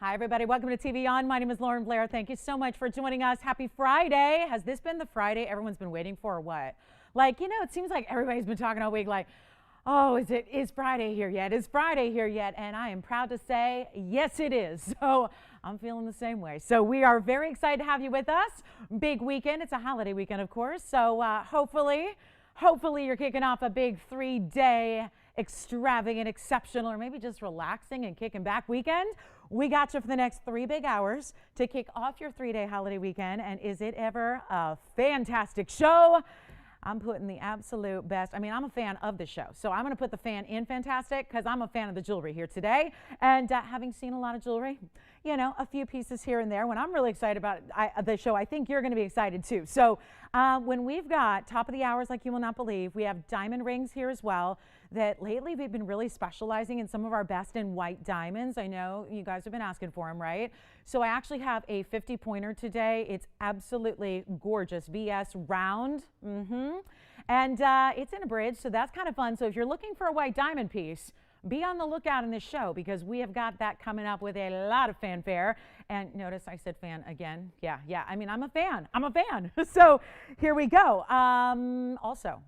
Hi, everybody. Welcome to TVON. My name is Lauren Blair. Thank you so much for joining us. Happy Friday. Has this been the Friday everyone's been waiting for or what? Like, it seems like everybody's been talking all week like, oh, is Friday here yet? Is Friday here yet? And I am proud to say, yes, it is. So I'm feeling the same way. So we are very excited to have you with us. Big weekend. It's a holiday weekend, of course. So hopefully you're kicking off a big 3-day extravagant, exceptional, or maybe just relaxing and kicking back weekend. We got you for the next 3 big hours to kick off your 3-day holiday weekend. And is it ever a fantastic show? I'm putting the absolute best. I mean, I'm a fan of the show, so I'm going to put the fan in fantastic because I'm a fan of the jewelry here today. And having seen a lot of jewelry, a few pieces here and there, when I'm really excited about the show, I think you're going to be excited too. So when we've got top of the hours like you will not believe, we have diamond rings here as well that lately we've been really specializing in some of our best in white diamonds. I know you guys have been asking for them, right? So I actually have a 50 pointer today. It's absolutely gorgeous. VS round. And it's in a bridge, so that's kind of fun. So if you're looking for a white diamond piece, be on the lookout in this show because we have got that coming up with a lot of fanfare. And notice I said fan again. Yeah. I mean, I'm a fan. So here we go. Also,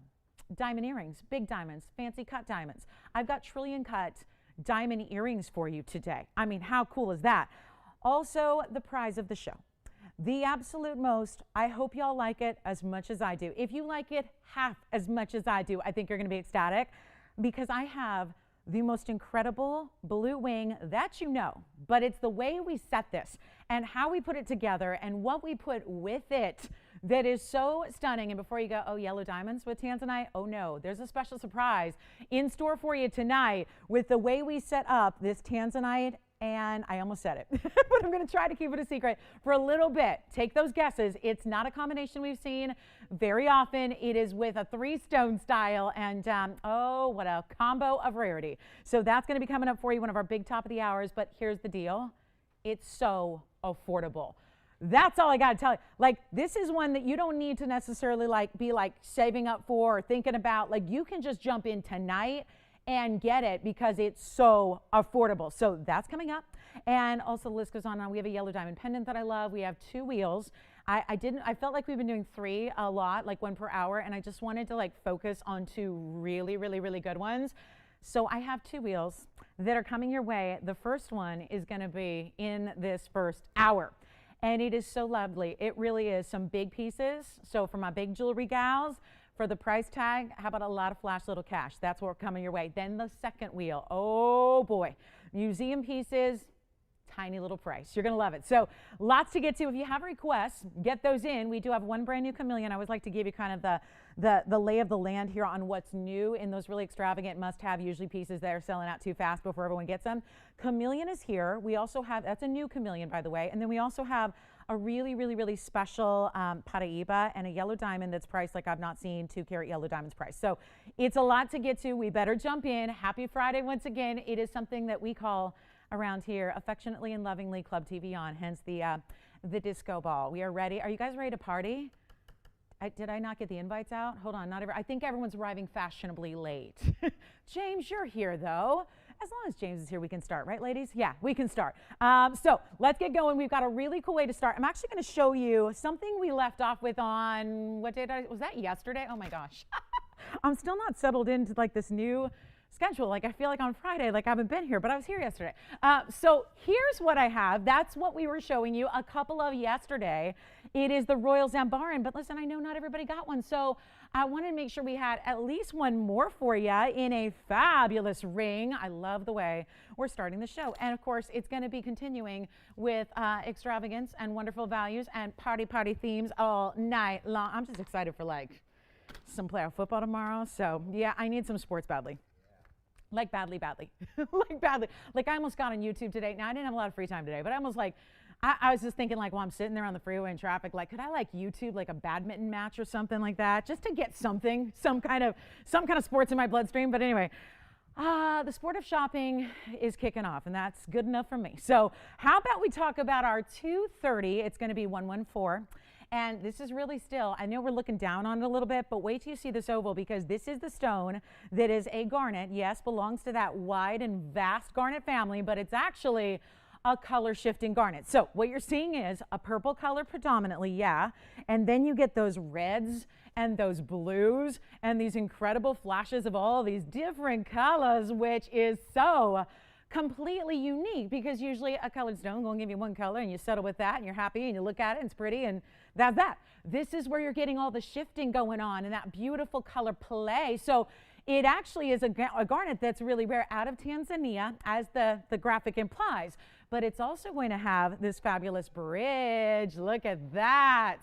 diamond earrings, big diamonds, fancy cut diamonds. I've got trillion cut diamond earrings for you today. I mean, how cool is that? Also, the prize of the show. The absolute most. I hope y'all like it as much as I do. If you like it half as much as I do, I think you're going to be ecstatic because I have the most incredible blue wing that but it's the way we set this and how we put it together and what we put with it that is so stunning. And before you go, oh, yellow diamonds with tanzanite, oh no, there's a special surprise in store for you tonight with the way we set up this tanzanite. And I almost said it, but I'm going to try to keep it a secret for a little bit. Take those guesses. It's not a combination we've seen very often. It is with a 3-stone style, and oh, what a combo of rarity. So that's going to be coming up for you, one of our big top of the hours. But here's the deal. It's so affordable. That's all I got to tell you. Like, this is one that you don't need to necessarily be saving up for or thinking about. Like, you can just jump in tonight and get it because it's so affordable. So that's coming up. And also the list goes on and on. We have a yellow diamond pendant that I love. We have 2 wheels. I felt like we've been doing 3 a lot, like 1 per hour. And I just wanted to focus on 2 really, really, really good ones. So I have 2 wheels that are coming your way. The first one is going to be in this first hour. And it is so lovely. It really is some big pieces. So for my big jewelry gals, for the price tag, how about a lot of flash little cash? That's what's coming your way. Then the second wheel, oh boy, museum pieces, tiny little price. You're going to love it. So lots to get to. If you have requests, get those in. We do have one brand new chameleon. I always like to give you kind of the lay of the land here on what's new in those really extravagant must-have usually pieces that are selling out too fast before everyone gets them. Chameleon is here. We also have, that's a new chameleon, by the way. And then we also have a really, really, really special Paraiba and a yellow diamond that's priced like I've not seen 2-carat yellow diamonds priced. So it's a lot to get to. We better jump in. Happy Friday once again. It is something that we call around here affectionately and lovingly Club TVON, hence the disco ball. We are ready. Are you guys ready to party? Did I not get the invites out? Hold on. I think everyone's arriving fashionably late. James, you're here though. As long as James is here, we can start, right, ladies? Yeah, we can start. So let's get going. We've got a really cool way to start. I'm actually going to show you something we left off with on, what day was that yesterday? Oh my gosh. I'm still not settled into this new schedule. I feel like on Friday, I haven't been here, but I was here yesterday. So here's what I have. That's what we were showing you a couple of yesterday. It is the Royal Zambaran, but listen, I know not everybody got one. So I wanted to make sure we had at least one more for you in a fabulous ring. I love the way we're starting the show. And of course, it's going to be continuing with extravagance and wonderful values and party themes all night long. I'm just excited for some playoff football tomorrow. So yeah, I need some sports badly. Badly. I almost got on YouTube today. Now, I didn't have a lot of free time today, but I almost I was just thinking while I'm sitting there on the freeway in traffic, could I YouTube a badminton match or something like that just to get some kind of sports in my bloodstream. But anyway, the sport of shopping is kicking off, and that's good enough for me. So how about we talk about our 230? It's going to be 114. And this is really still, I know we're looking down on it a little bit, but wait till you see this oval because this is the stone that is a garnet. Yes, belongs to that wide and vast garnet family, but it's actually a color shifting garnet. So what you're seeing is a purple color predominantly, yeah, and then you get those reds and those blues and these incredible flashes of all these different colors, which is so completely unique, because usually a colored stone will give you one color and you settle with that and you're happy and you look at it and it's pretty and that's that. This is where you're getting all the shifting going on and that beautiful color play. So it actually is a garnet that's really rare out of Tanzania, as the graphic implies, but it's also going to have this fabulous bridge. Look at that.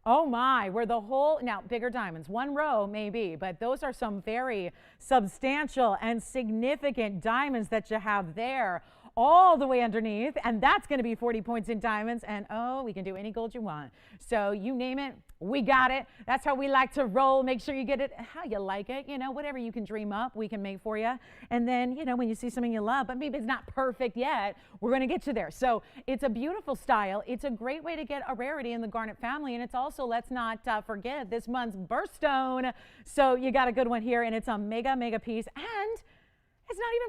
Oh my, where the whole, now bigger diamonds, one row maybe, but those are some very substantial and significant diamonds that you have there all the way underneath, and that's going to be 40 points in diamonds, and oh, we can do any gold you want. So you name it, we got it. That's how we like to roll. Make sure you get it how you like it, you know, whatever you can dream up, we can make for you. And then, you know, when you see something you love, but maybe it's not perfect yet, we're going to get you there. So it's a beautiful style. It's a great way to get a rarity in the garnet family, and it's also, let's not forget, this month's birthstone. So you got a good one here, and it's a mega, mega piece, and it's not even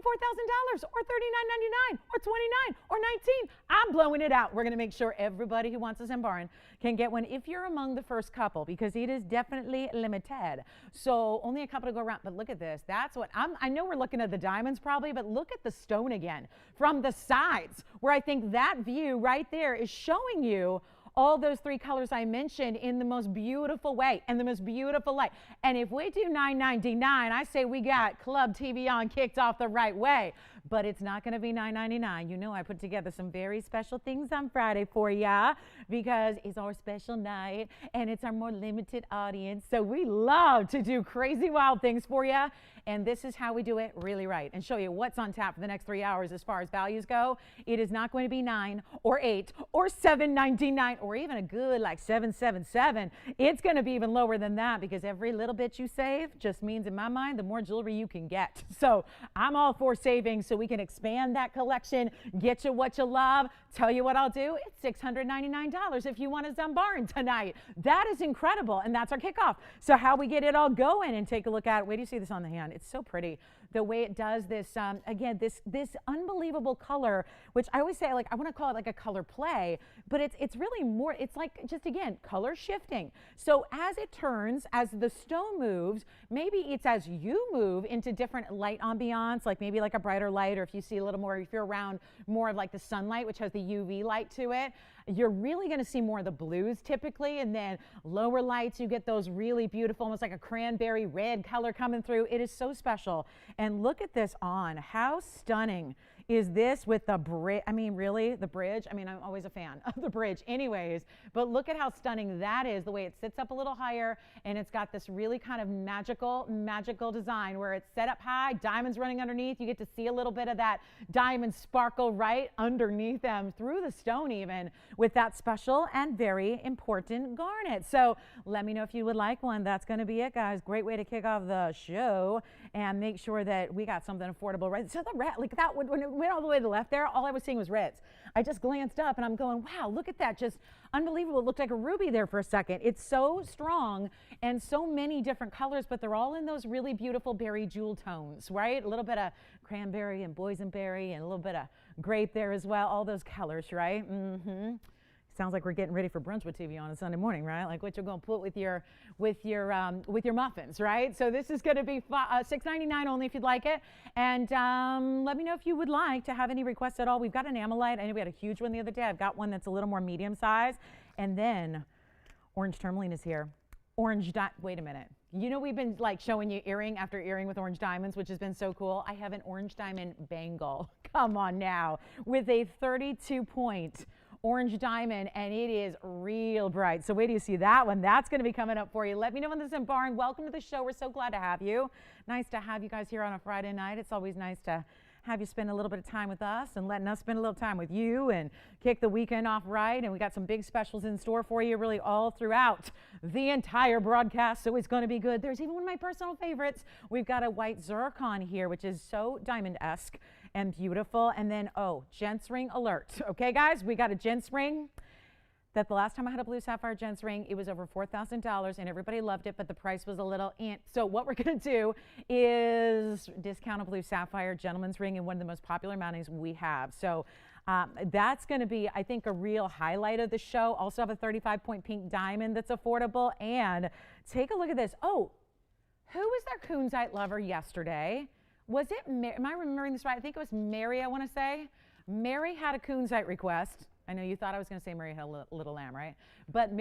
$4,000 or $39.99 or $29 or $19. I'm blowing it out. We're going to make sure everybody who wants a Zambaran can get one if you're among the first couple, because it is definitely limited. So only a couple to go around. But look at this. That's what I know we're looking at the diamonds probably, but look at the stone again from the sides, where I think that view right there is showing you all those three colors I mentioned in the most beautiful way and the most beautiful light. And if we do $9.99, I say we got Club TVON kicked off the right way. But it's not going to be $9.99. You know, I put together some very special things on Friday for ya, because it's our special night and it's our more limited audience. So we love to do crazy wild things for ya. And this is how we do it really right, and show you what's on tap for the next 3 hours as far as values go. It is not going to be $9 or $8 or $7.99 or even a good like $7.77. It's going to be even lower than that, because every little bit you save just means, in my mind, the more jewelry you can get. So I'm all for saving so we can expand that collection, get you what you love. Tell you what I'll do, it's $699 if you want a Zambaran tonight. That is incredible, and that's our kickoff. So how we get it all going, and take a look at it. Wait do you see this on the hand? It's so pretty the way it does this. Again, this unbelievable color, which I always say, like, I want to call it like a color play, but it's really more, it's like just, again, color shifting. So as it turns, as the stone moves, maybe it's as you move into different light ambiance, like maybe like a brighter light, or if you see a little more, if you're around more of like the sunlight, which has the UV light to it, you're really going to see more of the blues typically, and then lower lights, you get those really beautiful, almost like a cranberry red color coming through. It is so special. And look at this on. How stunning is this with the bridge? I mean, really, the bridge? I mean, I'm always a fan of the bridge anyways, but look at how stunning that is, the way it sits up a little higher, and it's got this really kind of magical design where it's set up high, diamonds running underneath. You get to see a little bit of that diamond sparkle right underneath them, through the stone even, with that special and very important garnet. So let me know if you would like one. That's going to be it, guys. Great way to kick off the show and make sure that we got something affordable, right? So the red, like that, when it went all the way to the left there, all I was seeing was reds. I just glanced up and I'm going, wow, look at that. Just unbelievable. It looked like a ruby there for a second. It's so strong and so many different colors, but they're all in those really beautiful berry jewel tones, right? A little bit of cranberry and boysenberry and a little bit of grape there as well. All those colors, right? Mm-hmm. Sounds like we're getting ready for brunch with TV on a Sunday morning, right? Like what you're going to put with your muffins, right? So this is going to be $6.99 only if you'd like it. And let me know if you would like to have any requests at all. We've got an amylite. I know we had a huge one the other day. I've got one that's a little more medium size. And then orange tourmaline is here. Wait a minute. You know, we've been like showing you earring after earring with orange diamonds, which has been so cool. I have an orange diamond bangle. Come on now, with a 32-point orange diamond, and it is real bright. So wait till you see that one. That's going to be coming up for you. Let me know when this is in barn. Welcome to the show. We're so glad to have you. Nice to have you guys here on a Friday night. It's always nice to have you spend a little bit of time with us and letting us spend a little time with you and kick the weekend off right. And we got some big specials in store for you really all throughout the entire broadcast, so it's going to be good. There's even one of my personal favorites. We've got a white zircon here, which is so diamond-esque and beautiful. And then, oh, gents ring alert. Okay, guys, we got a gents ring that the last time I had a blue sapphire gents ring, it was over $4,000 and everybody loved it, but the price was a little So what we're going to do is discount a blue sapphire gentleman's ring in one of the most popular mountings we have. So That's going to be, I think, a real highlight of the show. Also have a 35-point pink diamond that's affordable. And take a look at this. Oh, who was their kunzite lover yesterday? Was it, am I remembering this right? I think it was Mary, I want to say. Mary had a kunzite request. I know you thought I was going to say Mary had a little lamb, right? But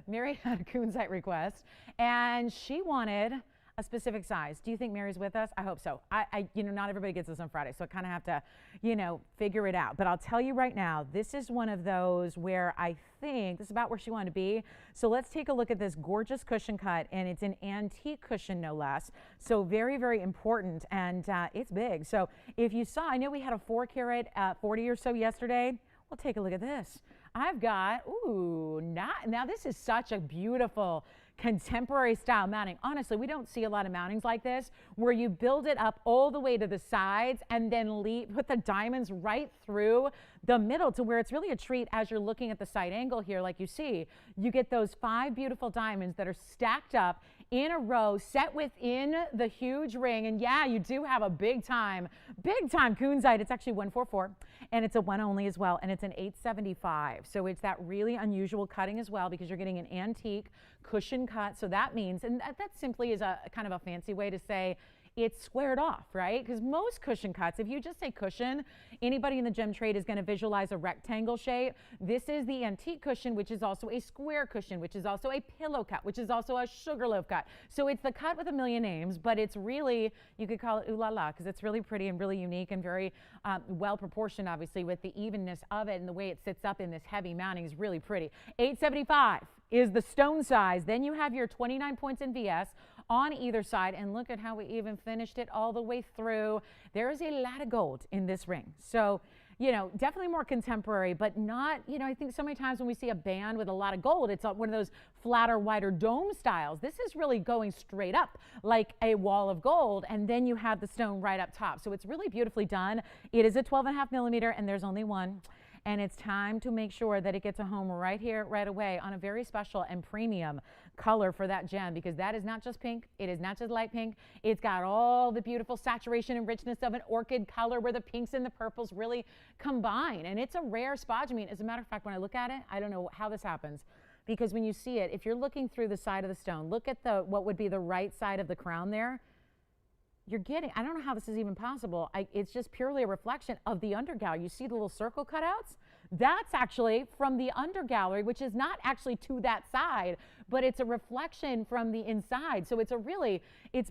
Mary had a kunzite request, and she wanted a specific size. Do you think Mary's with us? I hope so. Not everybody gets this on Friday, so I kind of have to, figure it out. But I'll tell you right now, this is one of those where I think this is about where she wanted to be. So let's take a look at this gorgeous cushion cut, and it's an antique cushion, no less. So very, very important, and it's big. So if you saw, I know we had a 4 carat 40 or so yesterday. Well, take a look at this. I've got, now this is such a beautiful contemporary style mounting. Honestly, we don't see a lot of mountings like this where you build it up all the way to the sides and then put the diamonds right through the middle to where it's really a treat as you're looking at the side angle here. Like you see, you get those 5 beautiful diamonds that are stacked up in a row, set within the huge ring. And yeah, you do have a big time kunzite. It's actually 144, and it's a one only as well, and it's an 875. So it's that really unusual cutting as well, because you're getting an antique cushion cut. So that means, and that simply is a kind of a fancy way to say it's squared off, right? Because most cushion cuts, if you just say cushion, anybody in the gem trade is going to visualize a rectangle shape. This is the antique cushion, which is also a square cushion, which is also a pillow cut, which is also a sugarloaf cut. So it's the cut with a million names, but it's really, you could call it ooh la la, because it's really pretty and really unique and very well proportioned, obviously, with the evenness of it, and the way it sits up in this heavy mounting is really pretty. 875 is the stone size. Then you have your 29 points in VS on either side, and look at how we even finished it all the way through. There is a lot of gold in this ring. So, definitely more contemporary, but not, I think so many times when we see a band with a lot of gold, it's one of those flatter, wider dome styles. This is really going straight up like a wall of gold, and then you have the stone right up top. So it's really beautifully done. It is a 12.5 millimeter, and there's only one. And it's time to make sure that it gets a home right here, right away, on a very special and premium color for that gem, because that is not just pink. It is not just light pink. It's got all the beautiful saturation and richness of an orchid color where the pinks and the purples really combine. And it's a rare spodumene. As a matter of fact, when I look at it, I don't know how this happens, because when you see it, if you're looking through the side of the stone, look at what would be the right side of the crown there. You're getting, I don't know how this is even possible. It's just purely a reflection of the undergallery. You see the little circle cutouts? That's actually from the undergallery, which is not actually to that side, but it's a reflection from the inside. So it's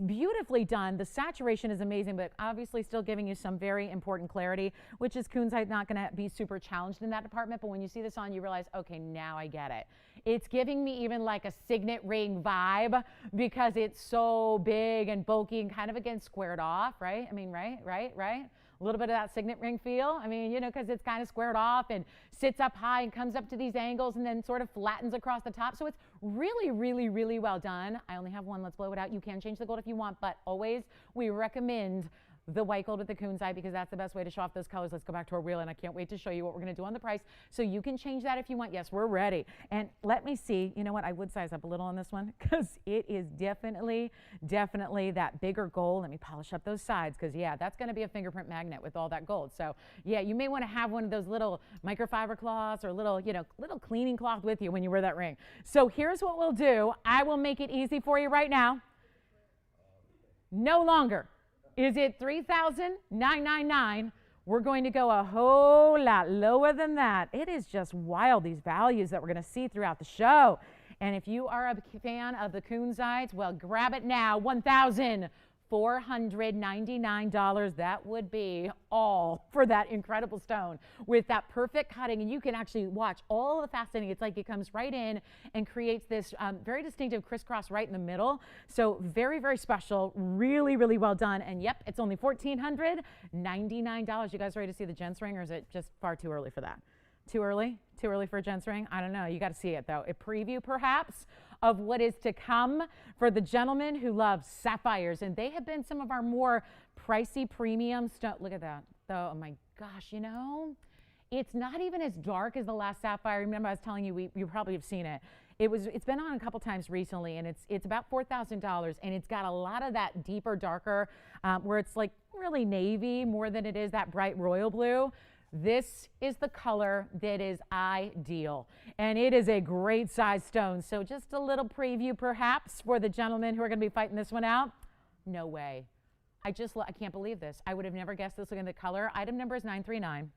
beautifully done. The saturation is amazing, but obviously still giving you some very important clarity, which is kunzite not going to be super challenged in that department. But when you see this on, you realize, okay, now I get it. It's giving me even like a signet ring vibe, because it's so big and bulky and kind of, again, squared off, right? I mean, right? A little bit of that signet ring feel. I mean, because it's kind of squared off and sits up high and comes up to these angles and then sort of flattens across the top. So it's really, really, really well done. I only have one. Let's blow it out. You can change the gold if you want, but always we recommend the white gold with the kunzite, because that's the best way to show off those colors. Let's go back to our reel, and I can't wait to show you what we're going to do on the price. So you can change that if you want. Yes, we're ready. And let me see. You know what? I would size up a little on this one, because it is definitely that bigger gold. Let me polish up those sides, because yeah, that's going to be a fingerprint magnet with all that gold. So yeah, you may want to have one of those little microfiber cloths or little cleaning cloth with you when you wear that ring. So here's what we'll do. I will make it easy for you right now. No longer is it $3,999. We're going to go a whole lot lower than that. It is just wild, these values that we're going to see throughout the show. And if you are a fan of the kunzites, well, grab it now. $1,499. That would be all for that incredible stone with that perfect cutting. And you can actually watch all the faceting. It's like it comes right in and creates this very distinctive crisscross right in the middle. So very, very special. Really, really well done. And yep, it's only $1,499. You guys ready to see the gents ring, or is it just far too early for that? Too early? Too early for a gents ring? I don't know. You got to see it, though. A preview, perhaps, of what is to come for the gentlemen who love sapphires. And they have been some of our more pricey premium stuff. Look at that. Oh, my gosh, it's not even as dark as the last sapphire. Remember, I was telling you, you probably have seen it. It's been on a couple times recently, and it's about $4,000, and it's got a lot of that deeper, darker, where it's like really navy more than it is that bright royal blue. This is the color that is ideal, and it is a great size stone. So just a little preview perhaps for the gentlemen who are going to be fighting this one out. No way. I can't believe this. I would have never guessed this looking at the color. Item number is 939.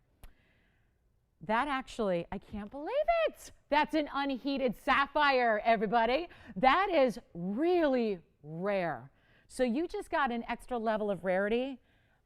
That actually, I can't believe it. That's an unheated sapphire, everybody. That is really rare. So you just got an extra level of rarity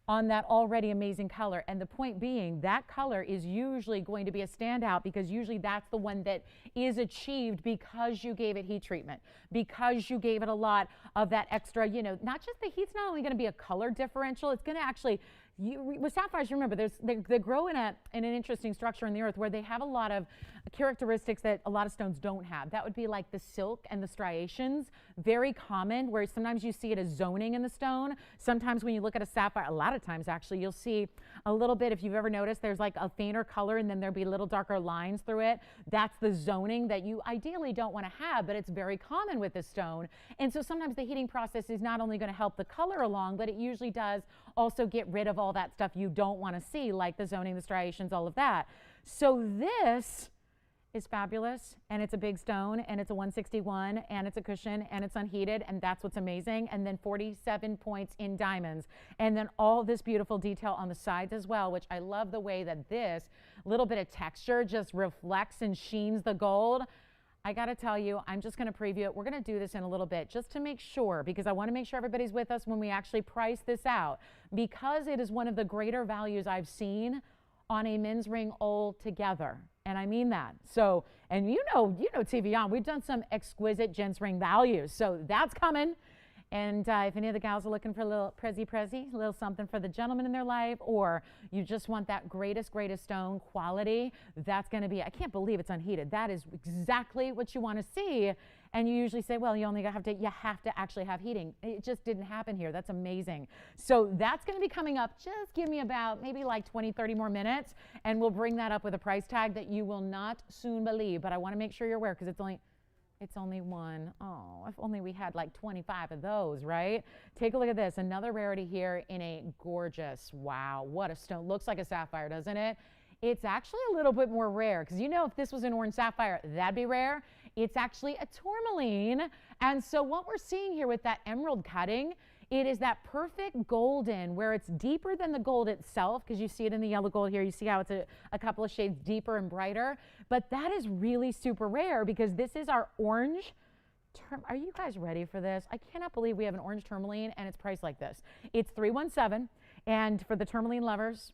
on that already amazing color. And the point being, that color is usually going to be a standout because usually that's the one that is achieved because you gave it heat treatment, because you gave it a lot of that extra, you know, not just the heat's not only going to be a color differential, it's going to actually, with sapphires, remember, they grow in an interesting structure in the earth where they have a lot of characteristics that a lot of stones don't have. That would be like the silk and the striations, very common, where sometimes you see it as zoning in the stone. Sometimes when you look at a sapphire, a lot of times actually, you'll see a little bit, if you've ever noticed, there's like a fainter color and then there'll be little darker lines through it. That's the zoning that you ideally don't want to have, but it's very common with this stone. And so sometimes the heating process is not only going to help the color along, but it usually does also get rid of all that stuff you don't want to see, like the zoning, the striations, all of that. So this is fabulous, and it's a big stone, and it's a 161, and it's a cushion, and it's unheated, and that's what's amazing. And then 47 points in diamonds, and then all this beautiful detail on the sides as well, which I love the way that this little bit of texture just reflects and sheens the gold. I got to tell you, I'm just going to preview it. We're going to do this in a little bit just to make sure, because I want to make sure everybody's with us when we actually price this out, because it is one of the greater values I've seen on a men's ring altogether. And I mean that. So, and you know TVON, we've done some exquisite gents ring values. So that's coming. And if any of the gals are looking for a little prezi, a little something for the gentleman in their life, or you just want that greatest stone quality, that's going to be, I can't believe it's unheated. That is exactly what you want to see. And you usually say, well, you have to actually have heating. It just didn't happen here. That's amazing. So that's going to be coming up. Just give me about maybe like 20, 30 more minutes, and we'll bring that up with a price tag that you will not soon believe. But I want to make sure you're aware, because it's only one. Oh, if only we had like 25 of those, right? Take a look at this. Another rarity here in a gorgeous, wow, what a stone. Looks like a sapphire, doesn't it? It's actually a little bit more rare, because if this was an orange sapphire, that'd be rare. It's actually a tourmaline. And so what we're seeing here with that emerald cutting, it is that perfect golden where it's deeper than the gold itself, because you see it in the yellow gold here. You see how it's a couple of shades deeper and brighter. But that is really super rare, because this is our orange. Are you guys ready for this? I cannot believe we have an orange tourmaline and it's priced like this. It's 317. And for the tourmaline lovers,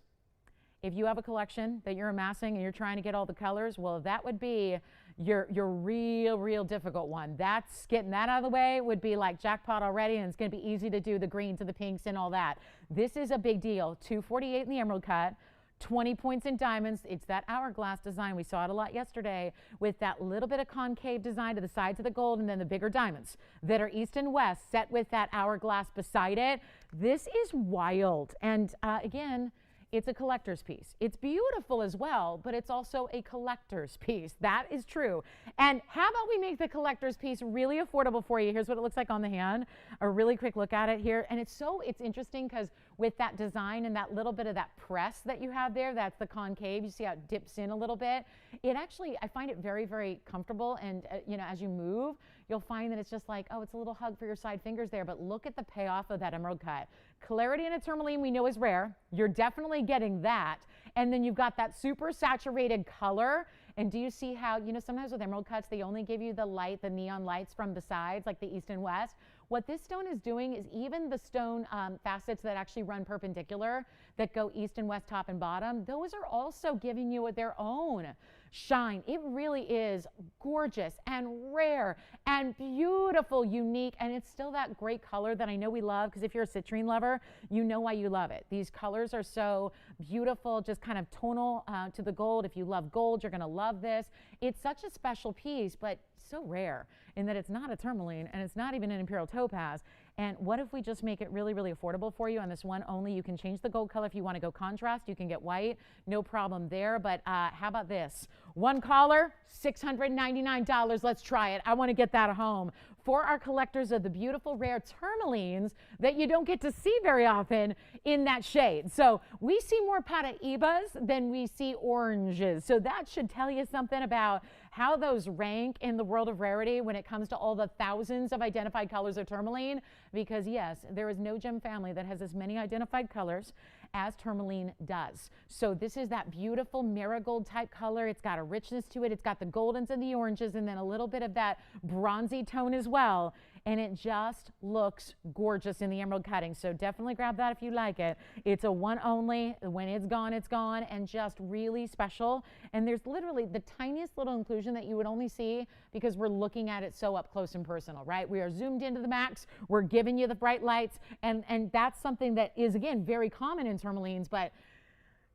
if you have a collection that you're amassing and you're trying to get all the colors, well, that would be your real difficult one. That's getting that out of the way would be like jackpot already, and it's going to be easy to do the greens and the pinks and all that. This is a big deal. 248 in the emerald cut, 20 points in diamonds. It's that hourglass design. We saw it a lot yesterday with that little bit of concave design to the sides of the gold, and then the bigger diamonds that are east and west set with that hourglass beside it. This is wild. And again, it's a collector's piece. It's beautiful as well, but it's also a collector's piece. That is true. And how about we make the collector's piece really affordable for you? Here's what it looks like on the hand. A really quick look at it here. And it's interesting because with that design and that little bit of that press that you have there, that's the concave. You see how it dips in a little bit. It actually, I find it very, very comfortable. And as you move, you'll find that it's just like, oh, it's a little hug for your side fingers there. But look at the payoff of that emerald cut. Clarity in a tourmaline we know is rare. You're definitely getting that. And then you've got that super saturated color. And do you see how, sometimes with emerald cuts, they only give you the light, the neon lights from the sides, like the east and west. What this stone is doing is even the stone facets that actually run perpendicular, that go east and west, top and bottom, those are also giving you their own shine. It really is gorgeous and rare and beautiful, unique, and it's still that great color that I know we love, because if you're a citrine lover, you know why you love it. These colors are so beautiful, just kind of tonal to the gold. If you love gold, you're going to love this. It's such a special piece, but so rare in that it's not a tourmaline and it's not even an imperial topaz. And what if we just make it really, really affordable for you on this one only? You can change the gold color if you want to go contrast. You can get white, no problem there. But how about this? One collar, $699. Let's try it. I want to get that home. For our collectors of the beautiful rare tourmalines that you don't get to see very often in that shade. So we see more Paraibas than we see oranges. So that should tell you something about how those rank in the world of rarity when it comes to all the thousands of identified colors of tourmaline. Because yes, there is no gem family that has as many identified colors as tourmaline does. So this is that beautiful marigold type color. It's got a richness to it. It's got the goldens and the oranges and then a little bit of that bronzy tone as well. And it just looks gorgeous in the emerald cutting. So definitely grab that if you like it. It's a one only. When it's gone, and just really special. And there's literally the tiniest little inclusion that you would only see because we're looking at it so up close and personal, right? We are zoomed into the max. We're giving you the bright lights. And that's something that is, again, very common in tourmalines, but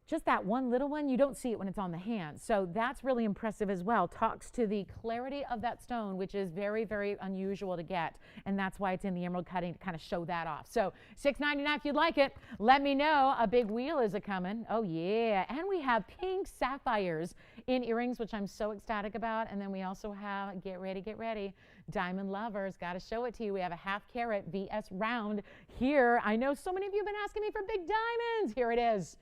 just that one little one, you don't see it when it's on the hand. So that's really impressive as well. Talks to the clarity of that stone, which is very, very unusual to get. And that's why it's in the emerald cutting to kind of show that off. So $699 if you'd like it. Let me know. A big wheel is a-coming. Oh, yeah. And we have pink sapphires in earrings, which I'm so ecstatic about. And then we also have, get ready, diamond lovers. Got to show it to you. We have a half carat VS round here. I know so many of you have been asking me for big diamonds. Here it is.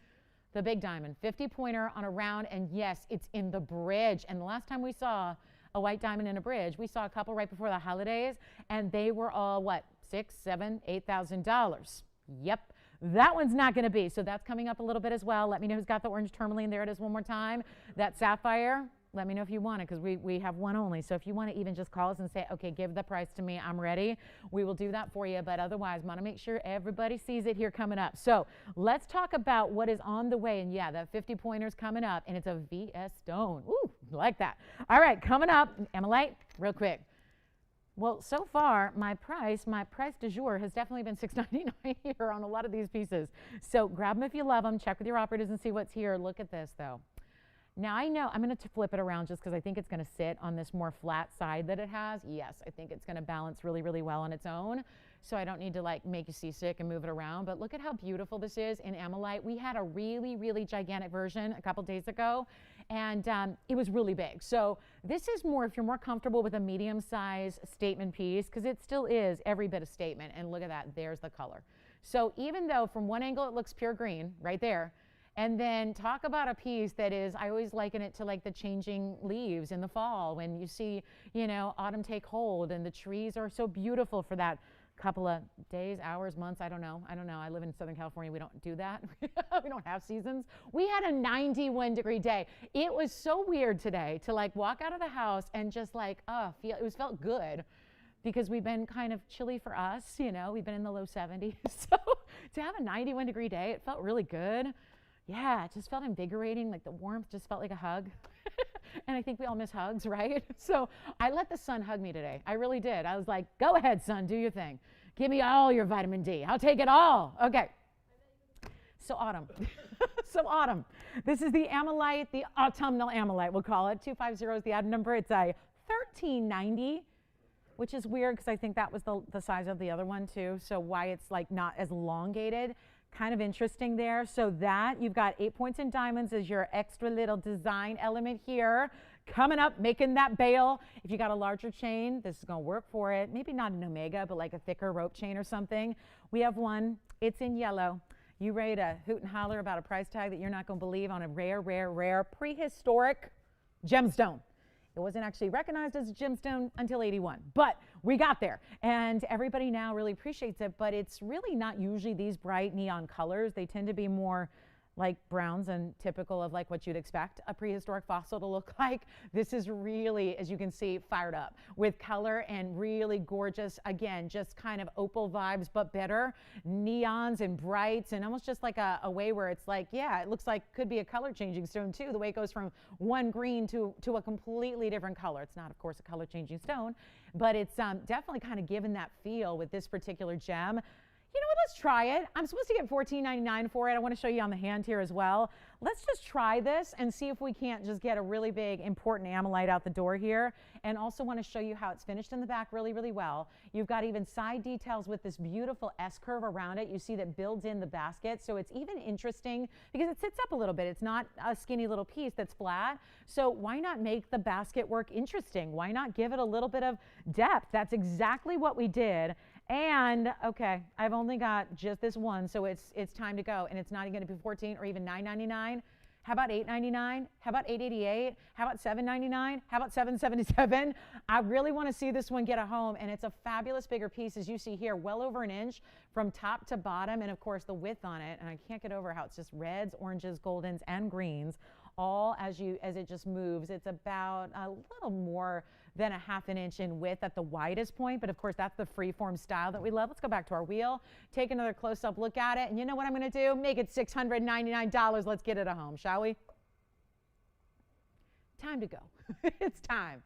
The big diamond, 50 pointer on a round, and yes, it's in the bridge. And the last time we saw a white diamond in a bridge, we saw a couple right before the holidays, and they were all what, $6,000, $7,000, $8,000. Yep, that one's not going to be. So that's coming up a little bit as well. Let me know who's got the orange tourmaline. There it is one more time. That sapphire. Let me know if you want it because we have one only. So if you want to even just call us and say, okay, give the price to me, I'm ready, we will do that for you. But otherwise, want to make sure everybody sees it here coming up. So let's talk about what is on the way. And yeah, that 50 pointers coming up, and it's a VS stone. Ooh, like that. All right, coming up, Emmalite, real quick. Well, so far, my price du jour has definitely been $699 here on a lot of these pieces. So grab them if you love them. Check with your operators and see what's here. Look at this, though. Now, I know I'm going to flip it around just because I think it's going to sit on this more flat side that it has. Yes, I think it's going to balance really, really well on its own. So I don't need to like make you seasick and move it around. But look at how beautiful this is in Emmalite. We had a really, really gigantic version a couple days ago, and it was really big. So this is more, if you're more comfortable with a medium-size statement piece, because it still is every bit a statement. And look at that. There's the color. So even though from one angle it looks pure green right there, and then talk about a piece that is, I always liken it to like the changing leaves in the fall when you see, you know, autumn take hold and the trees are so beautiful for that couple of days, hours, months. I don't know. I live in Southern California. We don't do that. We don't have seasons. We had a 91-degree day. It was so weird today to like walk out of the house and just like, felt good because we've been kind of chilly for us. You know, we've been in the low 70s. So to have a 91-degree day, it felt really good. Yeah, it just felt invigorating, like the warmth just felt like a hug. And I think we all miss hugs, right? So I let the sun hug me today. I really did. I was like, go ahead, sun, do your thing. Give me all your vitamin D. I'll take it all. Okay. So autumn. So autumn. This is the Emmalite, the autumnal Emmalite, we'll call it. 250 is the item number. It's a $13.90, which is weird because I think that was the size of the other one too. So why it's like not as elongated. Kind of interesting there. So that you've got 8 points in diamonds as your extra little design element here. Coming up, making that bail. If you got a larger chain, this is going to work for it. Maybe not an omega, but like a thicker rope chain or something. We have one. It's in yellow. You ready to hoot and holler about a price tag that you're not going to believe on a rare, rare, rare prehistoric gemstone. It wasn't actually recognized as a gemstone until '81, but we got there. And everybody now really appreciates it, but it's really not usually these bright neon colors. They tend to be more like browns and typical of like what you'd expect a prehistoric fossil to look like. This is really, as you can see, fired up with color and really gorgeous, again, just kind of opal vibes, but better. Neons and brights and almost just like a way where it's like, yeah, it looks like could be a color changing stone too, the way it goes from one green to a completely different color. It's not, of course, a color changing stone, but it's definitely kind of given that feel with this particular gem. You know what, let's try it. I'm supposed to get $14.99 for it. I want to show you on the hand here as well. Let's just try this and see if we can't just get a really big, important amylite out the door here. And also want to show you how it's finished in the back really, really well. You've got even side details with this beautiful S-curve around it. You see that builds in the basket. So it's even interesting because it sits up a little bit. It's not a skinny little piece that's flat. So why not make the basket work interesting? Why not give it a little bit of depth? That's exactly what we did. And okay, I've only got just this one, so it's time to go. And it's not going to be $14 or even $9.99. How about $8.99? How about $8.88? How about $7.99? How about $7.77? I really want to see this one get a home, and it's a fabulous bigger piece, as you see here, well over an inch from top to bottom, and of course the width on it. And I can't get over how it's just reds, oranges, goldens, and greens, all as it just moves. It's about a little more than a half an inch in width at the widest point, but of course that's the freeform style that we love. Let's go back to our wheel, take another close-up look at it, and you know what I'm going to do? Make it $699. Let's get it a home, shall we? Time to go. It's time.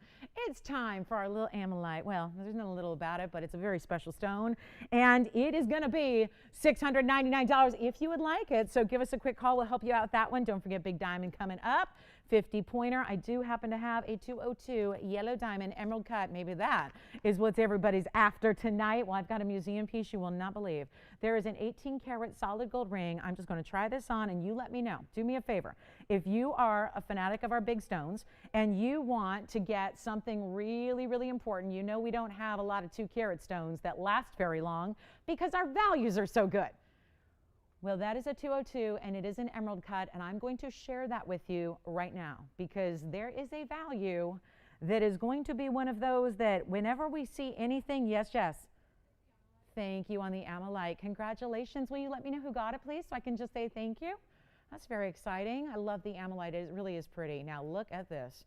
It's time for our little amylite. Well, there's no little about it, but it's a very special stone, and it is going to be $699 if you would like it. So give us a quick call. We'll help you out with that one. Don't forget Big Diamond coming up. 50-pointer. I do happen to have a 202 yellow diamond emerald cut. Maybe that is what everybody's after tonight. Well, I've got a museum piece you will not believe. There is an 18-karat solid gold ring. I'm just going to try this on, and you let me know. Do me a favor. If you are a fanatic of our big stones and you want to get something really, really important, you know we don't have a lot of 2-carat stones that last very long because our values are so good. Well, that is a 202, and it is an emerald cut, and I'm going to share that with you right now because there is a value that is going to be one of those that whenever we see anything, yes, thank you on the amylite. Congratulations. Will you let me know who got it, please, so I can just say thank you? That's very exciting. I love the amylite. It really is pretty. Now, look at this.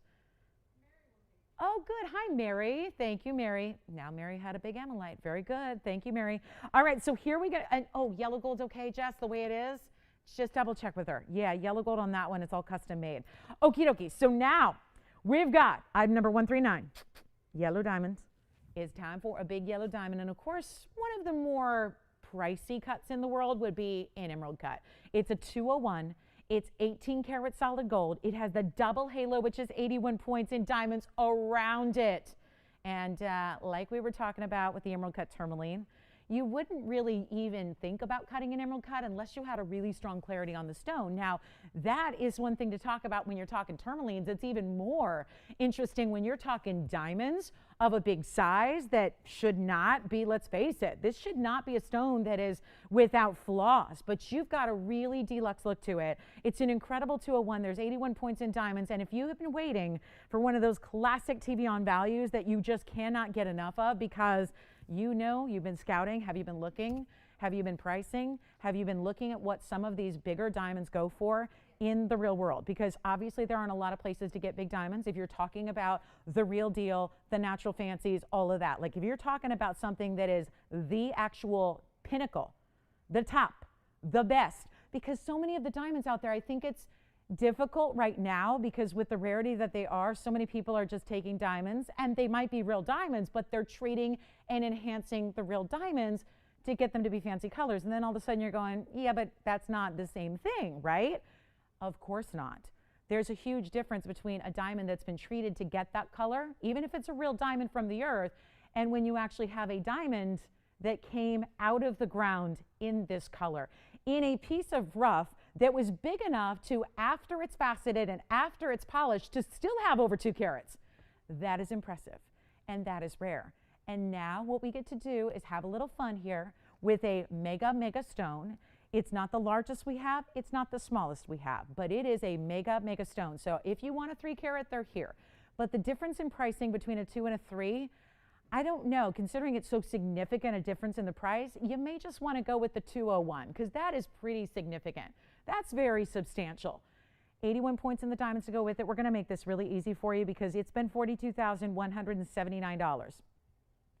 Oh, good. Hi, Mary. Thank you, Mary. Now, Mary had a big amylite. Very good. Thank you, Mary. All right, so here we go. And, oh, yellow gold's okay, Jess, the way it is? Just double check with her. Yeah, yellow gold on that one. It's all custom made. Okie dokie. So now we've got item number 139, yellow diamonds. It's time for a big yellow diamond. And, of course, one of the more pricey cuts in the world would be an emerald cut. It's a 201. It's 18-karat solid gold. It has the double halo, which is 81 points in diamonds around it. And like we were talking about with the emerald cut tourmaline, you wouldn't really even think about cutting an emerald cut unless you had a really strong clarity on the stone. Now, that is one thing to talk about when you're talking tourmalines. It's even more interesting when you're talking diamonds of a big size that should not be, let's face it, this should not be a stone that is without flaws, but you've got a really deluxe look to it. It's an incredible 201. There's 81 points in diamonds, and if you have been waiting for one of those classic TVON values that you just cannot get enough of because you know you've been scouting, have you been looking? Have you been pricing? Have you been looking at what some of these bigger diamonds go for in the real world? Because obviously there aren't a lot of places to get big diamonds. If you're talking about the real deal, the natural fancies, all of that. Like if you're talking about something that is the actual pinnacle, the top, the best, because so many of the diamonds out there, I think it's difficult right now because with the rarity that they are, so many people are just taking diamonds, and they might be real diamonds, but they're treating and enhancing the real diamonds to get them to be fancy colors. And then all of a sudden you're going, yeah, but that's not the same thing, right? Of course not. There's a huge difference between a diamond that's been treated to get that color, even if it's a real diamond from the earth, and when you actually have a diamond that came out of the ground in this color, in a piece of rough that was big enough to, after it's faceted and after it's polished, to still have over 2 carats. That is impressive, and that is rare. And now what we get to do is have a little fun here with a mega, mega stone. It's not the largest we have, it's not the smallest we have, but it is a mega, mega stone. So if you want a 3 carat, they're here. But the difference in pricing between a 2 and a 3, I don't know, considering it's so significant a difference in the price, you may just want to go with the 201 because that is pretty significant. That's very substantial. 81 points in the diamonds to go with it. We're going to make this really easy for you because it's been $42,179.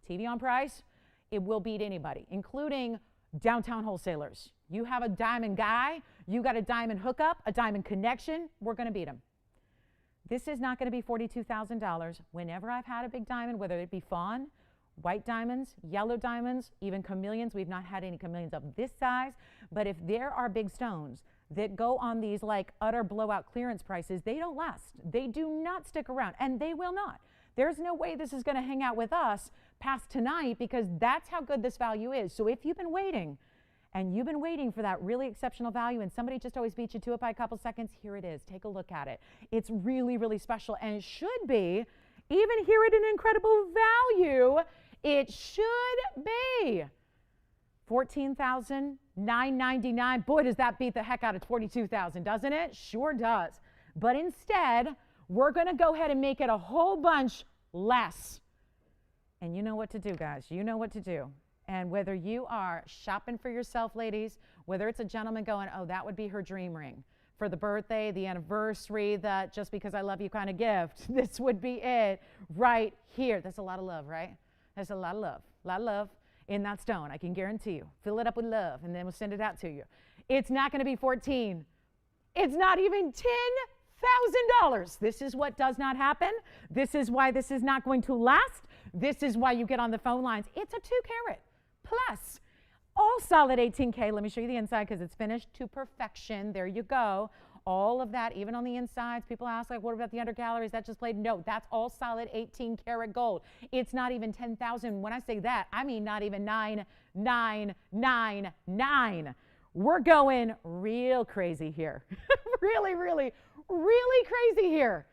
TVON price, it will beat anybody, including downtown wholesalers. You have a diamond guy, you got a diamond hookup, a diamond connection, we're going to beat them. This is not going to be $42,000. Whenever I've had a big diamond, whether it be fawn, white diamonds, yellow diamonds, even chameleons. We've not had any chameleons of this size, but if there are big stones that go on these like utter blowout clearance prices, they don't last. They do not stick around, and they will not. There's no way this is going to hang out with us past tonight, because that's how good this value is. So if you've been waiting, and you've been waiting for that really exceptional value, and somebody just always beat you to it by a couple seconds, here it is. Take a look at it. It's really, really special, and it should be, even here at an incredible value, it should be $14,999. Boy, does that beat the heck out of $42,000, doesn't it? Sure does. But instead, we're going to go ahead and make it a whole bunch less. And you know what to do, guys. You know what to do. And whether you are shopping for yourself, ladies, whether it's a gentleman going, oh, that would be her dream ring for the birthday, the anniversary, the just because I love you kind of gift, this would be it right here. That's a lot of love, right? There's a lot of love in that stone. I can guarantee you. Fill it up with love, and then we'll send it out to you. It's not going to be 14. It's not even $10,000. This is what does not happen. This is why this is not going to last. This is why you get on the phone lines. It's a 2 carat plus. All solid 18K. Let me show you the inside because it's finished to perfection. There you go. All of that, even on the insides. People ask, like, what about the undergallery? Is that just played? No, that's all solid 18 karat gold. It's not even 10,000. When I say that, I mean not even 9,999. We're going real crazy here. Really, really, really crazy here.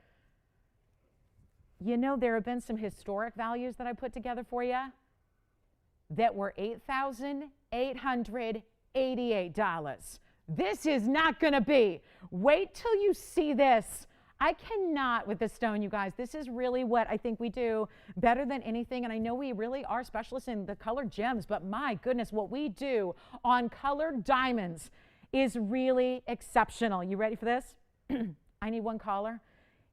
You know, there have been some historic values that I put together for you that were $8,888. This is not going to be. Wait till you see this. I cannot with this stone, you guys. This is really what I think we do better than anything. And I know we really are specialists in the colored gems, but my goodness, what we do on colored diamonds is really exceptional. You ready for this? I need one caller.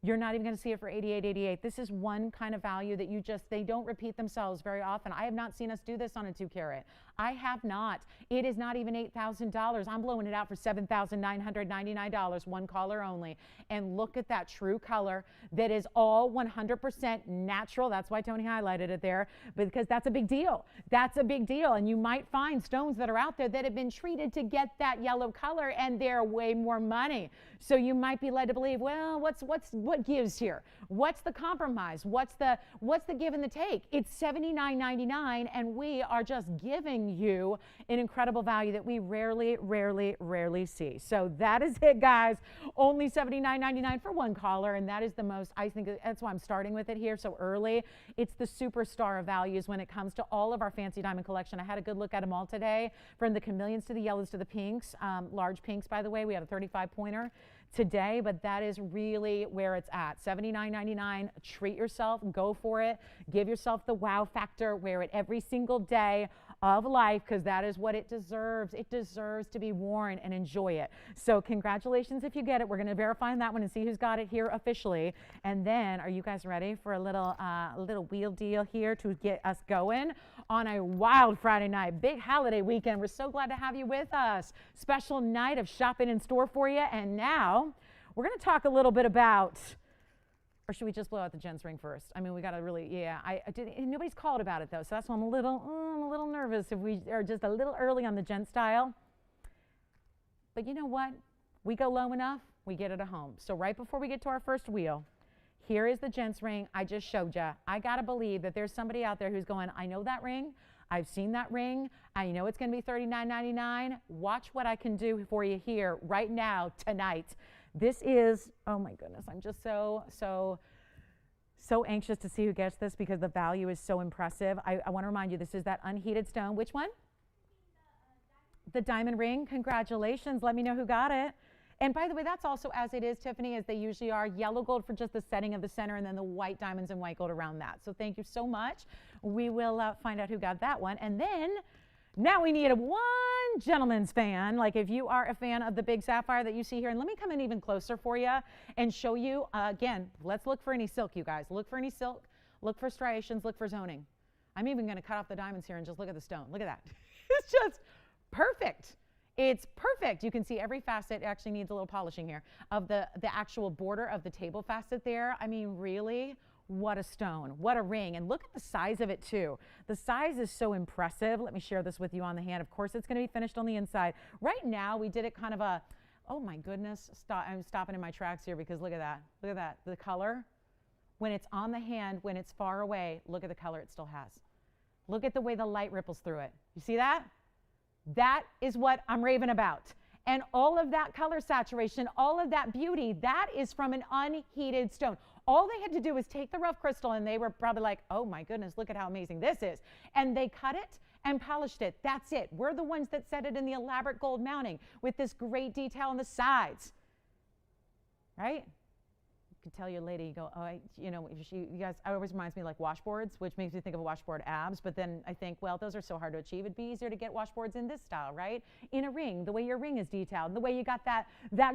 You're not even going to see it for $88.88. This is one kind of value that they don't repeat themselves very often. I have not seen us do this on a 2 carat. I have not. It is not even $8,000. I'm blowing it out for $7,999, one caller only. And look at that true color that is all 100% natural. That's why Tony highlighted it there, because that's a big deal. That's a big deal. And you might find stones that are out there that have been treated to get that yellow color, and they're way more money. So you might be led to believe, well, what gives here? What's the compromise? What's the give and the take? It's $79.99, and we are just giving you an incredible value that we rarely see. So that is it, guys. Only $79.99 for one caller, and that is the most, I think that's why I'm starting with it here so early. It's the superstar of values when it comes to all of our fancy diamond collection. I had a good look at them all today, from the chameleons to the yellows to the pinks, large pinks, by the way. We had a 35-pointer today, but that is really where it's at. $79.99. Treat yourself, go for it, give yourself the wow factor, wear it every single day of life, because that is what it deserves. It deserves to be worn, and enjoy it. So congratulations if you get it. We're going to verify that one and see who's got it here officially. And then, are you guys ready for a little wheel deal here to get us going on a wild Friday night, big holiday weekend? We're so glad to have you with us. Special night of shopping in store for you. And now we're going to talk a little bit about, or should we just blow out the gents ring first? I mean, we got to really, yeah. Nobody's called about it though, so that's why I'm a little nervous if we are just a little early on the gent style. But you know what? We go low enough, we get it at home. So right before we get to our first wheel, here is the gents ring I just showed you. I got to believe that there's somebody out there who's going, I know that ring. I've seen that ring. I know it's going to be $39.99. Watch what I can do for you here right now, tonight. This is, oh my goodness, I'm just so anxious to see who gets this, because the value is so impressive. I want to remind you, this is that unheated stone. Which one? The diamond ring. Congratulations. Let me know who got it. And by the way, that's also as it is, Tiffany, as they usually are. Yellow gold for just the setting of the center, and then the white diamonds and white gold around that. So thank you so much. We will find out who got that one. And then now we need one gentleman's fan. Like if you are a fan of the big sapphire that you see here, and let me come in even closer for you and show you, again, let's look for any silk, you guys. Look for any silk, look for striations, look for zoning. I'm even going to cut off the diamonds here and just look at the stone. Look at that. It's just perfect. It's perfect. You can see every facet. It actually needs a little polishing here of the actual border of the table facet there. I mean, really, What a stone, what a ring. And look at the size of it too. The size is so impressive. Let me share this with you on the hand. Of course, it's going to be finished on the inside. Right now, we did it kind of a, oh my goodness, I'm stopping in my tracks here because look at that. Look at that, the color. When it's on the hand, when it's far away, look at the color it still has. Look at the way the light ripples through it. You see that? That is what I'm raving about. And all of that color saturation, all of that beauty, that is from an unheated stone. All they had to do was take the rough crystal, and they were probably like, oh my goodness, look at how amazing this is. And they cut it and polished it. That's it. We're the ones that set it in the elaborate gold mounting with this great detail on the sides. Right? You could tell your lady, you go, oh, you guys, it always reminds me like washboards, which makes me think of a washboard abs. But then I think, well, those are so hard to achieve. It'd be easier to get washboards in this style, right? In a ring, the way your ring is detailed, the way you got that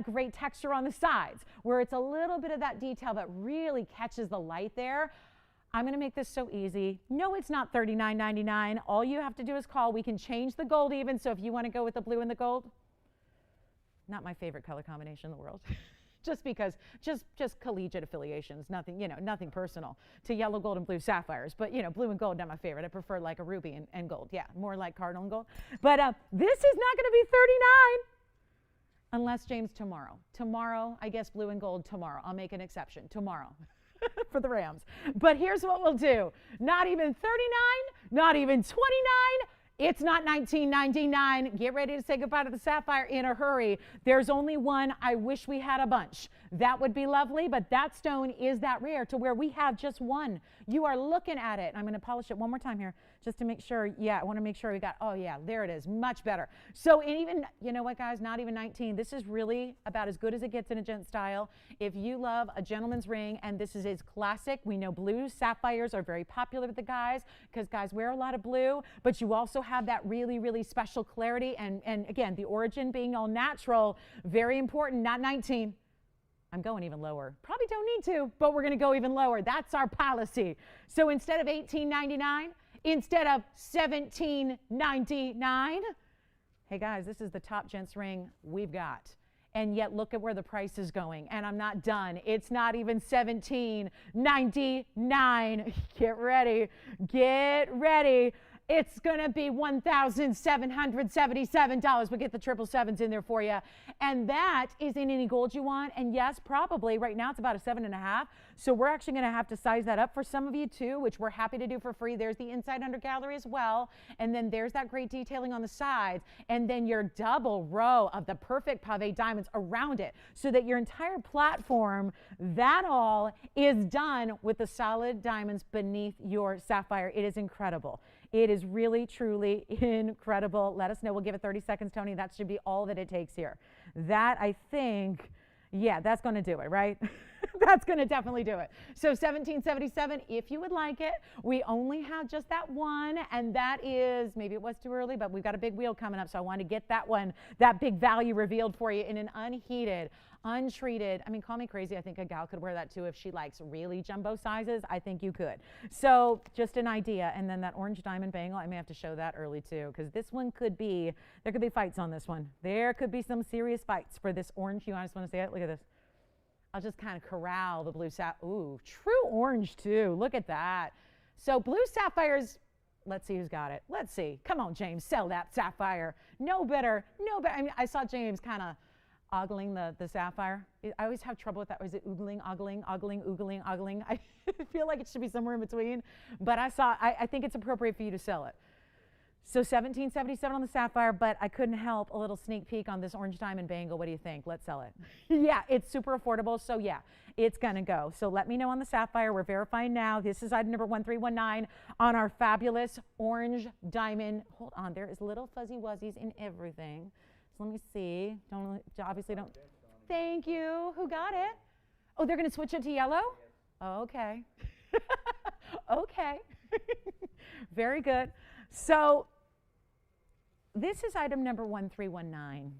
great texture on the sides, where it's a little bit of that detail that really catches the light there. I'm going to make this so easy. No, it's not $39.99. All you have to do is call. We can change the gold even. So if you want to go with the blue and the gold, not my favorite color combination in the world. Just because, just collegiate affiliations, nothing, nothing personal to yellow, gold, and blue sapphires. But, blue and gold, not my favorite. I prefer like a ruby and gold. Yeah, more like cardinal and gold. But this is not going to be $39 unless, James, tomorrow. Tomorrow, I guess blue and gold tomorrow. I'll make an exception tomorrow for the Rams. But here's what we'll do. Not even $39, not even $29. It's not $19.99. Get ready to say goodbye to the sapphire in a hurry. There's only one. I wish we had a bunch. That would be lovely, but that stone is that rare to where we have just one. You are looking at it. I'm going to polish it one more time here just to make sure. Yeah, I want to make sure we got, oh yeah, there it is. Much better. So even, you know what, guys, not even 19. This is really about as good as it gets in a gent style. If you love a gentleman's ring, and this is classic, we know blue sapphires are very popular with the guys because guys wear a lot of blue, but you also have that really, really special clarity. And again, the origin being all natural, very important, not 19. I'm going even lower. Probably don't need to, but we're going to go even lower. That's our policy. So instead of $18.99, instead of $17.99, hey guys, this is the top gents ring we've got. And yet look at where the price is going. And I'm not done. It's not even $17.99. Get ready. Get ready. It's going to be $1,777. We'll get the 777s in there for you. And that is in any gold you want. And yes, probably right now it's about a 7.5. So we're actually going to have to size that up for some of you too, which we're happy to do for free. There's the inside under gallery as well. And then there's that great detailing on the sides. And then your double row of the perfect pave diamonds around it so that your entire platform, that all is done with the solid diamonds beneath your sapphire. It is incredible. It is really, truly incredible. Let us know. We'll give it 30 seconds, Tony. That should be all that it takes here. That, I think, yeah, that's going to do it, right? That's going to definitely do it. So $17.77, if you would like it. We only have just that one, and that is, maybe it was too early, but we've got a big wheel coming up, so I want to get that one, that big value revealed for you in an unheated, untreated. I mean, call me crazy. I think a gal could wear that too if she likes really jumbo sizes. I think you could. So just an idea. And then that orange diamond bangle, I may have to show that early too, because this one could be, there could be fights on this one. There could be some serious fights for this orange. You just want to see it? Look at this. I'll just kind of corral the blue sapphire. Ooh, true orange too. Look at that. So blue sapphires, let's see who's got it. Let's see. Come on, James, sell that sapphire. No better, no better. I mean, I saw James kind of ogling the sapphire. I always have trouble with that. Is it oogling, ogling, oogling, ogling? I feel like it should be somewhere in between. But I think it's appropriate for you to sell it. So $17.77 on the sapphire, but I couldn't help a little sneak peek on this orange diamond bangle. What do you think? Let's sell it. Yeah, it's super affordable. So yeah, it's going to go. So let me know on the sapphire. We're verifying now. This is item number 1319 on our fabulous orange diamond. Hold on. There is little fuzzy wuzzies in everything. So let me see. Obviously don't. Thank you. Who got it? Oh, they're going to switch it to yellow? Oh, okay. Okay. Very good. So this is item number 1319.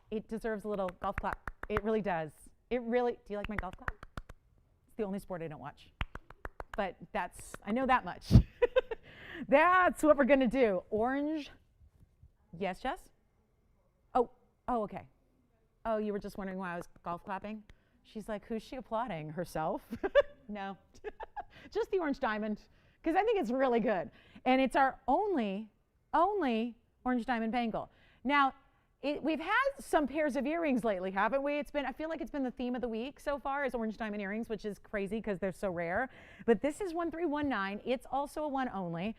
It deserves a little golf clap. It really does. It really, do you like my golf clap? It's the only sport I don't watch. But I know that much. That's what we're going to do. Orange. Yes, Jess? Oh, okay. Oh, you were just wondering why I was golf clapping? She's like, who's she applauding? Herself? No, just the orange diamond, because I think it's really good. And it's our only orange diamond bangle. Now, we've had some pairs of earrings lately, haven't we? I feel like it's been the theme of the week so far is orange diamond earrings, which is crazy because they're so rare. But this is 1319. It's also a one only.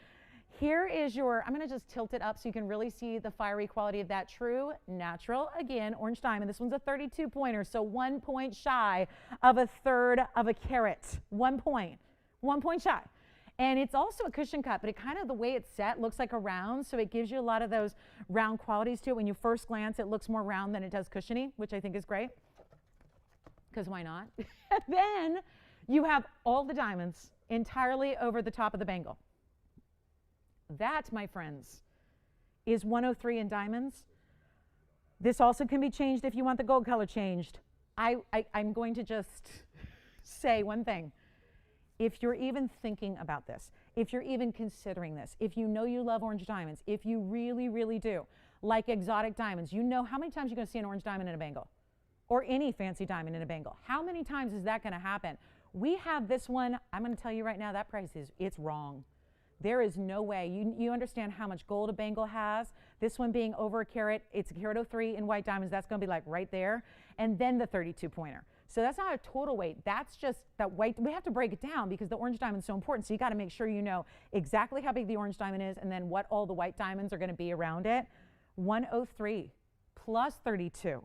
Here is I'm going to just tilt it up so you can really see the fiery quality of that true natural, again, orange diamond. This one's a 32 pointer, so 1 point shy of a third of a carat. 1 point shy. And it's also a cushion cut, but the way it's set looks like a round, so it gives you a lot of those round qualities to it. When you first glance, it looks more round than it does cushiony, which I think is great, because why not? And then you have all the diamonds entirely over the top of the bangle. That, my friends, is 103 in diamonds. This also can be changed if you want the gold color changed. I'm going to just say one thing. If you're even thinking about this, if you're even considering this, if you know you love orange diamonds, if you really, really do, like exotic diamonds, you know how many times you're going to see an orange diamond in a bangle or any fancy diamond in a bangle. How many times is that going to happen? We have this one. I'm going to tell you right now, that price it's wrong. There is no way. You understand how much gold a bangle has. This one being over a carat, it's a carat 03 in white diamonds. That's going to be like right there. And then the 32 pointer. So that's not a total weight. That's just that white. We have to break it down because the orange diamond is so important. So you got to make sure you know exactly how big the orange diamond is and then what all the white diamonds are going to be around it. 103 plus 32.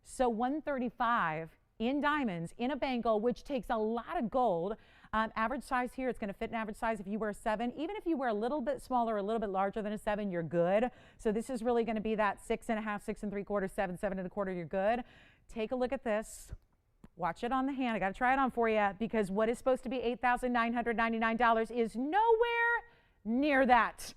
So 135 in diamonds in a bangle, which takes a lot of gold. Average size here, it's going to fit an average size if you wear a 7. Even if you wear a little bit smaller, a little bit larger than a 7, you're good. So this is really going to be that 6.5, 6 3/4, 7, 7 1/4, you're good. Take a look at this. Watch it on the hand. I got to try it on for you because what is supposed to be $8,999 is nowhere near that.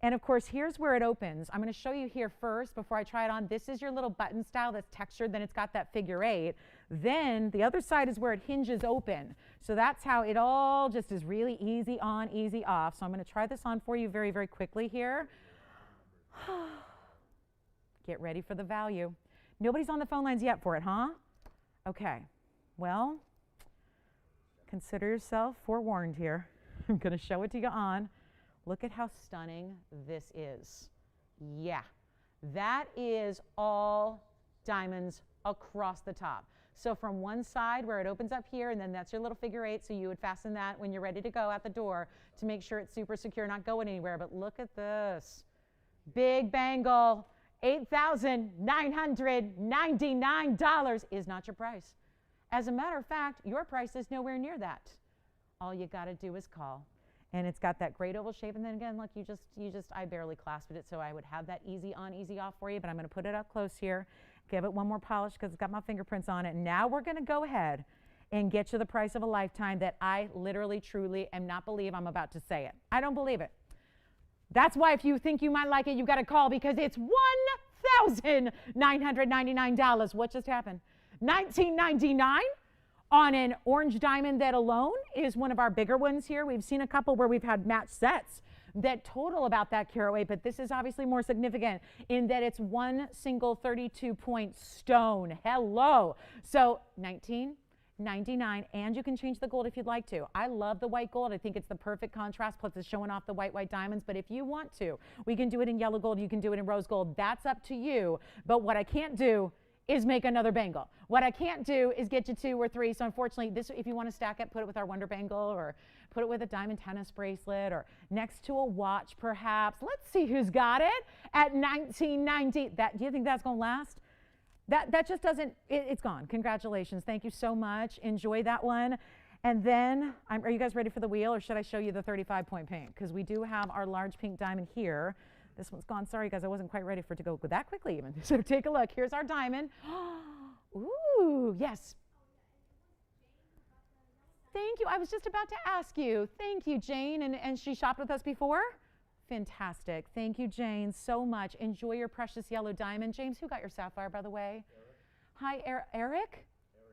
And of course, here's where it opens. I'm going to show you here first before I try it on. This is your little button style that's textured. Then it's got that figure 8. Then the other side is where it hinges open. So that's how it all just is really easy on, easy off. So I'm going to try this on for you very, very quickly here. Get ready for the value. Nobody's on the phone lines yet for it, huh? Okay. Well, consider yourself forewarned here. I'm going to show it to you on. Look at how stunning this is. Yeah, that is all diamonds across the top. So from one side where it opens up here, and then that's your little figure 8, so you would fasten that when you're ready to go out the door to make sure it's super secure, not going anywhere. But look at this. Big bangle, $8,999 is not your price. As a matter of fact, your price is nowhere near that. All you got to do is call. And it's got that great oval shape. And then again, look, I barely clasped it, so I would have that easy on, easy off for you. But I'm going to put it up close here, give it one more polish because it's got my fingerprints on it. And now we're going to go ahead and get you the price of a lifetime that I literally, truly am not believe I'm about to say it. I don't believe it. That's why if you think you might like it, you got to call because it's $1,999. What just happened? $1,999? On an orange diamond that alone is one of our bigger ones here. We've seen a couple where we've had matched sets that total about that carat weight, but this is obviously more significant in that it's one single 32-point stone. Hello. So $19.99, and you can change the gold if you'd like to. I love the white gold. I think it's the perfect contrast, plus it's showing off the white diamonds. But if you want to, we can do it in yellow gold. You can do it in rose gold. That's up to you. But what I can't do is make another bangle. What I can't do is get you 2 or 3. So unfortunately, this, if you want to stack it, put it with our Wonder Bangle or put it with a diamond tennis bracelet or next to a watch perhaps. Let's see who's got it at $19.90. Do you think that's going to last? That just doesn't, it's gone. Congratulations. Thank you so much. Enjoy that one. And then, are you guys ready for the wheel or should I show you the 35-point pink? Because we do have our large pink diamond here. This one's gone. Sorry, guys, I wasn't quite ready for it to go that quickly even. So take a look. Here's our diamond. Ooh, yes. Thank you. I was just about to ask you. Thank you, Jane. And she shopped with us before? Fantastic. Thank you, Jane, so much. Enjoy your precious yellow diamond. James, who got your sapphire, by the way? Eric. Hi, Eric?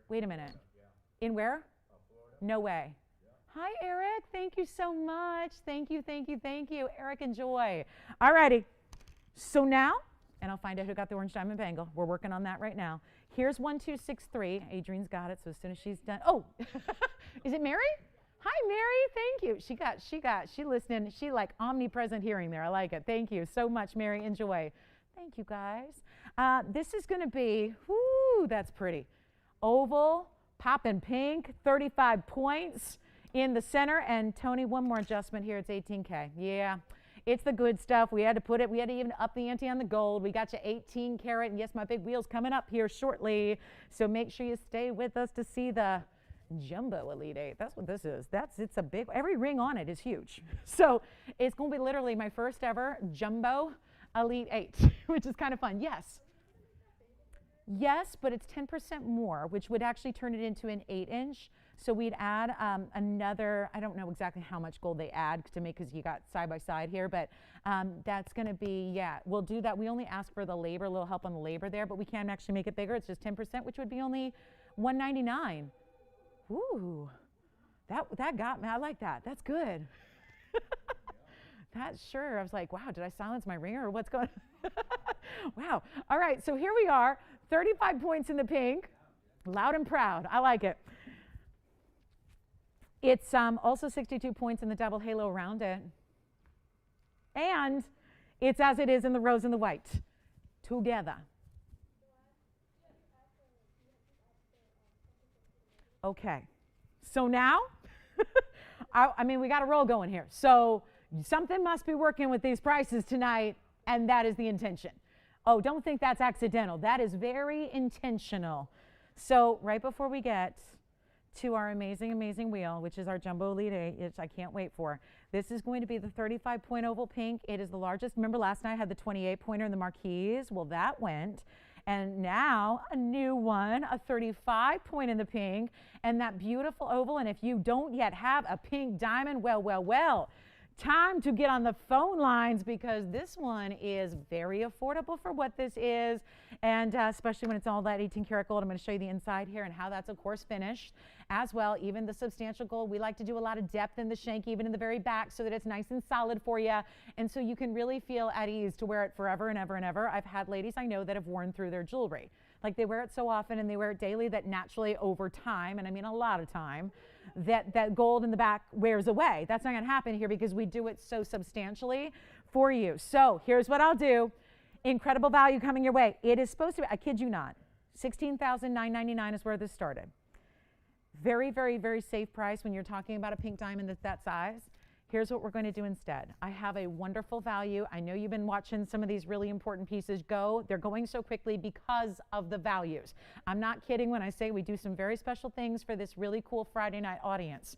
Wait a minute. Yeah. In where? Florida. No way. Hi, Eric. Thank you so much. Thank you, thank you, thank you. Eric, enjoy. All righty. So now, and I'll find out who got the orange diamond bangle. We're working on that right now. Here's 1263. Adrienne's got it, so as soon as she's done. Oh, is it Mary? Hi, Mary. Thank you. She listening. She like omnipresent hearing there. I like it. Thank you so much, Mary. Enjoy. Thank you, guys. This is going to be, whoo, that's pretty. Oval, poppin' pink, 35 points in the center. And Tony, one more adjustment here. It's 18K. Yeah, it's the good stuff. We had to even up the ante on the gold. We got you 18 karat. And yes, my big wheel's coming up here shortly. So make sure you stay with us to see the Jumbo Elite 8. That's what this is. It's a big, every ring on it is huge. So it's going to be literally my first ever Jumbo Elite 8, which is kind of fun. Yes. Yes, but it's 10% more, which would actually turn it into an 8-inch. So we'd add another, I don't know exactly how much gold they add to make, because you got side by side here, but that's going to be, yeah, we'll do that. We only ask for the labor, a little help on the labor there, but we can actually make it bigger. It's just 10%, which would be only $199. Ooh, that got me. I like that. That's good. That's sure. I was like, wow, did I silence my ringer or what's going on? Wow. All right, so here we are, 35 points in the pink, loud and proud. I like it. It's also 62 points in the double halo around it. And it's as it is in the rose and the white together. Okay, so now, I mean, we got a roll going here. So something must be working with these prices tonight, and that is the intention. Oh, don't think that's accidental. That is very intentional. So right before we get to our amazing, amazing wheel, which is our Jumbo Elite 8, which I can't wait for, this is going to be the 35-point oval pink. It is the largest. Remember last night I had the 28-pointer in the marquise? Well, that went. And now a new one, a 35-point in the pink, and that beautiful oval. And if you don't yet have a pink diamond, well, time to get on the phone lines, because this one is very affordable for what this is, and especially when it's all that 18 karat gold. I'm going to show you the inside here and how that's of course finished as well. Even the substantial gold, we like to do a lot of depth in the shank, even in the very back, so that it's nice and solid for you, and so you can really feel at ease to wear it forever and ever and ever. I've had ladies I know that have worn through their jewelry. Like they wear it so often and they wear it daily that naturally over time, and I mean a lot of time, that gold in the back wears away. That's not going to happen here because we do it so substantially for you. So here's what I'll do. Incredible value coming your way. It is supposed to be, I kid you not, $16,999 is where this started. Very, very, very safe price when you're talking about a pink diamond that's that size. Here's what we're going to do instead. I have a wonderful value. I know you've been watching some of these really important pieces go. They're going so quickly because of the values. I'm not kidding when I say we do some very special things for this really cool Friday night audience.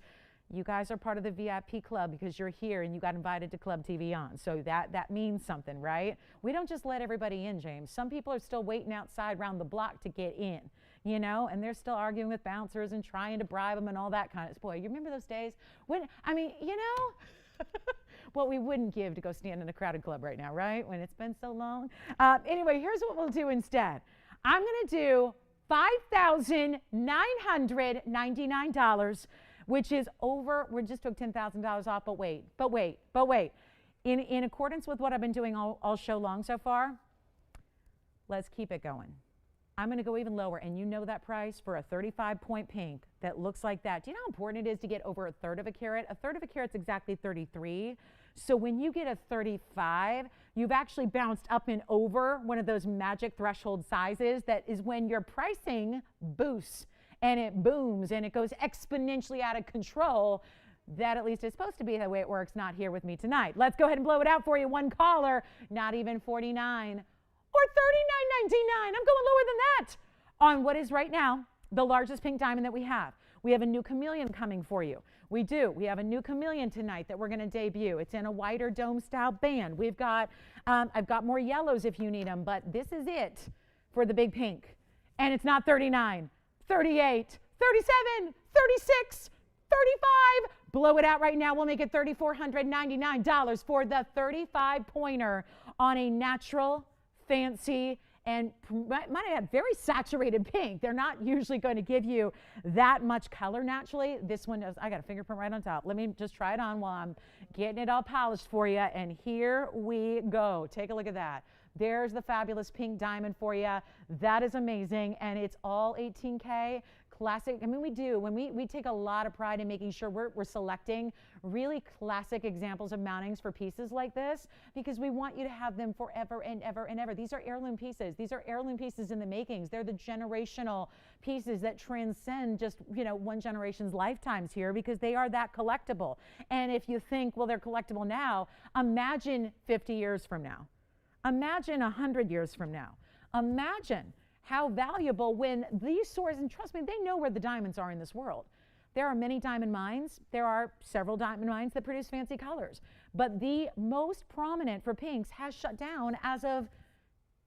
You guys are part of the VIP club because you're here and you got invited to Club TVON. So that means something, right? We don't just let everybody in, James. Some people are still waiting outside around the block to get in, you know, and they're still arguing with bouncers and trying to bribe them and all that kind of, boy, you remember those days? When, I mean, you know, what we wouldn't give to go stand in a crowded club right now, right? When it's been so long. Anyway, here's what we'll do instead. I'm going to do $5,999, which is over, we just took $10,000 off, but wait. In accordance with what I've been doing all show long so far, let's keep it going. I'm going to go even lower, and you know that price for a 35-point pink that looks like that. Do you know how important it is to get over a third of a carat? A third of a carat's exactly 33. So when you get a 35, you've actually bounced up and over one of those magic threshold sizes. That is when your pricing boosts and it booms and it goes exponentially out of control. That at least is supposed to be the way it works, not here with me tonight. Let's go ahead and blow it out for you. One caller, not even 49 or $39.99. I'm going lower than that on what is right now the largest pink diamond that we have. We have a new chameleon coming for you. We do. We have a new chameleon tonight that we're going to debut. It's in a wider dome style band. We've got, I've got more yellows if you need them, but this is it for the big pink. And it's not 39, 38, 37, 36, 35. Blow it out right now. We'll make it $3,499 for the 35-pointer on a natural, fancy, and might have very saturated pink. They're not usually going to give you that much color naturally. This one does. I got a fingerprint right on top. Let me just try it on while I'm getting it all polished for you. And here we go. Take a look at that. There's the fabulous pink diamond for you. That is amazing. And it's all 18K. Classic. I mean, we take a lot of pride in making sure we're selecting really classic examples of mountings for pieces like this, because we want you to have them forever and ever and ever. These are heirloom pieces. These are heirloom pieces in the makings. They're the generational pieces that transcend just, one generation's lifetimes here, because they are that collectible. And if you think, well, they're collectible now, imagine 50 years from now. Imagine 100 years from now. Imagine how valuable when these swords, and trust me, they know where the diamonds are in this world. There are many diamond mines. There are several diamond mines that produce fancy colors. But the most prominent for pinks has shut down as of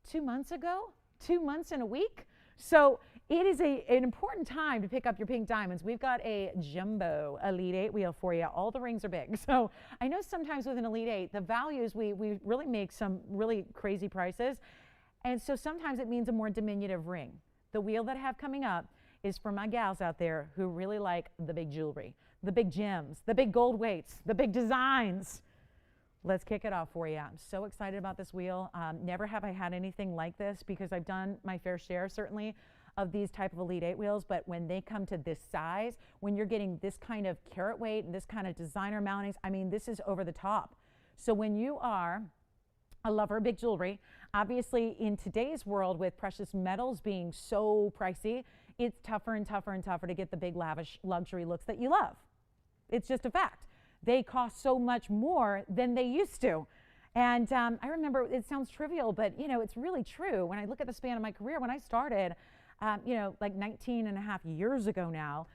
2 months ago, 2 months and a week. So it is an important time to pick up your pink diamonds. We've got a jumbo Elite 8 wheel for you. All the rings are big. So I know sometimes with an Elite 8, the values, we really make some really crazy prices. And so sometimes it means a more diminutive ring. The wheel that I have coming up is for my gals out there who really like the big jewelry, the big gems, the big gold weights, the big designs. Let's kick it off for you. I'm so excited about this wheel. Never have I had anything like this, because I've done my fair share, certainly, of these type of Elite 8 wheels. But when they come to this size, when you're getting this kind of carat weight and this kind of designer mountings, I mean, this is over the top. So when you are a lover of big jewelry, obviously in today's world with precious metals being so pricey, it's tougher and tougher and tougher to get the big lavish luxury looks that you love. It's just a fact. They cost so much more than they used to. And I remember, it sounds trivial, but it's really true. When I look at the span of my career, when I started, like 19 and a half years ago now,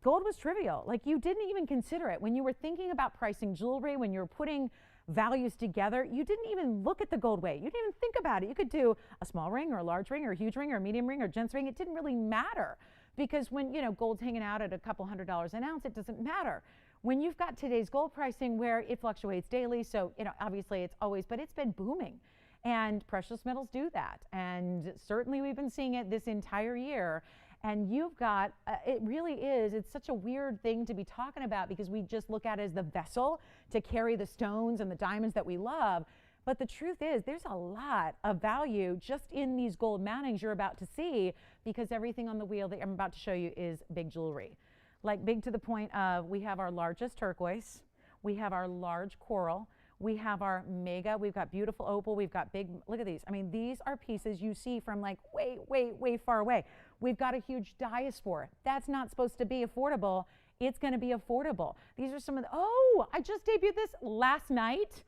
gold was trivial. Like, you didn't even consider it. When you were thinking about pricing jewelry, when you were putting values together, you didn't even look at the gold weight. You didn't even think about it. You could do a small ring or a large ring or a huge ring or a medium ring or a gents ring. It didn't really matter, because when gold's hanging out at a couple $100 an ounce, it doesn't matter. When you've got today's gold pricing where it fluctuates daily, so obviously it's always, but it's been booming, and precious metals do that, and certainly we've been seeing it this entire year. And you've got, it really is, it's such a weird thing to be talking about, because we just look at it as the vessel to carry the stones and the diamonds that we love. But the truth is, there's a lot of value just in these gold mountings you're about to see, because everything on the wheel that I'm about to show you is big jewelry. Like, big to the point of, we have our largest turquoise, we have our large coral, we have our mega, we've got beautiful opal, we've got big, look at these. I mean, these are pieces you see from like way, way, way far away. We've got a huge diaspora. That's not supposed to be affordable. It's going to be affordable. These are some of the, oh, I just debuted this last night.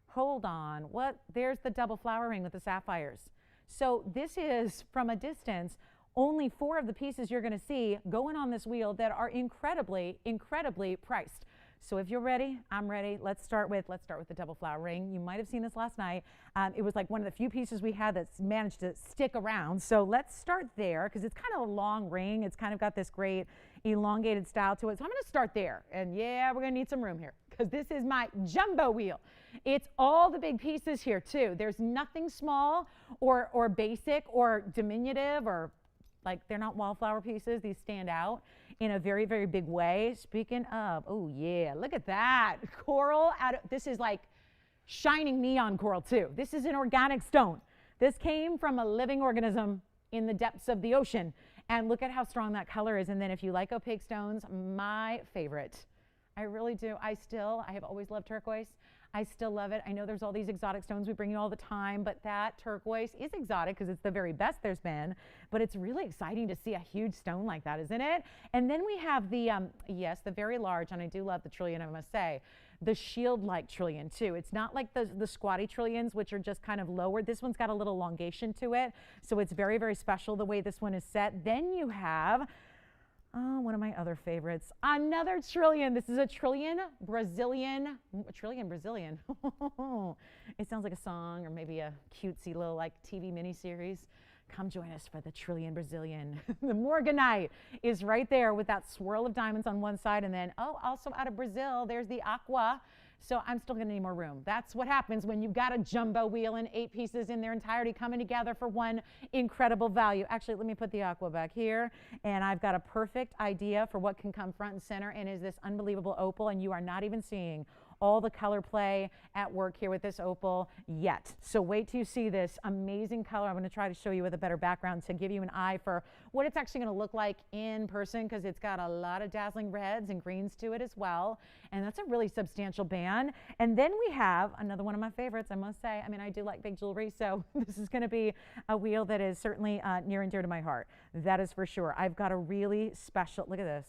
Hold on, what? There's the double flower ring with the sapphires. So this is, from a distance, only 4 of the pieces you're going to see going on this wheel that are incredibly, incredibly priced. So if you're ready, I'm ready. Let's start with the double flower ring. You might have seen this last night. It was like one of the few pieces we had that's managed to stick around. So let's start there, because it's kind of a long ring. It's kind of got this great elongated style to it. So I'm going to start there. And yeah, we're going to need some room here, because this is my jumbo wheel. It's all the big pieces here too. There's nothing small or basic or diminutive, or like, they're not wallflower pieces. These stand out in a very, very big way. Speaking of, oh yeah, look at that. Coral, this is like shining neon coral too. This is an organic stone. This came from a living organism in the depths of the ocean. And look at how strong that color is. And then if you like opaque stones, my favorite. I really do. I have always loved turquoise. I still love it. I know there's all these exotic stones we bring you all the time, but that turquoise is exotic because it's the very best there's been. But it's really exciting to see a huge stone like that, isn't it? And then we have the, yes, the very large, and I do love the trillion, I must say, the shield-like trillion too. It's not like the squatty trillions, which are just kind of lower. This one's got a little elongation to it, so it's very, very special the way this one is set. Then you have, oh, one of my other favorites, another trillion. This is a trillion Brazilian. It sounds like a song or maybe a cutesy little like TV miniseries. come join us for the trillion Brazilian. The Morganite is right there with that swirl of diamonds on one side. And then, oh, also out of Brazil, there's the aqua. So I'm still going to need more room. That's what happens when you've got a jumbo wheel and 8 pieces in their entirety coming together for one incredible value. Actually, let me put the aqua back here. And I've got a perfect idea for what can come front and center and is this unbelievable opal. And you are not even seeing all the color play at work here with this opal yet. So wait till you see this amazing color. I'm going to try to show you with a better background to give you an eye for what it's actually going to look like in person, because it's got a lot of dazzling reds and greens to it as well. And that's a really substantial band. And then we have another one of my favorites, I must say. I mean, I do like big jewelry, so this is going to be a wheel that is certainly near and dear to my heart. That is for sure. I've got a really special, look at this.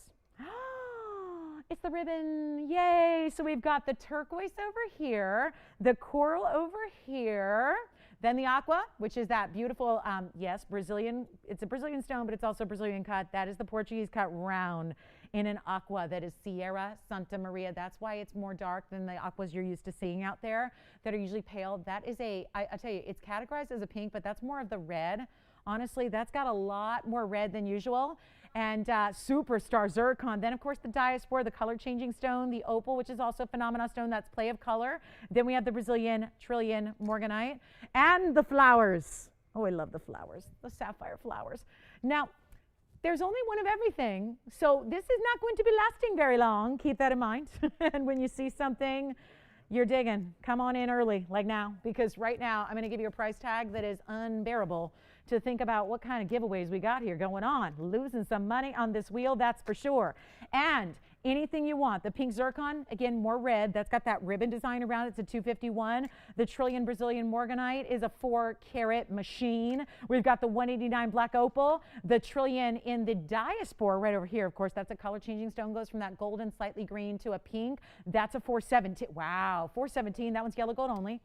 It's the ribbon, yay! So we've got the turquoise over here, the coral over here, then the aqua, which is that beautiful, yes, Brazilian, it's a Brazilian stone, but it's also Brazilian cut. That is the Portuguese cut round in an aqua that is Sierra Santa Maria. That's why it's more dark than the aquas you're used to seeing out there that are usually pale. That is I tell you, it's categorized as a pink, but that's more of the red. Honestly, that's got a lot more red than usual. And superstar zircon. Then, of course, the diaspora, the color-changing stone, the opal, which is also a phenomena stone. That's play of color. Then we have the Brazilian trillion morganite. And the flowers. Oh, I love the flowers, the sapphire flowers. Now, there's only one of everything, so this is not going to be lasting very long. Keep that in mind. And when you see something you're digging, come on in early, like now, because right now I'm going to give you a price tag that is unbearable to think about what kind of giveaways we got here going on. Losing some money on this wheel, that's for sure. And anything you want. The pink zircon, again, more red. That's got that ribbon design around it. It's a 251. The trillion Brazilian morganite is a 4-carat machine. We've got the 189 black opal. The trillion in the diaspora right over here. Of course, that's a color-changing stone. Goes from that golden, slightly green to a pink. That's a 417. Wow, 417. That one's yellow gold only.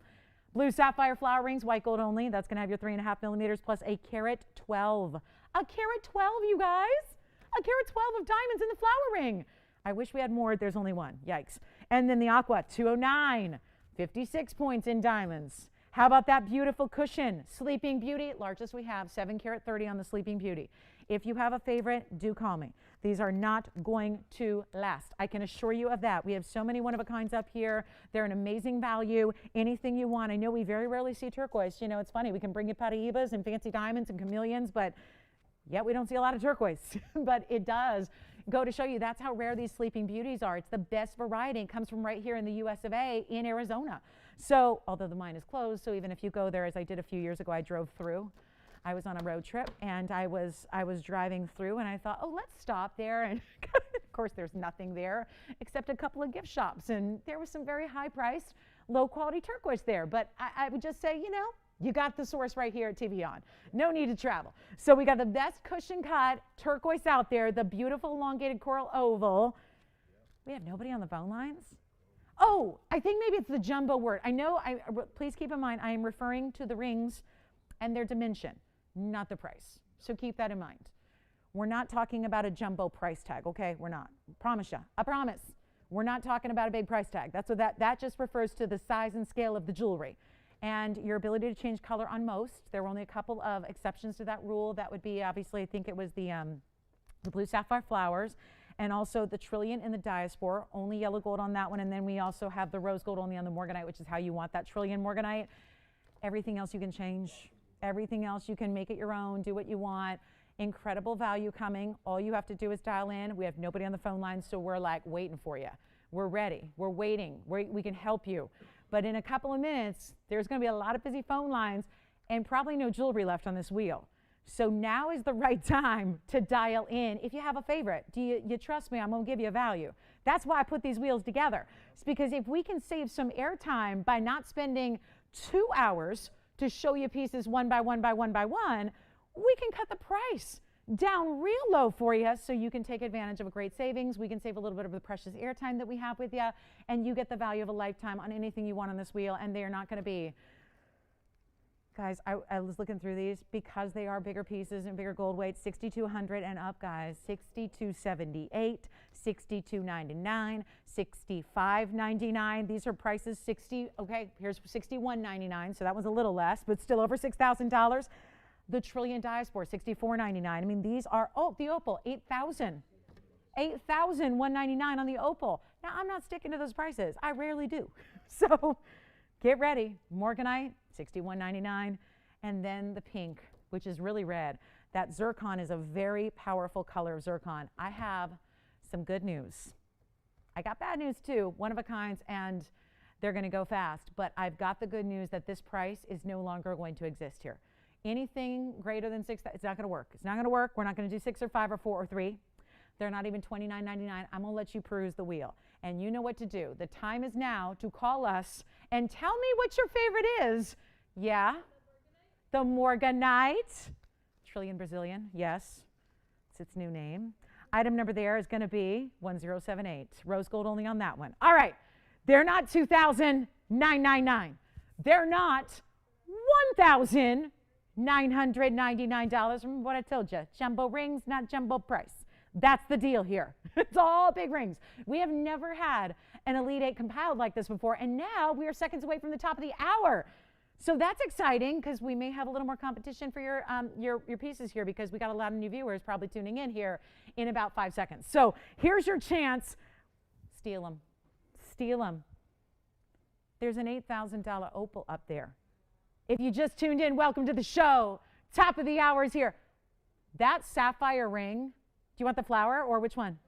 Blue sapphire flower rings, white gold only. That's going to have your 3.5 millimeters plus a carat 12. A carat 12, you guys. A carat 12 of diamonds in the flower ring. I wish we had more. There's only one. Yikes. And then the aqua, 209. 56 points in diamonds. How about that beautiful cushion? Sleeping Beauty, largest we have, 7 carat 30 on the Sleeping Beauty. If you have a favorite, do call me. These are not going to last. I can assure you of that. We have so many one-of-a-kinds up here. They're an amazing value. Anything you want. I know we very rarely see turquoise. You know, it's funny. We can bring you Paraibas and fancy diamonds and chameleons, but yet we don't see a lot of turquoise. But it does go to show you that's how rare these Sleeping Beauties are. It's the best variety. It comes from right here in the US of A in Arizona. So, although the mine is closed, so even if you go there, as I did a few years ago, I drove through. I was on a road trip and I was driving through and I thought, oh, let's stop there. And of course, there's nothing there except a couple of gift shops. And there was some very high priced, low quality turquoise there. But I would just say, you know, you got the source right here at TVON. No need to travel. So we got the best cushion cut turquoise out there, the beautiful elongated coral oval. We have nobody on the phone lines. Oh, I think maybe it's the jumbo word. I know, please keep in mind, I am referring to the rings and their dimension, not the price. So keep that in mind. We're not talking about a jumbo price tag, okay? We're not. Promise you. I promise. We're not talking about a big price tag. That's what that just refers to the size and scale of the jewelry and your ability to change color on most. There were only a couple of exceptions to that rule. That would be, obviously, I think it was the blue sapphire flowers and also the trillion in the diaspora, only yellow gold on that one. And then we also have the rose gold only on the morganite, which is how you want that trillion morganite. Everything else you can change. Everything else you can make it your own, do what you want. Incredible value coming. All you have to do is dial in. We have nobody on the phone line, so we're like waiting for you. We're ready. We're waiting. We can help you. But in a couple of minutes, there's going to be a lot of busy phone lines and probably no jewelry left on this wheel. So now is the right time to dial in. If you have a favorite, do you trust me? I'm going to give you a value. That's why I put these wheels together. It's because if we can save some airtime by not spending 2 hours to show you pieces one by one by one by one, we can cut the price down real low for you so you can take advantage of a great savings. We can save a little bit of the precious airtime that we have with you, and you get the value of a lifetime on anything you want on this wheel, and they are not going to be, guys, I was looking through these because they are bigger pieces and bigger gold weights, 6,200 and up, guys, 6,278, 6,299, 6,599. These are prices 60, okay, here's 6,199, so that was a little less, but still over $6,000. The Trillion Diaspora, $64.99. I mean, these are, oh, the opal, $8,000. $8,199 on the opal. Now, I'm not sticking to those prices. I rarely do. So get ready. Morganite, $61.99. And then the pink, which is really red. That zircon is a very powerful color of zircon. I have some good news. I got bad news too, one of a kinds, and they're going to go fast. But I've got the good news that this price is no longer going to exist here. Anything greater than $6, it's not going to work. It's not going to work. We're not going to do 6 or 5 or 4 or 3. They're not even $29.99. I'm going to let you peruse the wheel. And you know what to do. The time is now to call us and tell me what your favorite is. Yeah? The Morganite. Trillion Brazilian. Yes. It's its new name. Item number there is going to be 1078. Rose gold only on that one. All right. They're not $2,999. They're not $1,999. Remember what I told you. Jumbo rings, not jumbo price. That's the deal here. It's all big rings. We have never had an Elite 8 compiled like this before, and now we are seconds away from the top of the hour. So that's exciting because we may have a little more competition for your pieces here because we got a lot of new viewers probably tuning in here in about 5 seconds. So here's your chance. Steal them. Steal them. There's an $8,000 opal up there. If you just tuned in, welcome to the show. Top of the hour is here. That sapphire ring. Do you want the flower or which one?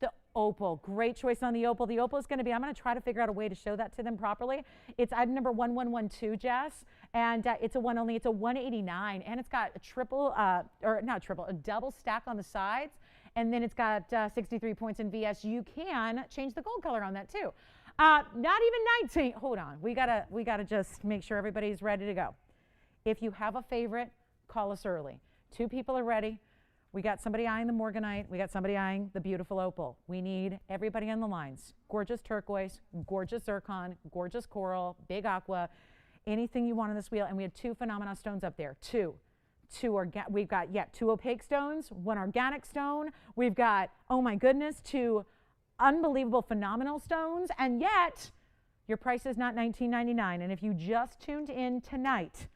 The opal. Great choice on the opal. The opal is going to be, I'm going to try to figure out a way to show that to them properly. It's item number 1112, Jess, and it's a one only. It's a 189, and it's got a triple, or not triple, a double stack on the sides, and then it's got 63 points in VS. You can change the gold color on that too. Not even 19. Hold on. We gotta just make sure everybody's ready to go. If you have a favorite, call us early. 2 people are ready. We got somebody eyeing the Morganite. We got somebody eyeing the beautiful opal. We need everybody on the lines. Gorgeous turquoise, gorgeous zircon, gorgeous coral, big aqua, anything you want on this wheel. And we have 2 phenomena stones up there. We've got 2 opaque stones, 1 organic stone. We've got, oh my goodness, 2 unbelievable phenomenal stones. And yet, your price is not $19.99. And if you just tuned in tonight,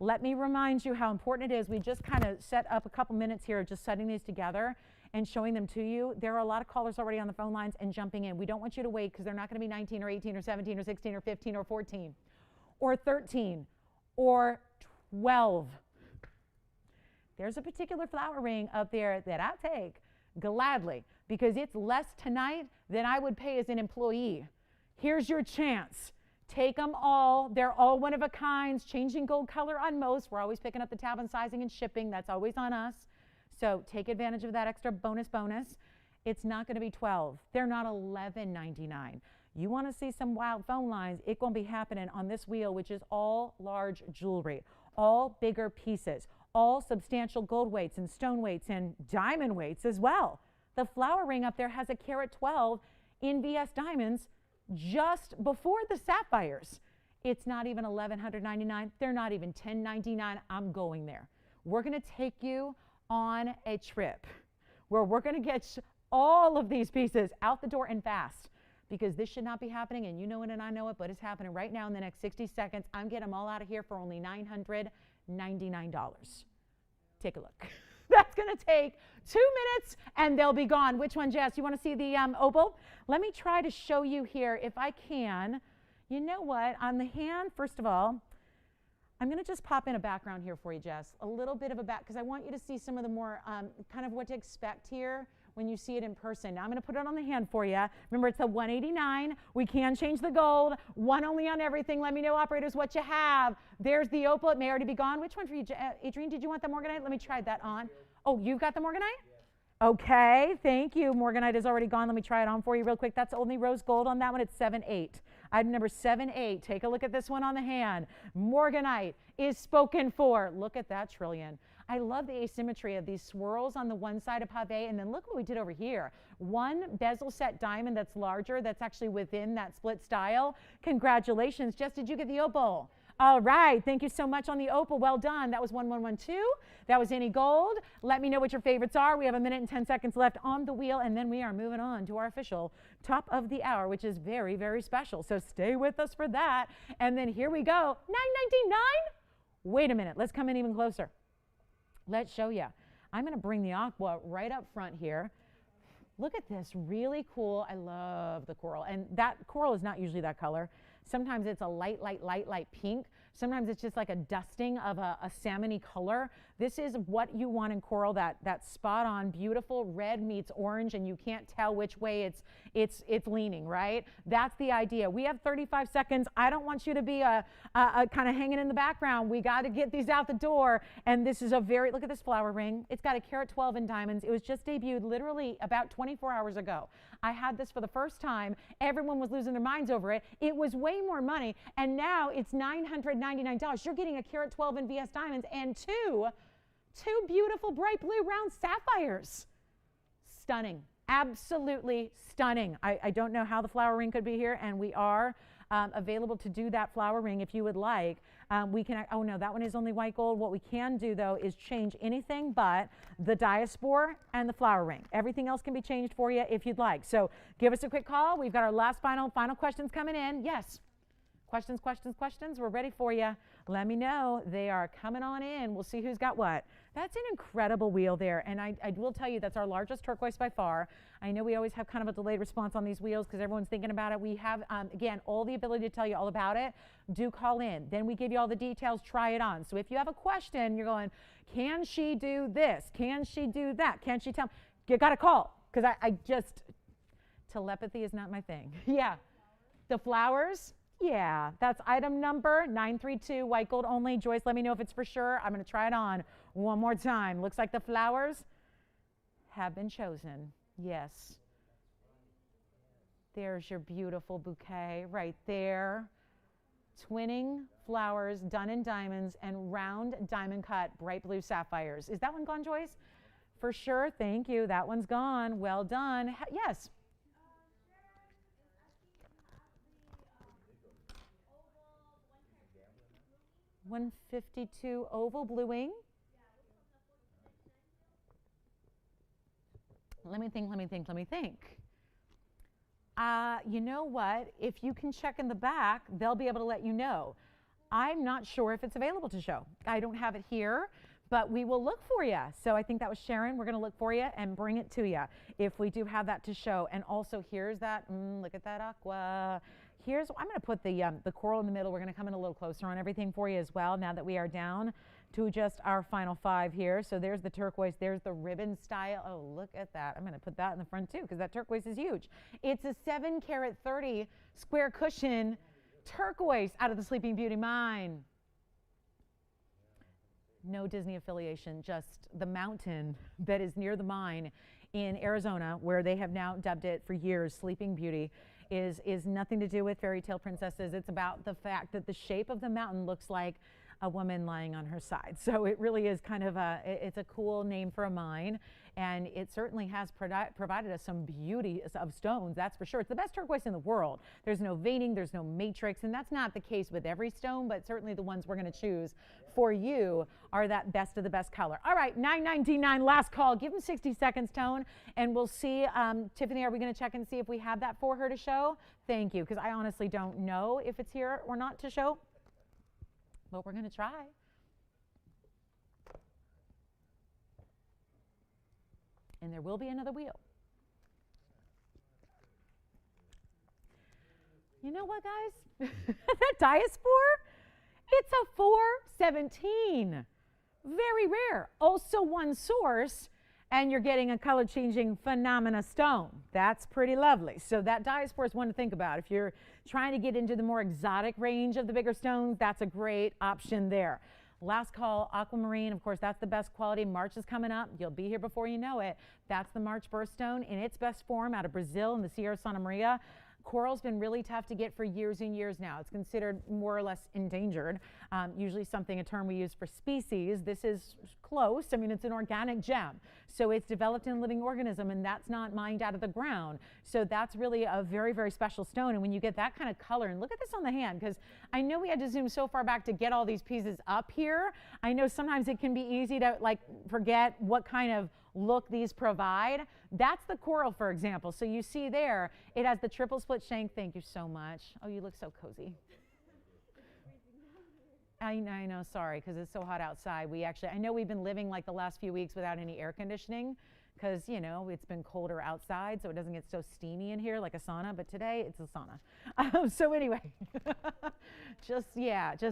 let me remind you how important it is. We just kind of set up a couple minutes here just setting these together and showing them to you. There are a lot of callers already on the phone lines and jumping in. We don't want you to wait because they're not going to be 19 or 18 or 17 or 16 or 15 or 14 or 13 or 12. There's a particular flower ring up there that I take gladly because it's less tonight than I would pay as an employee. Here's your chance. Take them all. They're all one of a kinds, changing gold color on most. We're always picking up the tab on sizing and shipping. That's always on us. So take advantage of that extra bonus. It's not going to be 12. They're not $11.99. You want to see some wild phone lines, it's going to be happening on this wheel, which is all large jewelry, all bigger pieces, all substantial gold weights and stone weights and diamond weights as well. The flower ring up there has a carat 12 in VS diamonds just before the sapphires. It's not even $1,199. They're not even $10.99. I'm going there. We're going to take you on a trip where we're going to get all of these pieces out the door and fast because this should not be happening, and you know it and I know it, but it's happening right now in the next 60 seconds. I'm getting them all out of here for only $999. Take a look. That's going to take 2 minutes and they'll be gone. Which one, Jess? You want to see the opal? Let me try to show you here if I can. You know what? On the hand, first of all, I'm going to just pop in a background here for you, Jess. A little bit of a back, because I want you to see some of the more kind of what to expect here when you see it in person. Now I'm going to put it on the hand for you. Remember, it's a 189. We can change the gold. 1 only on everything. Let me know, operators, what you have. There's the opal. It may already be gone. Which one for you, Adrienne? Did you want the Morganite? Let me try that on. Oh, you've got the Morganite? Yes. Okay, thank you. Morganite is already gone. Let me try it on for you real quick. That's only rose gold on that one. It's 7-8. Item number 7-8. Take a look at this one on the hand. Morganite is spoken for. Look at that trillion. I love the asymmetry of these swirls on the one side of pave, and then look what we did over here. 1 bezel set diamond that's larger, that's actually within that split style. Congratulations. Jess, did you get the opal? All right, thank you so much on the opal. Well done. That was 1112. That was any gold. Let me know what your favorites are. We have 1 minute and 10 seconds left on the wheel, and then we are moving on to our official top of the hour, which is very, very special. So stay with us for that. And then here we go. $9.99? Wait a minute. Let's come in even closer. Let's show you. I'm going to bring the aqua right up front here. Look at this, really cool. I love the coral. And that coral is not usually that color. Sometimes it's a light pink. Sometimes it's just like a dusting of a salmony color. This is what you want in coral, that spot on, beautiful red meets orange, and you can't tell which way it's leaning, right? That's the idea. We have 35 seconds. I don't want you to be a kind of hanging in the background. We got to get these out the door. And this is look at this flower ring. It's got a carat 12 in diamonds. It was just debuted literally about 24 hours ago. I had this for the first time. Everyone was losing their minds over it. It was way more money, and now it's $999. You're getting a carat 12 in VS diamonds and two beautiful bright blue round sapphires. Stunning, absolutely stunning. I don't know how the flower ring could be here, and we are available to do that flower ring if you would like. We can, oh no, that one is only white gold. What we can do though is change anything but the diaspora and the flower ring. Everything else can be changed for you if you'd like. So give us a quick call. We've got our last final questions coming in. Yes. Questions. We're ready for you. Let me know. They are coming on in. We'll see who's got what. That's an incredible wheel there. And I will tell you, that's our largest turquoise by far. I know we always have kind of a delayed response on these wheels because everyone's thinking about it. We have, again, all the ability to tell you all about it. Do call in. Then we give you all the details. Try it on. So if you have a question, you're going, can she do this? Can she do that? Can she tell me? You got to call, because I just, telepathy is not my thing. Yeah. The flowers? Yeah, that's item number 932, white gold only. Joyce, let me know if it's for sure. I'm going to try it on one more time. Looks like the flowers have been chosen. Yes. There's your beautiful bouquet right there. Twinning flowers done in diamonds and round diamond cut bright blue sapphires. Is that one gone, Joyce? For sure. Thank you. That one's gone. Well done. Yes. 152 oval bluing. Let me think. You know what? If you can check in the back, they'll be able to let you know. I'm not sure if it's available to show. I don't have it here, but we will look for you. So I think that was Sharon. We're going to look for you and bring it to you if we do have that to show. And also, here's that. Look at that aqua. I'm going to put the coral in the middle. We're going to come in a little closer on everything for you as well now that we are down to just our final 5 here. So there's the turquoise. There's the ribbon style. Oh, look at that. I'm going to put that in the front too because that turquoise is huge. It's a 7 carat 30 square cushion turquoise out of the Sleeping Beauty mine. No Disney affiliation, just the mountain that is near the mine in Arizona, where they have now dubbed it for years Sleeping Beauty. Is nothing to do with fairy tale princesses. It's about the fact that the shape of the mountain looks like a woman lying on her side. So it really is kind of it's a cool name for a mine, and it certainly has provided us some beauty of stones, that's for sure. It's the best turquoise in the world. There's no veining, there's no matrix, and that's not the case with every stone, but certainly the ones we're going to choose for you are that best of the best color. All right, 999, last call. Give them 60 seconds, Tone, and we'll see. Tiffany, are we going to check and see if we have that for her to show? Thank you, because I honestly don't know if it's here or not to show. But we're going to try. And there will be another wheel. You know what, guys? That diaspora, it's a 417. Very rare. Also one source, and you're getting a color-changing phenomena stone. That's pretty lovely. So that diaspora is one to think about. If you're trying to get into the more exotic range of the bigger stones, that's a great option there. Last call, aquamarine. Of course, that's the best quality. March is coming up. You'll be here before you know it. That's the March birthstone in its best form out of Brazil in the Sierra Santa Maria. Coral's been really tough to get for years and years now. It's considered more or less endangered. Usually a term we use for species. This is close. I mean, it's an organic gem. So it's developed in a living organism, and that's not mined out of the ground. So that's really a very, very special stone. And when you get that kind of color, and look at this on the hand, because I know we had to zoom so far back to get all these pieces up here. I know sometimes it can be easy to forget what kind of look these provide. That's the coral, for example. So you see there, it has the triple split shank. Thank you so much. Oh, you look so cozy. I know, sorry, because it's so hot outside. I know we've been living like the last few weeks without any air conditioning because, it's been colder outside, so it doesn't get so steamy in here like a sauna, but today it's a sauna. So anyway,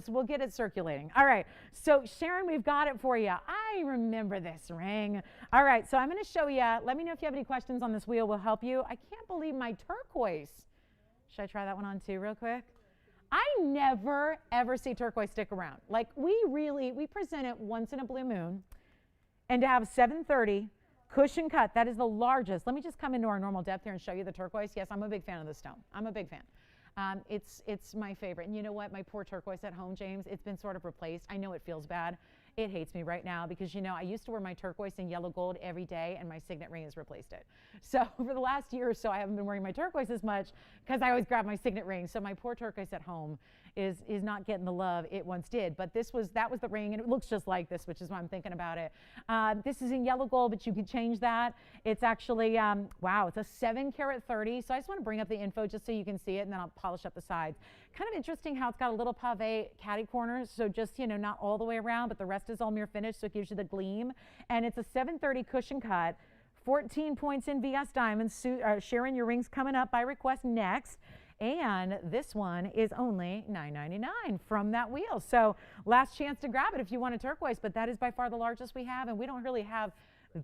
we'll get it circulating. All right, so Sharon, we've got it for you. I remember this ring. All right, so I'm going to show you. Let me know if you have any questions on this wheel. We'll help you. I can't believe my turquoise. Should I try that one on too real quick? I never, ever see turquoise stick around. Like we present it once in a blue moon, and to have 730 cushion cut, that is the largest. Let me just come into our normal depth here and show you the turquoise. Yes, I'm a big fan of this stone. I'm a big fan. It's my favorite. And you know what? My poor turquoise at home, James, it's been sort of replaced. I know it feels bad. It hates me right now because, I used to wear my turquoise and yellow gold every day, and my signet ring has replaced it. So for the last year or so, I haven't been wearing my turquoise as much because I always grab my signet ring. So my poor turquoise at home is not getting the love it once did. But that was the ring, and it looks just like this, which is why I'm thinking about it. This is in yellow gold, but you can change that. It's actually, wow, it's a 7-carat 30. So I just want to bring up the info just so you can see it, and then I'll polish up the sides. Kind of interesting how it's got a little pave caddy corners. So just, not all the way around, but the rest is all mirror finish, so it gives you the gleam. And it's a 730 cushion cut, 14 points in VS Diamonds. Sharon, your ring's coming up by request next. And this one is only $9.99 from that wheel. So last chance to grab it if you want a turquoise, but that is by far the largest we have, and we don't really have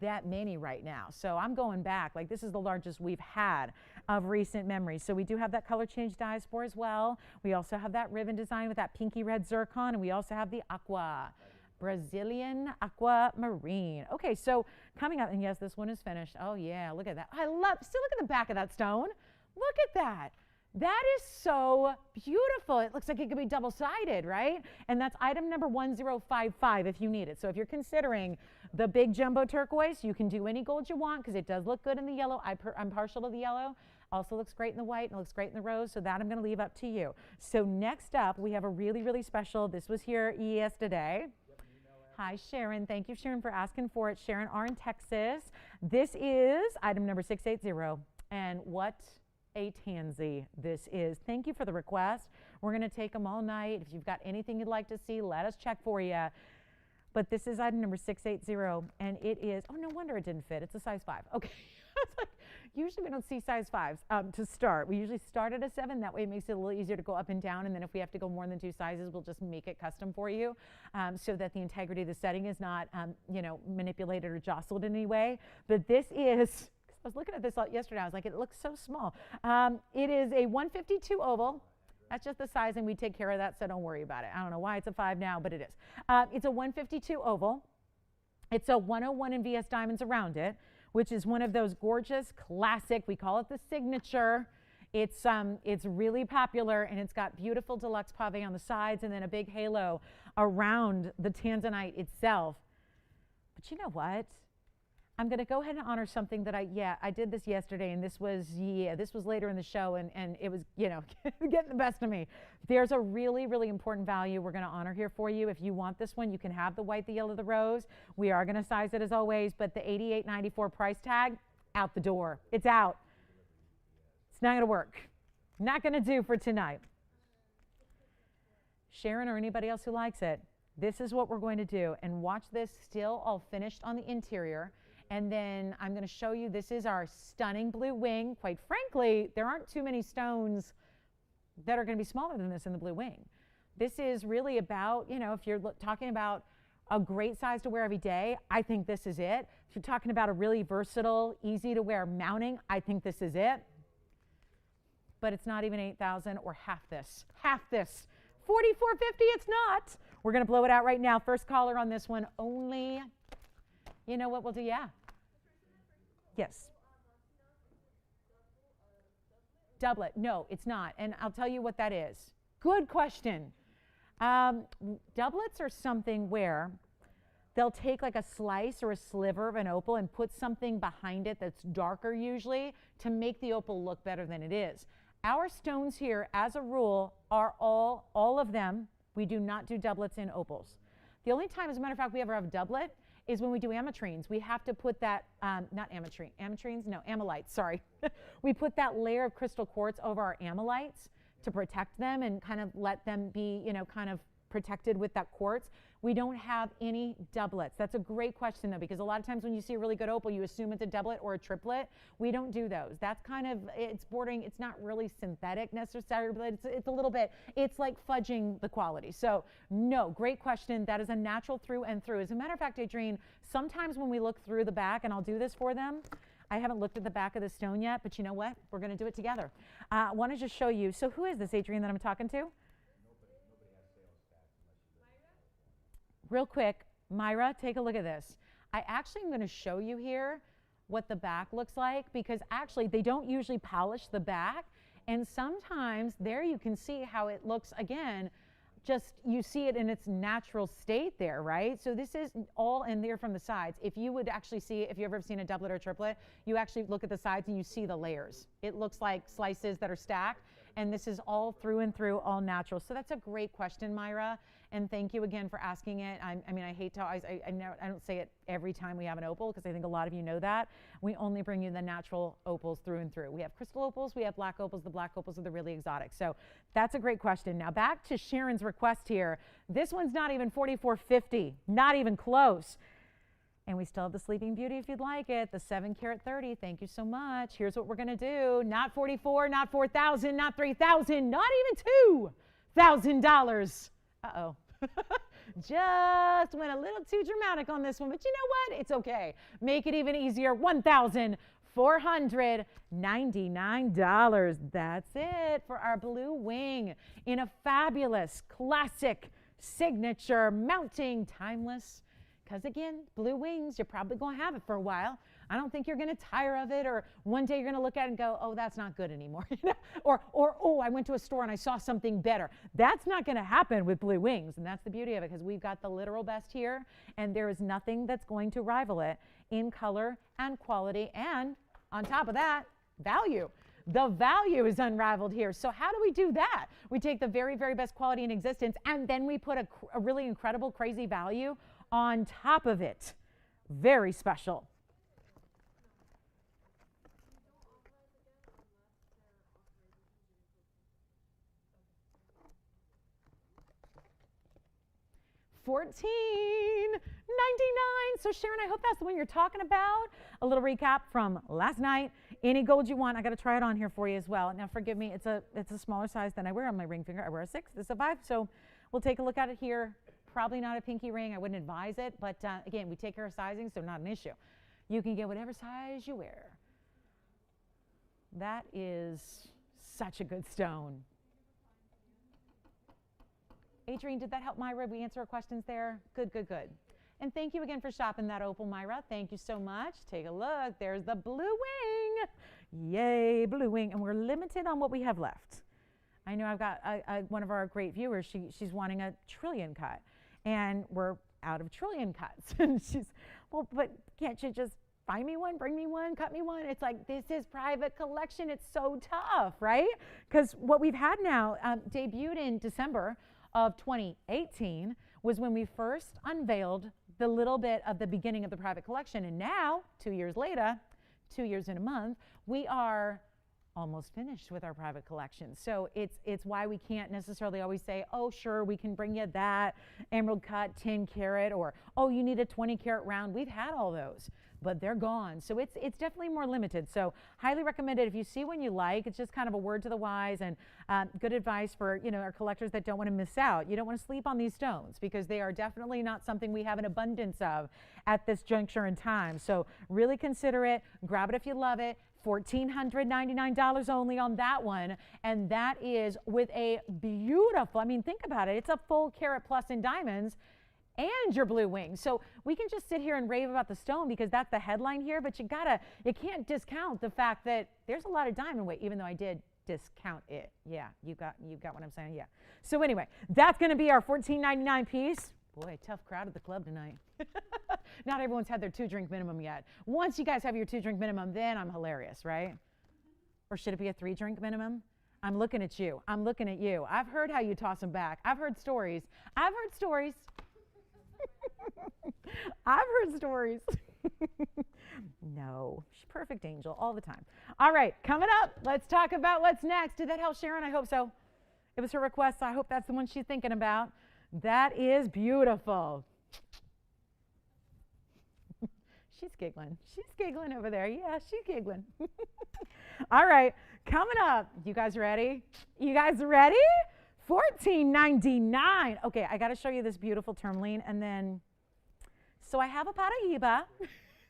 that many right now. So I'm going back, like this is the largest we've had of recent memory. So we do have that color change diaspora as well. We also have that ribbon design with that pinky red zircon, and we also have the aqua. Brazilian aquamarine. Okay, so coming up, and yes, this one is finished. Oh yeah, look at that. Still look at the back of that stone. Look at that. That is so beautiful. It looks like it could be double-sided, right? And that's item number 1055 if you need it. So if you're considering the big jumbo turquoise, you can do any gold you want because it does look good in the yellow. I'm partial to the yellow. Also looks great in the white and looks great in the rose. So that I'm going to leave up to you. So next up, we have a really, really special. This was here yesterday. Hi, Sharon. Thank you, Sharon, for asking for it. Sharon R. in Texas. This is item number 680. And what a tansy this is. Thank you for the request. We're going to take them all night. If you've got anything you'd like to see, let us check for you. But this is item number 680, and it is, oh, no wonder it didn't fit. It's a size 5. Okay. It's like, usually we don't see size 5s to start. We usually start at a 7. That way it makes it a little easier to go up and down. And then if we have to go more than 2 sizes, we'll just make it custom for you so that the integrity of the setting is not, manipulated or jostled in any way. But this is, I was looking at this yesterday. I was like, it looks so small. It is a 152 oval. That's just the size, and we take care of that, so don't worry about it. I don't know why it's a 5 now, but it is. It's a 152 oval. It's a 101 in VS Diamonds around it, which is one of those gorgeous classic, we call it the signature. It's really popular, and it's got beautiful deluxe pave on the sides and then a big halo around the tanzanite itself. But you know what? I'm going to go ahead and honor something that I did this yesterday, and this was later in the show, and it was, getting the best of me. There's a really, really important value we're going to honor here for you. If you want this one, you can have the white, the yellow, the rose. We are going to size it as always, but the $88.94 price tag, out the door. It's out. It's not going to work. Not going to do for tonight. Sharon or anybody else who likes it, this is what we're going to do. And watch this still all finished on the interior. And then I'm going to show you, this is our stunning blue wing. Quite frankly, there aren't too many stones that are going to be smaller than this in the blue wing. This is really about, if you're talking about a great size to wear every day, I think this is it. If you're talking about a really versatile, easy to wear mounting, I think this is it. But it's not even 8,000 or half this. Half this. 4450, it's not. We're going to blow it out right now. First caller on this one, only, you know what we'll do? Yeah. Yes. Doublet. No, it's not. And I'll tell you what that is. Good question. Doublets are something where they'll take like a slice or a sliver of an opal and put something behind it that's darker usually to make the opal look better than it is. Our stones here, as a rule, are all of them. We do not do doublets in opals. The only time, as a matter of fact, we ever have a doublet is when we do ametrines. We have to put that, amylites, sorry. We put that layer of crystal quartz over our amylites to protect them and kind of let them be, kind of protected with that quartz. We don't have any doublets. That's a great question though, because a lot of times when you see a really good opal, you assume it's a doublet or a triplet. We don't do those. That's kind of, it's bordering, it's not really synthetic necessarily, but it's a little bit, it's like fudging the quality. So no, great question. That is a natural through and through. As a matter of fact, Adrienne, sometimes when we look through the back, and I'll do this for them, I haven't looked at the back of the stone yet, but you know what? We're going to do it together. I want to just show you. So who is this, Adrienne, that I'm talking to? Real quick, Myra, take a look at this. I actually am going to show you here what the back looks like, because actually they don't usually polish the back. And sometimes there you can see how it looks again, just you see it in its natural state there, right? So this is all in there from the sides. If you would actually see, if you've ever seen a doublet or a triplet, you actually look at the sides and you see the layers. It looks like slices that are stacked, and this is all through and through, all natural. So that's a great question, Myra, and thank you again for asking it. I mean, I hate to always, I don't say it every time we have an opal, because I think a lot of you know that. We only bring you the natural opals through and through. We have crystal opals, we have black opals. The black opals are the really exotic. So that's a great question. Now back to Sharon's request here. This one's not even $44.50, not even close. And we still have the Sleeping Beauty if you'd like it, the 7 carat 30. Thank you so much. Here's what we're going to do. Not 44, not 4,000, not 3,000, not even $2,000. Uh-oh. Just went a little too dramatic on this one, but you know what? It's okay. Make it even easier. $1,499. That's it for our blue wing in a fabulous, classic, signature, mounting, timeless. Because again, blue wings, you're probably going to have it for a while. I don't think you're going to tire of it, or one day you're going to look at it and go, oh, that's not good anymore. or oh, I went to a store and I saw something better. That's not going to happen with blue wings, and that's the beauty of it, because we've got the literal best here, and there is nothing that's going to rival it in color and quality, and on top of that, value. The value is unrivaled here. So how do we do that? We take the very, very best quality in existence, and then we put a really incredible, crazy value on top of it. Very special. $14.99. So Sharon, I hope that's the one you're talking about. A little recap from last night. Any gold you want, I got to try it on here for you as well. Now forgive me, it's a smaller size than I wear on my ring finger. I wear a 6. This is a 5. So we'll take a look at it here. Probably not a pinky ring. I wouldn't advise it, but again, we take care of sizing, so not an issue. You can get whatever size you wear. That is such a good stone. Adrienne, did that help Myra? We answer our questions there? Good, good, good. And thank you again for shopping that opal, Myra. Thank you so much. Take a look. There's the blue wing. Yay, blue wing. And we're limited on what we have left. I know I've got one of our great viewers. She's wanting a trillion cut. And we're out of trillion cuts. And she's, well, but can't you just find me one, bring me one, cut me one? It's like, this is private collection. It's so tough, right? Because what we've had now, debuted in December of 2018, was when we first unveiled the little bit of the beginning of the private collection. And now, 2 years later, 2 years in a month, we are almost finished with our private collection. So it's why we can't necessarily always say, oh, sure, we can bring you that emerald cut 10 carat, or, oh, you need a 20 carat round. We've had all those, but they're gone. So it's definitely more limited. So highly recommended. If you see one you like, it's just kind of a word to the wise, and good advice for, you know, our collectors that don't want to miss out. You don't want to sleep on these stones, because they are definitely not something we have an abundance of at this juncture in time. So really consider it. Grab it if you love it. $1,499 only on that one, and that is with a beautiful, I mean, think about it, it's a full carat plus in diamonds and your blue wing. So we can just sit here and rave about the stone because that's the headline here, but you can't discount the fact that there's a lot of diamond weight, even though I did discount it. Yeah, you got what I'm saying. Yeah. So anyway, that's going to be our $14.99 piece. Boy, tough crowd at the club tonight. Not everyone's had their 2-drink minimum yet. Once you guys have your 2-drink minimum, then I'm hilarious, right? Or should it be a 3-drink minimum? I'm looking at you. I'm looking at you. I've heard how you toss them back. I've heard stories. I've heard stories. No, she's a perfect angel all the time. All right, coming up, let's talk about what's next. Did that help Sharon? I hope so. It was her request, so I hope that's the one she's thinking about. That is beautiful. She's giggling. She's giggling over there. Yeah, she's giggling. All right, coming up. You guys ready? You guys ready? $14.99. Okay, I got to show you this beautiful tourmaline, and then, so I have a Paraíba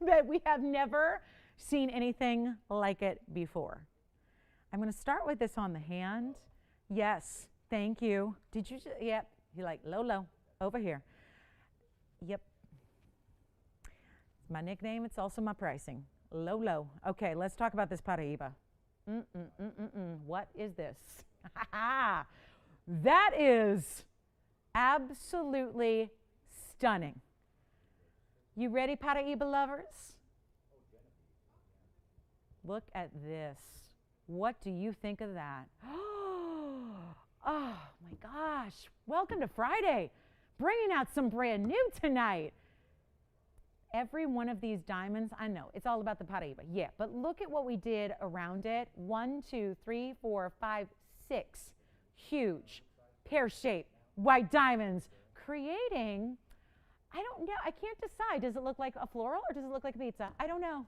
that we have never seen anything like it before. I'm going to start with this on the hand. Yes, thank you. Did you? Yep. You're like, Lolo, over here. Yep. It's my nickname. It's also my pricing. Lolo. Okay, let's talk about this Paraíba. What is this? That is absolutely stunning. You ready, Paraíba lovers? Look at this. What do you think of that? Oh my gosh. Welcome to Friday. Bringing out some brand new tonight. Every one of these diamonds, I know, it's all about the Paraíba. Yeah, but look at what we did around it. 1, 2, 3, 4, 5, 6 huge pear-shaped white diamonds, creating, I don't know, I can't decide. Does it look like a floral or does it look like a pizza? I don't know.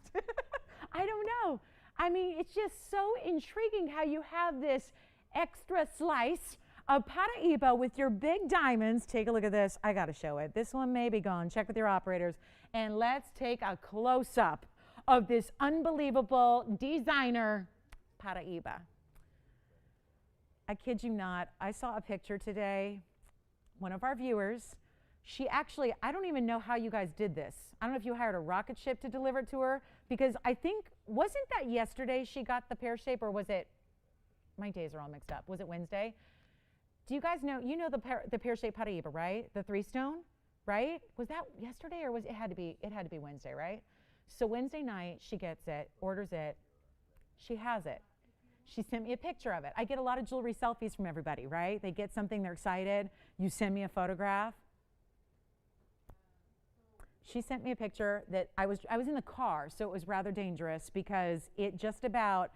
I don't know. I mean, it's just so intriguing how you have this extra slice of Paraíba with your big diamonds. Take a look at this. I got to show it. This one may be gone. Check with your operators. And let's take a close-up of this unbelievable designer Paraíba. I kid you not, I saw a picture today, one of our viewers, she actually, I don't even know how you guys did this. I don't know if you hired a rocket ship to deliver it to her, because I think, wasn't that yesterday she got the pear shape, or was it, my days are all mixed up, was it Wednesday? Do you guys know, you know the pear-shaped Paraíba, right? The 3-stone, right? Was that yesterday, or was it had to be Wednesday, right? So Wednesday night, she gets it, orders it, she has it. She sent me a picture of it. I get a lot of jewelry selfies from everybody, right? They get something, they're excited. You send me a photograph. She sent me a picture that I was in the car, so it was rather dangerous because it just about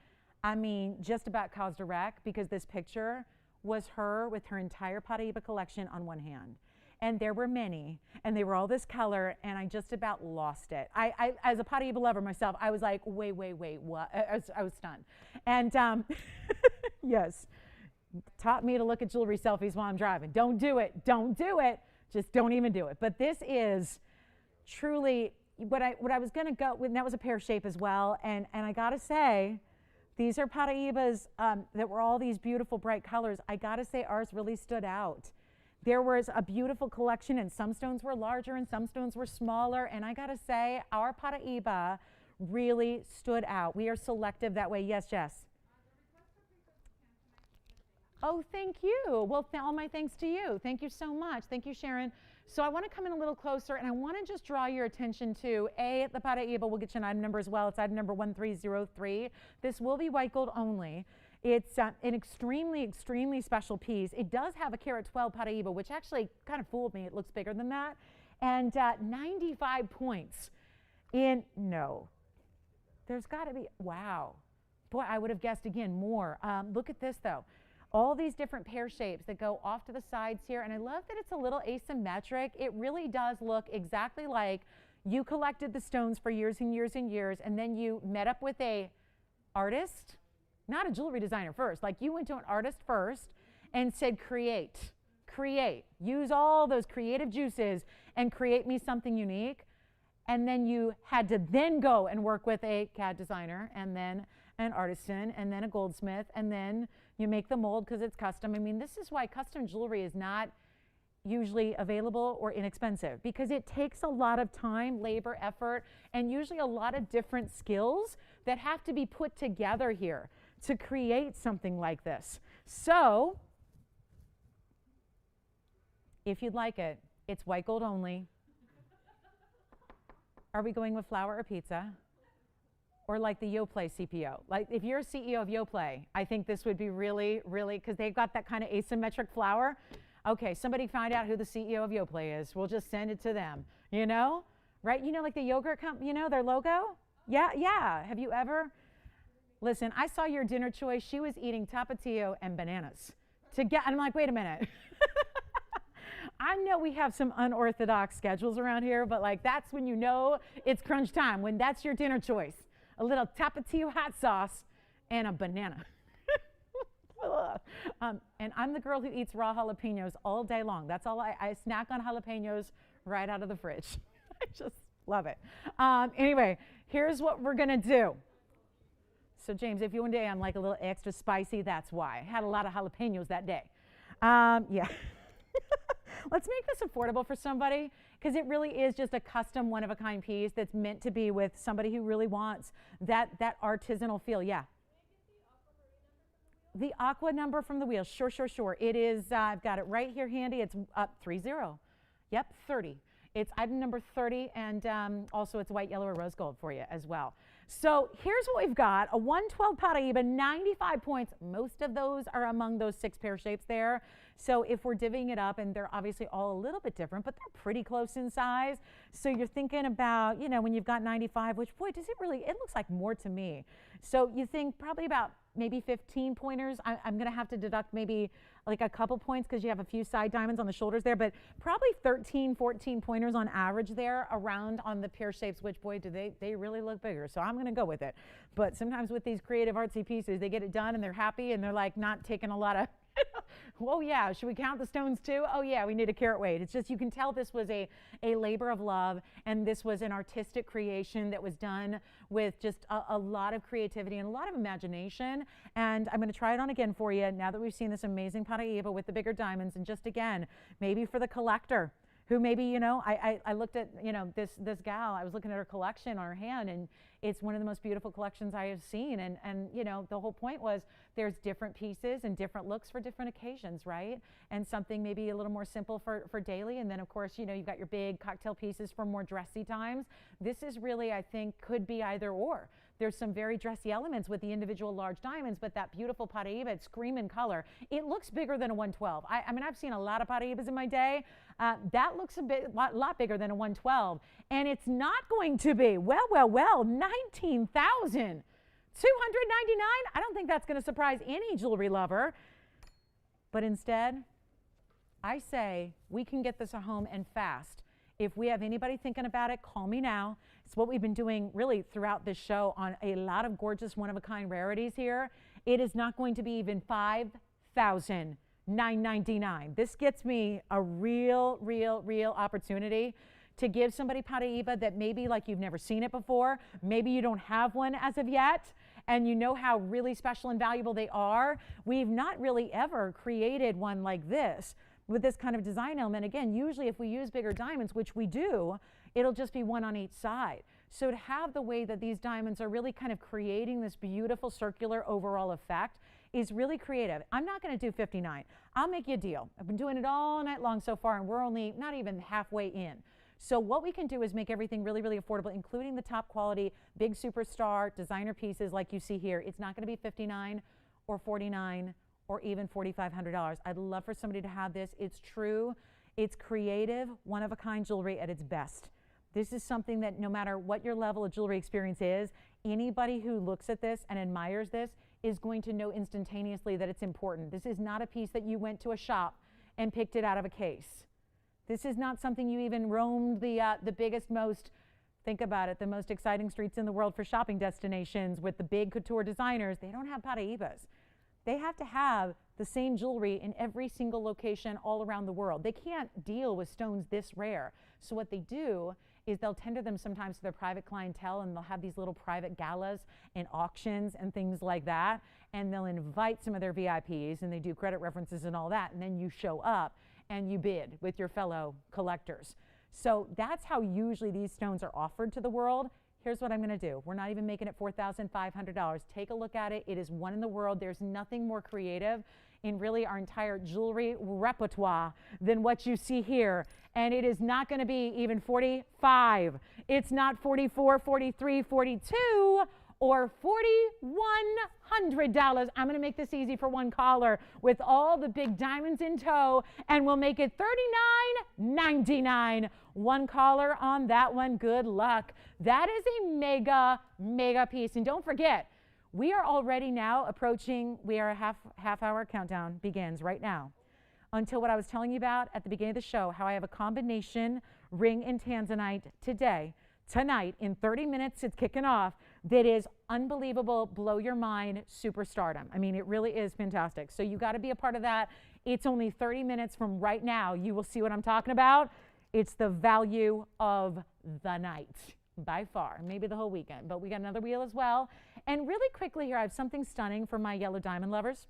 caused a wreck, because this picture was her with her entire Paraíba collection on one hand. And there were many, and they were all this color, and I just about lost it. I as a Paraíba lover myself, I was like, wait, what? I was stunned. And yes, taught me to look at jewelry selfies while I'm driving. Don't do it. Just don't even do it. But this is truly what I was going to go with, and that was a pear shape as well. And I got to say, these are Paraíbas that were all these beautiful bright colors. I got to say, ours really stood out. There was a beautiful collection, and some stones were larger and some stones were smaller. And I got to say, our Paraíba really stood out. We are selective that way. Yes, Jess? Oh, thank you. Well, all my thanks to you. Thank you so much. Thank you, Sharon. So I want to come in a little closer, and I want to just draw your attention to, the Paraíba. We'll get you an item number as well. It's item number 1303. This will be white gold only. It's an extremely, extremely special piece. It does have a carat 12 Paraíba, which actually kind of fooled me. It looks bigger than that. And 95 points no. There's got to be, wow. Boy, I would have guessed, again, more. Look at this, though. All these different pear shapes that go off to the sides here. And I love that it's a little asymmetric. It really does look exactly like you collected the stones for years and years and years, and then you met up with a artist, not a jewelry designer first. Like, you went to an artist first and said, create, use all those creative juices and create me something unique. And then you had to then go and work with a CAD designer, and then an artisan, and then a goldsmith, and then you make the mold because it's custom. I mean, this is why custom jewelry is not usually available or inexpensive, because it takes a lot of time, labor, effort, and usually a lot of different skills that have to be put together here to create something like this. So, if you'd like it, it's white gold only. Are we going with flour or pizza? Or like the Yoplait CPO? Like, if you're a CEO of Yoplait, I think this would be really, really, because they've got that kind of asymmetric flour. Okay, somebody find out who the CEO of Yoplait is. We'll just send it to them, you know? Right? You know, like the yogurt company, you know, their logo? Yeah. Have you ever? Listen, I saw your dinner choice. She was eating tapatio and bananas. And I'm like, wait a minute. I know we have some unorthodox schedules around here, but like that's when you know it's crunch time, when that's your dinner choice. A little tapatio hot sauce and a banana. And I'm the girl who eats raw jalapenos all day long. That's all I snack on jalapenos right out of the fridge. I just love it. Anyway, here's what we're going to do. So James, if you one day I'm like a little extra spicy, that's why. I had a lot of jalapenos that day. Yeah. Let's make this affordable for somebody, because it really is just a custom one-of-a-kind piece that's meant to be with somebody who really wants that artisanal feel. Yeah. The aqua number from the wheel. Sure. It is, I've got it right here handy. It's up 30. Yep, 30. It's item number 30, and also it's white, yellow, or rose gold for you as well. So here's what we've got. A 112 Paraíba, 95 points. Most of those are among those 6 pear shapes there. So if we're divvying it up, and they're obviously all a little bit different, but they're pretty close in size. So you're thinking about, you know, when you've got 95, which, boy, does it really, it looks like more to me. So you think probably about maybe 15 pointers. I'm going to have to deduct maybe like a couple points because you have a few side diamonds on the shoulders there, but probably 13, 14 pointers on average there around on the pear shapes, which, boy, do they really look bigger. So I'm going to go with it. But sometimes with these creative artsy pieces, they get it done and they're happy and they're like not taking a lot of, oh yeah, should we count the stones too? Oh yeah, we need a carat weight. It's just, you can tell this was a labor of love, and this was an artistic creation that was done with just a lot of creativity and a lot of imagination. And I'm going to try it on again for you now that we've seen this amazing Paraíba with the bigger diamonds. And just again, maybe for the collector who maybe, you know, I looked at, you know, this gal, I was looking at her collection on her hand, and it's one of the most beautiful collections I have seen. And you know, the whole point was there's different pieces and different looks for different occasions, right? And something maybe a little more simple for daily. And then of course, you know, you've got your big cocktail pieces for more dressy times. This is really, I think, could be either or. There's some very dressy elements with the individual large diamonds, but that beautiful Paraíba, it's screaming color. It looks bigger than a 112. I mean, I've seen a lot of Paraíbas in my day. That looks a lot bigger than a 112. And it's not going to be, well, $19,299. I don't think that's going to surprise any jewelry lover. But instead, I say we can get this at home and fast. If we have anybody thinking about it, call me now. It's what we've been doing really throughout this show on a lot of gorgeous one-of-a-kind rarities here. It is not going to be even $5,999. This gets me a real opportunity to give somebody Paraíba that maybe like you've never seen it before. Maybe you don't have one as of yet, and you know how really special and valuable they are. We've not really ever created one like this with this kind of design element. Again, usually if we use bigger diamonds, which we do, it'll just be one on each side. So to have the way that these diamonds are really kind of creating this beautiful circular overall effect is really creative. I'm not going to do 59. I'll make you a deal. I've been doing it all night long so far, and we're only not even halfway in. So what we can do is make everything really affordable, including the top quality, big superstar designer pieces like you see here. It's not going to be 59 or 49 or even $4,500. I'd love for somebody to have this. It's true, it's creative, one-of-a-kind jewelry at its best. This is something that no matter what your level of jewelry experience is, anybody who looks at this and admires this is going to know instantaneously that it's important. This is not a piece that you went to a shop and picked it out of a case. This is not something you even roamed the biggest, most, think about it, the most exciting streets in the world for shopping destinations with the big couture designers. They don't have Paraíbas. They have to have the same jewelry in every single location all around the world. They can't deal with stones this rare. So what they do is they'll tender them sometimes to their private clientele, and they'll have these little private galas and auctions and things like that. And they'll invite some of their VIPs, and they do credit references and all that. And then you show up and you bid with your fellow collectors. So that's how usually these stones are offered to the world. Here's what I'm going to do. We're not even making it $4,500. Take a look at it. It is one in the world. There's nothing more creative in really our entire jewelry repertoire than what you see here. And it is not going to be even 45. It's not 44, 43, 42, or $4,100. I'm going to make this easy for one caller with all the big diamonds in tow, and we'll make it $39.99. One caller on that one. Good luck. That is a mega piece. And don't forget, we are already now approaching, we are a half hour countdown begins right now. until what I was telling you about at the beginning of the show, how I have a combination ring and tanzanite tonight, in 30 minutes, it's kicking off, that is unbelievable, blow your mind, superstardom. I mean, it really is fantastic. So you got to be a part of that. It's only 30 minutes from right now. You will see what I'm talking about. It's the value of the night by far, maybe the whole weekend, but we got another wheel as well. And really quickly here, I have something stunning for my yellow diamond lovers.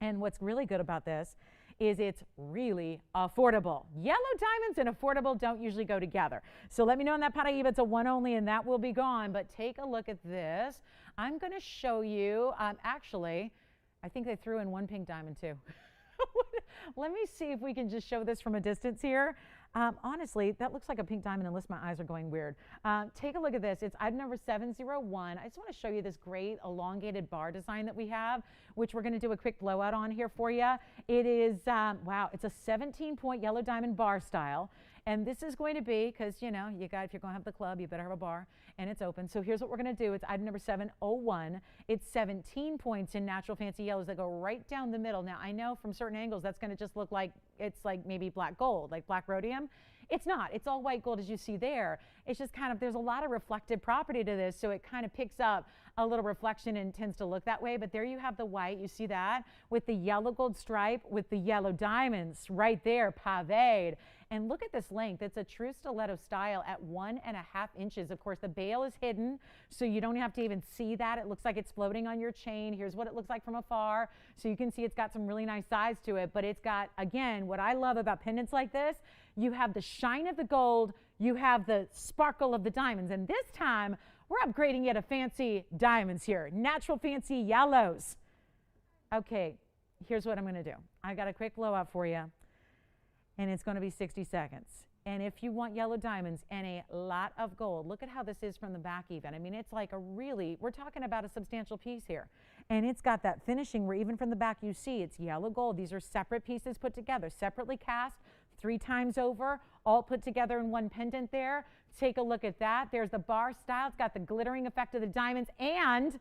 And what's really good about this is it's really affordable. Yellow diamonds and affordable don't usually go together. So let me know on that Paraíba, it's a one only and that will be gone, but take a look at this. I'm gonna show you, actually, I think they threw in one pink diamond too. Let me see if we can just show this from a distance here. Honestly, that looks like a pink diamond unless my eyes are going weird. Take a look at this. It's item number 701. I just want to show you this great elongated bar design that we have, which we're going to do a quick blowout on here for you. It is, wow, it's a 17-point yellow diamond bar style. And this is going to be, because, you know, if you're going to have the club, you better have a bar, and it's open. So here's what we're going to do. It's item number 701. It's 17 points in natural fancy yellows that go right down the middle. Now, I know from certain angles that's going to just look like it's like maybe black gold, like black rhodium. It's not. It's all white gold, as you see there. It's just kind of, there's a lot of reflective property to this, so it kind of picks up a little reflection and tends to look that way. But there you have the white. You see that with the yellow gold stripe with the yellow diamonds right there, paved. And look at this length. It's a true stiletto style at 1.5 inches. Of course, the bail is hidden, so you don't have to even see that. It looks like it's floating on your chain. Here's what it looks like from afar. So you can see it's got some really nice size to it, but it's got, again, what I love about pendants like this, you have the shine of the gold, you have the sparkle of the diamonds, and this time we're upgrading it to fancy diamonds here, natural fancy yellows. Okay, here's what I'm going to do. I got a quick blowout for you, and it's going to be 60 seconds. And if you want yellow diamonds and a lot of gold, look at how this is from the back even. I mean, it's like a really, we're talking about a substantial piece here. And it's got that finishing where even from the back you see it's yellow gold. These are separate pieces put together, separately cast 3 times over, all put together in one pendant there. Take a look at that. There's the bar style. It's got the glittering effect of the diamonds, and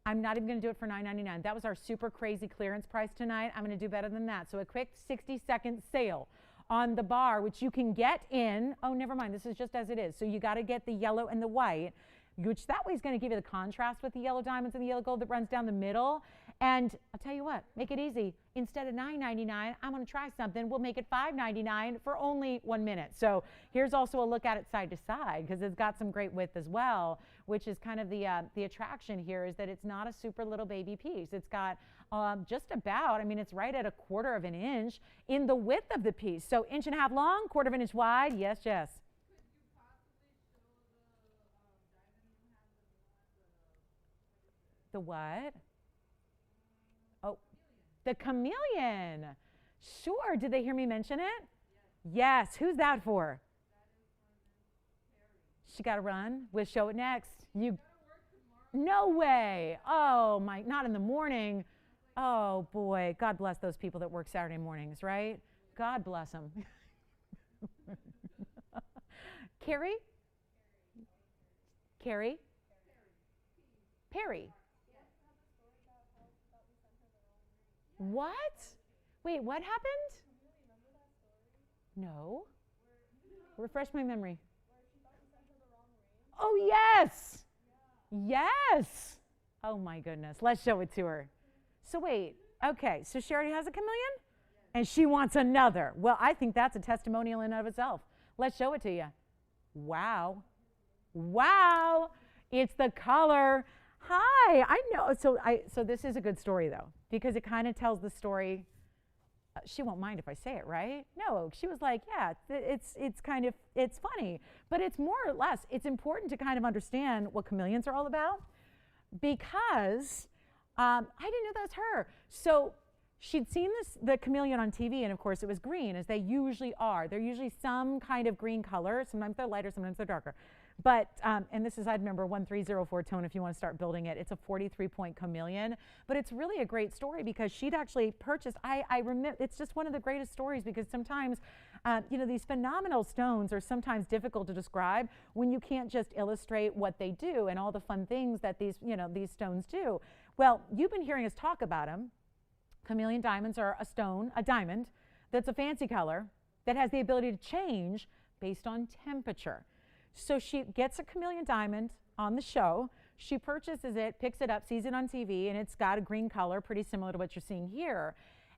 I'm not even going to do it for $9.99. That was our super crazy clearance price tonight. I'm going to do better than that. So a quick 60-second sale on the bar, which you can get in, oh, never mind, this is just as it is. So you got to get the yellow and the white, which that way is going to give you the contrast with the yellow diamonds and the yellow gold that runs down the middle. And I'll tell you what, make it easy. Instead of $9.99, I'm going to try something. We'll make it $5.99 for only 1 minute. So here's also a look at it side to side, because it's got some great width as well, which is kind of the attraction here, is that it's not a super little baby piece. It's got just about, I mean, it's right at 1/4 inch in the width of the piece. So 1.5 inches long, 1/4 inch wide. Yes, Jess. The what? Oh, the chameleon. Sure. Did they hear me mention it? Yes. Who's that for? She got to run. We'll show it next. You. No way. Oh my, not in the morning. Oh boy. God bless those people that work Saturday mornings, right? God bless them. Carrie? Carrie? Perry. What? Wait, what happened? No. Refresh my memory. Oh, yes. Yes. Oh, my goodness. Let's show it to her. So wait. Okay. So she already has a chameleon? And she wants another. Well, I think that's a testimonial in and of itself. Let's show it to you. Wow. Wow. It's the color. Hi, I know. So this is a good story, though, because it kind of tells the story. She won't mind if I say it, right? No, she was like, yeah, it's kind of, it's funny, but it's more or less, it's important to kind of understand what chameleons are all about, because I didn't know that was her. So she'd seen the chameleon on TV, and of course it was green, as they usually are. They're usually some kind of green color. Sometimes they're lighter, sometimes they're darker. But, and this is item number 1304 tone if you want to start building it. It's a 43-point chameleon. But it's really a great story, because she'd actually purchased, I remember, it's just one of the greatest stories, because sometimes, you know, these phenomenal stones are sometimes difficult to describe when you can't just illustrate what they do and all the fun things that these, you know, these stones do. Well, you've been hearing us talk about them. Chameleon diamonds are a stone, a diamond, that's a fancy color that has the ability to change based on temperature. So she gets a chameleon diamond on the show. She purchases it, picks it up, sees it on TV, and it's got a green color, pretty similar to what you're seeing here.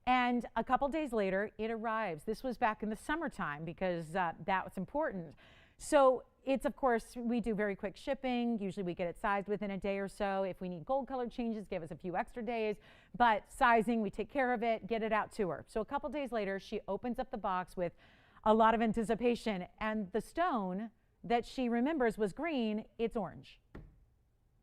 And a couple days later, it arrives. This was back in the summertime because that was important. So it's, of course, we do very quick shipping. Usually we get it sized within a day or so. If we need gold color changes, give us a few extra days. But sizing, we take care of it, get it out to her. So a couple days later, she opens up the box with a lot of anticipation. And the stone that she remembers was green, it's orange.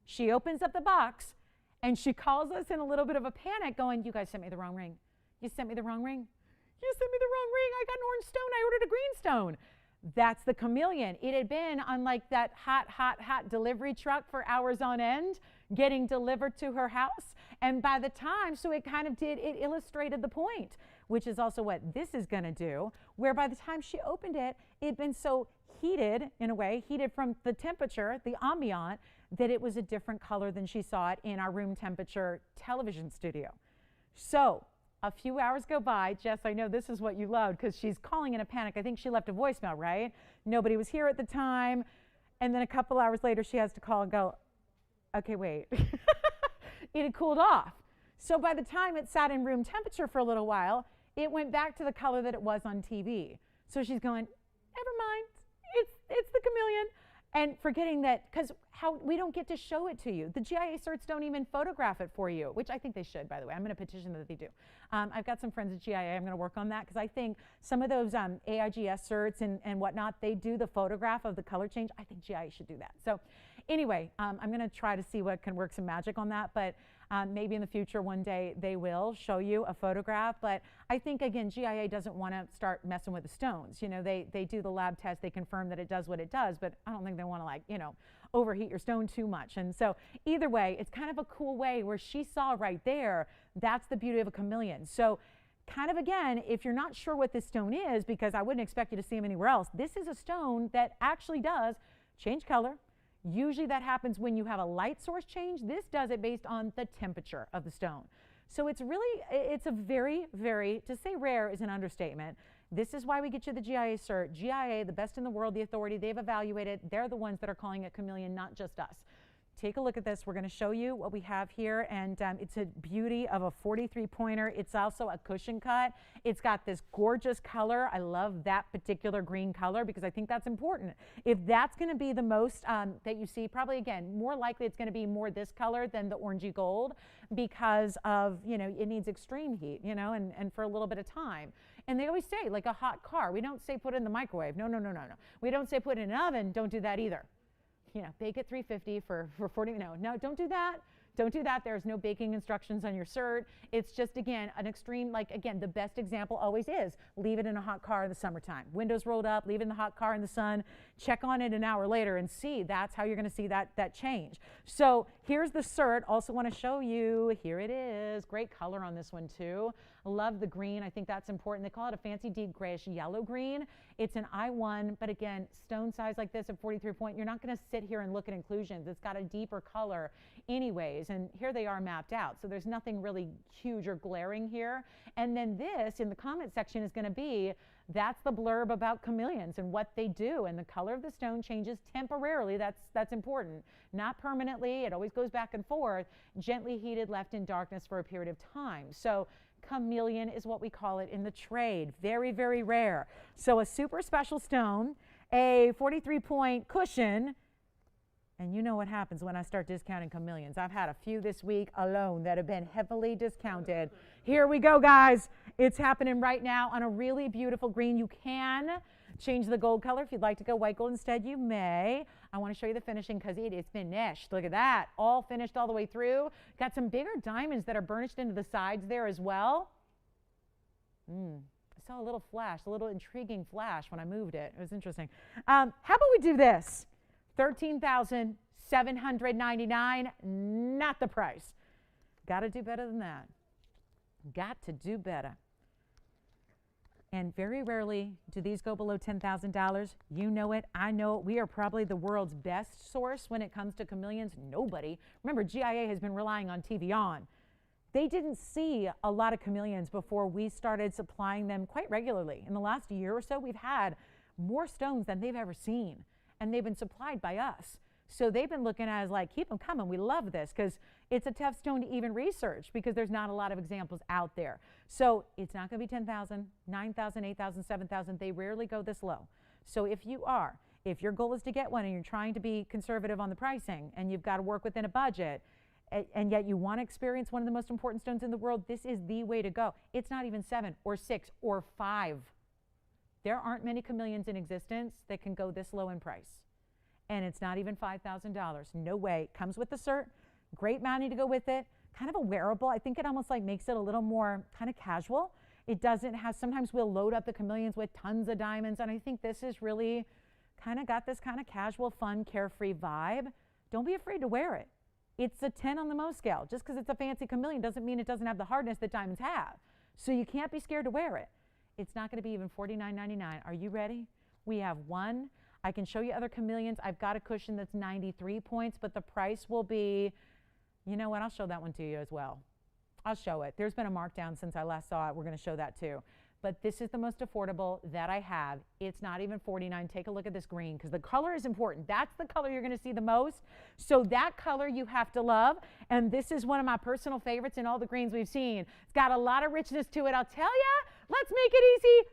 She opens up the box and she calls us in a little bit of a panic going, you guys sent me the wrong ring. You sent me the wrong ring. You sent me the wrong ring. I got an orange stone. I ordered a green stone. That's the chameleon. It had been on like that hot delivery truck for hours on end, getting delivered to her house. And by the time, so it kind of did, it illustrated the point, which is also what this is going to do, where by the time she opened it, it had been so heated, in a way, heated from the temperature, the ambient, that it was a different color than she saw it in our room temperature television studio. So a few hours go by. Jess, I know this is what you loved because she's calling in a panic. I think she left a voicemail, right? Nobody was here at the time. And then a couple hours later, she has to call and go, okay, wait. It had cooled off. So by the time it sat in room temperature for a little while, it went back to the color that it was on TV. So she's going, never mind. It's the chameleon. And forgetting that, because how we don't get to show it to you. The GIA certs don't even photograph it for you, which I think they should, by the way. I'm going to petition that they do. I've got some friends at GIA. I'm going to work on that because I think some of those AIGS certs and whatnot, they do the photograph of the color change. I think GIA should do that. So anyway, I'm going to try to see what can work some magic on that. But maybe in the future one day they will show you a photograph. But I think, again, GIA doesn't want to start messing with the stones. You know, they do the lab test. They confirm that it does what it does. But I don't think they want to, like, you know, overheat your stone too much. And so either way, it's kind of a cool way where she saw right there, that's the beauty of a chameleon. So kind of, again, if you're not sure what this stone is, because I wouldn't expect you to see them anywhere else, this is a stone that actually does change color. Usually that happens when you have a light source change. This does it based on the temperature of the stone. So it's really, it's a very, very, to say rare is an understatement. This is why we get you the GIA cert. GIA, the best in the world, the authority, they've evaluated. They're the ones that are calling it chameleon, not just us. Take a look at this. We're going to show you what we have here, and it's a beauty of a 43-pointer. It's also a cushion cut. It's got this gorgeous color. I love that particular green color because I think that's important. If that's going to be the most that you see, probably, again, more likely it's going to be more this color than the orangey gold because of, you know, it needs extreme heat, you know, and for a little bit of time. And they always say, like a hot car, we don't say put it in the microwave. No. We don't say put it in an oven. Don't do that either. You know, bake at 350 for 40, no, don't do that. Don't do that. There's no baking instructions on your cert. It's just, again, an extreme, like, again, the best example always is leave it in a hot car in the summertime. Windows rolled up, leave it in the hot car in the sun, check on it an hour later and see. That's how you're going to see that change. So here's the cert. Also want to show you, here it is. Great color on this one too. Love the green. I think that's important. They call it a fancy deep grayish yellow green. It's an I1, but again, stone size like this at 43 point, you're not going to sit here and look at inclusions. It's got a deeper color anyways, and here they are mapped out. So there's nothing really huge or glaring here. And then this in the comment section is going to be, that's the blurb about chameleons and what they do. And the color of the stone changes temporarily. That's important. Not permanently. It always goes back and forth. Gently heated, left in darkness for a period of time. So chameleon is what we call it in the trade. Very, very rare. So a super special stone, a 43-point cushion, and you know what happens when I start discounting chameleons. I've had a few this week alone that have been heavily discounted. Here we go, guys. It's happening right now on a really beautiful green. You can change the gold color. If you'd like to go white gold instead, you may. I want to show you the finishing because it is finished. Look at that. All finished all the way through. Got some bigger diamonds that are burnished into the sides there as well. I saw a little flash, a little intriguing flash when I moved it. It was interesting. How about we do this? $13,799, not the price. Got to do better than that. Got to do better. And very rarely do these go below $10,000. You know it. I know it. We are probably the world's best source when it comes to chameleons. Nobody. Remember, GIA has been relying on TVON. They didn't see a lot of chameleons before we started supplying them quite regularly. In the last year or so, we've had more stones than they've ever seen, and they've been supplied by us. So they've been looking at us like, keep them coming. We love this because it's a tough stone to even research because there's not a lot of examples out there. So it's not going to be 10,000, 9,000, 8,000, 7,000. They rarely go this low. So if your goal is to get one and you're trying to be conservative on the pricing and you've got to work within a budget, and yet you want to experience one of the most important stones in the world, this is the way to go. It's not even 7 or 6 or 5. There aren't many chameleons in existence that can go this low in price. And it's not even $5,000. No way. Comes with the cert. Great mounting to go with it. Kind of a wearable. I think it almost like makes it a little more kind of casual. It doesn't have, sometimes we'll load up the chameleons with tons of diamonds. And I think this is really kind of got this kind of casual, fun, carefree vibe. Don't be afraid to wear it. It's a 10 on the Mohs scale. Just because it's a fancy chameleon doesn't mean it doesn't have the hardness that diamonds have. So you can't be scared to wear it. It's not going to be even $49.99. Are you ready? We have one. I can show you other chameleons. I've got a cushion that's 93 points, but the price will be, you know what, I'll show that one to you as well. I'll show it. There's been a markdown since I last saw it. We're going to show that too. But this is the most affordable that I have. It's not even $49. Take a look at this green because the color is important. That's the color you're going to see the most. So that color you have to love. And this is one of my personal favorites in all the greens we've seen. It's got a lot of richness to it. I'll tell you, let's make it easy.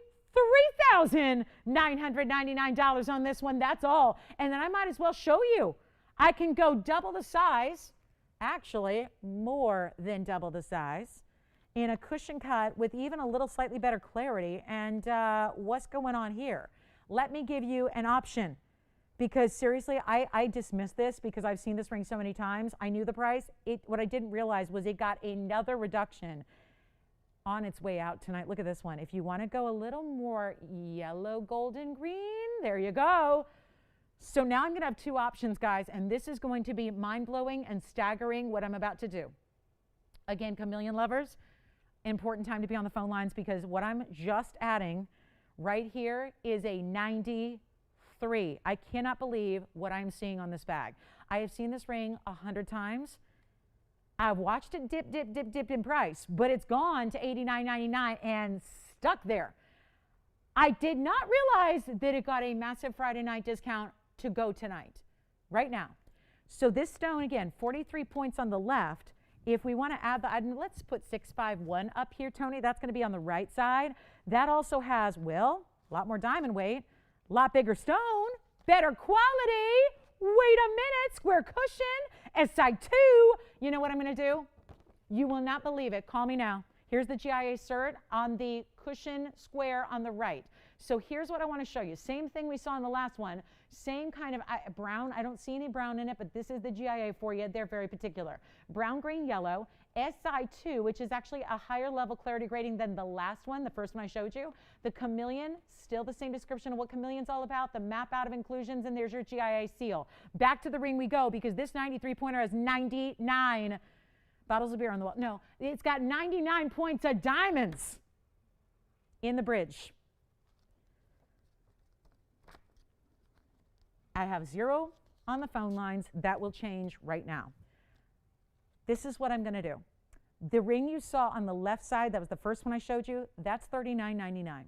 $3,999 on this one. That's all. And then I might as well show you. I can go double the size, actually more than double the size, in a cushion cut with even a little slightly better clarity. And what's going on here? Let me give you an option because seriously, I dismissed this because I've seen this ring so many times. I knew the price. What I didn't realize was it got another reduction on its way out tonight. Look at this one. If you want to go a little more yellow, golden, green, there you go. So now I'm going to have two options, guys, and this is going to be mind-blowing and staggering what I'm about to do. Again, chameleon lovers, important time to be on the phone lines because what I'm just adding right here is a 93. I cannot believe what I'm seeing on this bag. I have seen this ring 100 times. I've watched it dip in price, but it's gone to $89.99 and stuck there. I did not realize that it got a massive Friday night discount to go tonight, right now. So this stone, again, 43 points on the left. If we want to add the item, let's put 651 up here, Tony. That's going to be on the right side. That also has, well, a lot more diamond weight, a lot bigger stone, better quality. Wait a minute, square cushion, SI2. You know what I'm going to do? You will not believe it. Call me now. Here's the GIA cert on the cushion square on the right. So here's what I want to show you. Same thing we saw in the last one. Same kind of brown. I don't see any brown in it, but this is the GIA for you. They're very particular. Brown, green, yellow. SI2, which is actually a higher level clarity grading than the last one, the first one I showed you. The chameleon, still the same description of what chameleon's all about, the map out of inclusions, and there's your GIA seal. Back to the ring we go because this 93 pointer has 99 bottles of beer on the wall. No, it's got 99 points of diamonds in the bridge. I have 0 on the phone lines. That will change right now. This is what I'm going to do. The ring you saw on the left side, that was the first one I showed you, that's $39.99.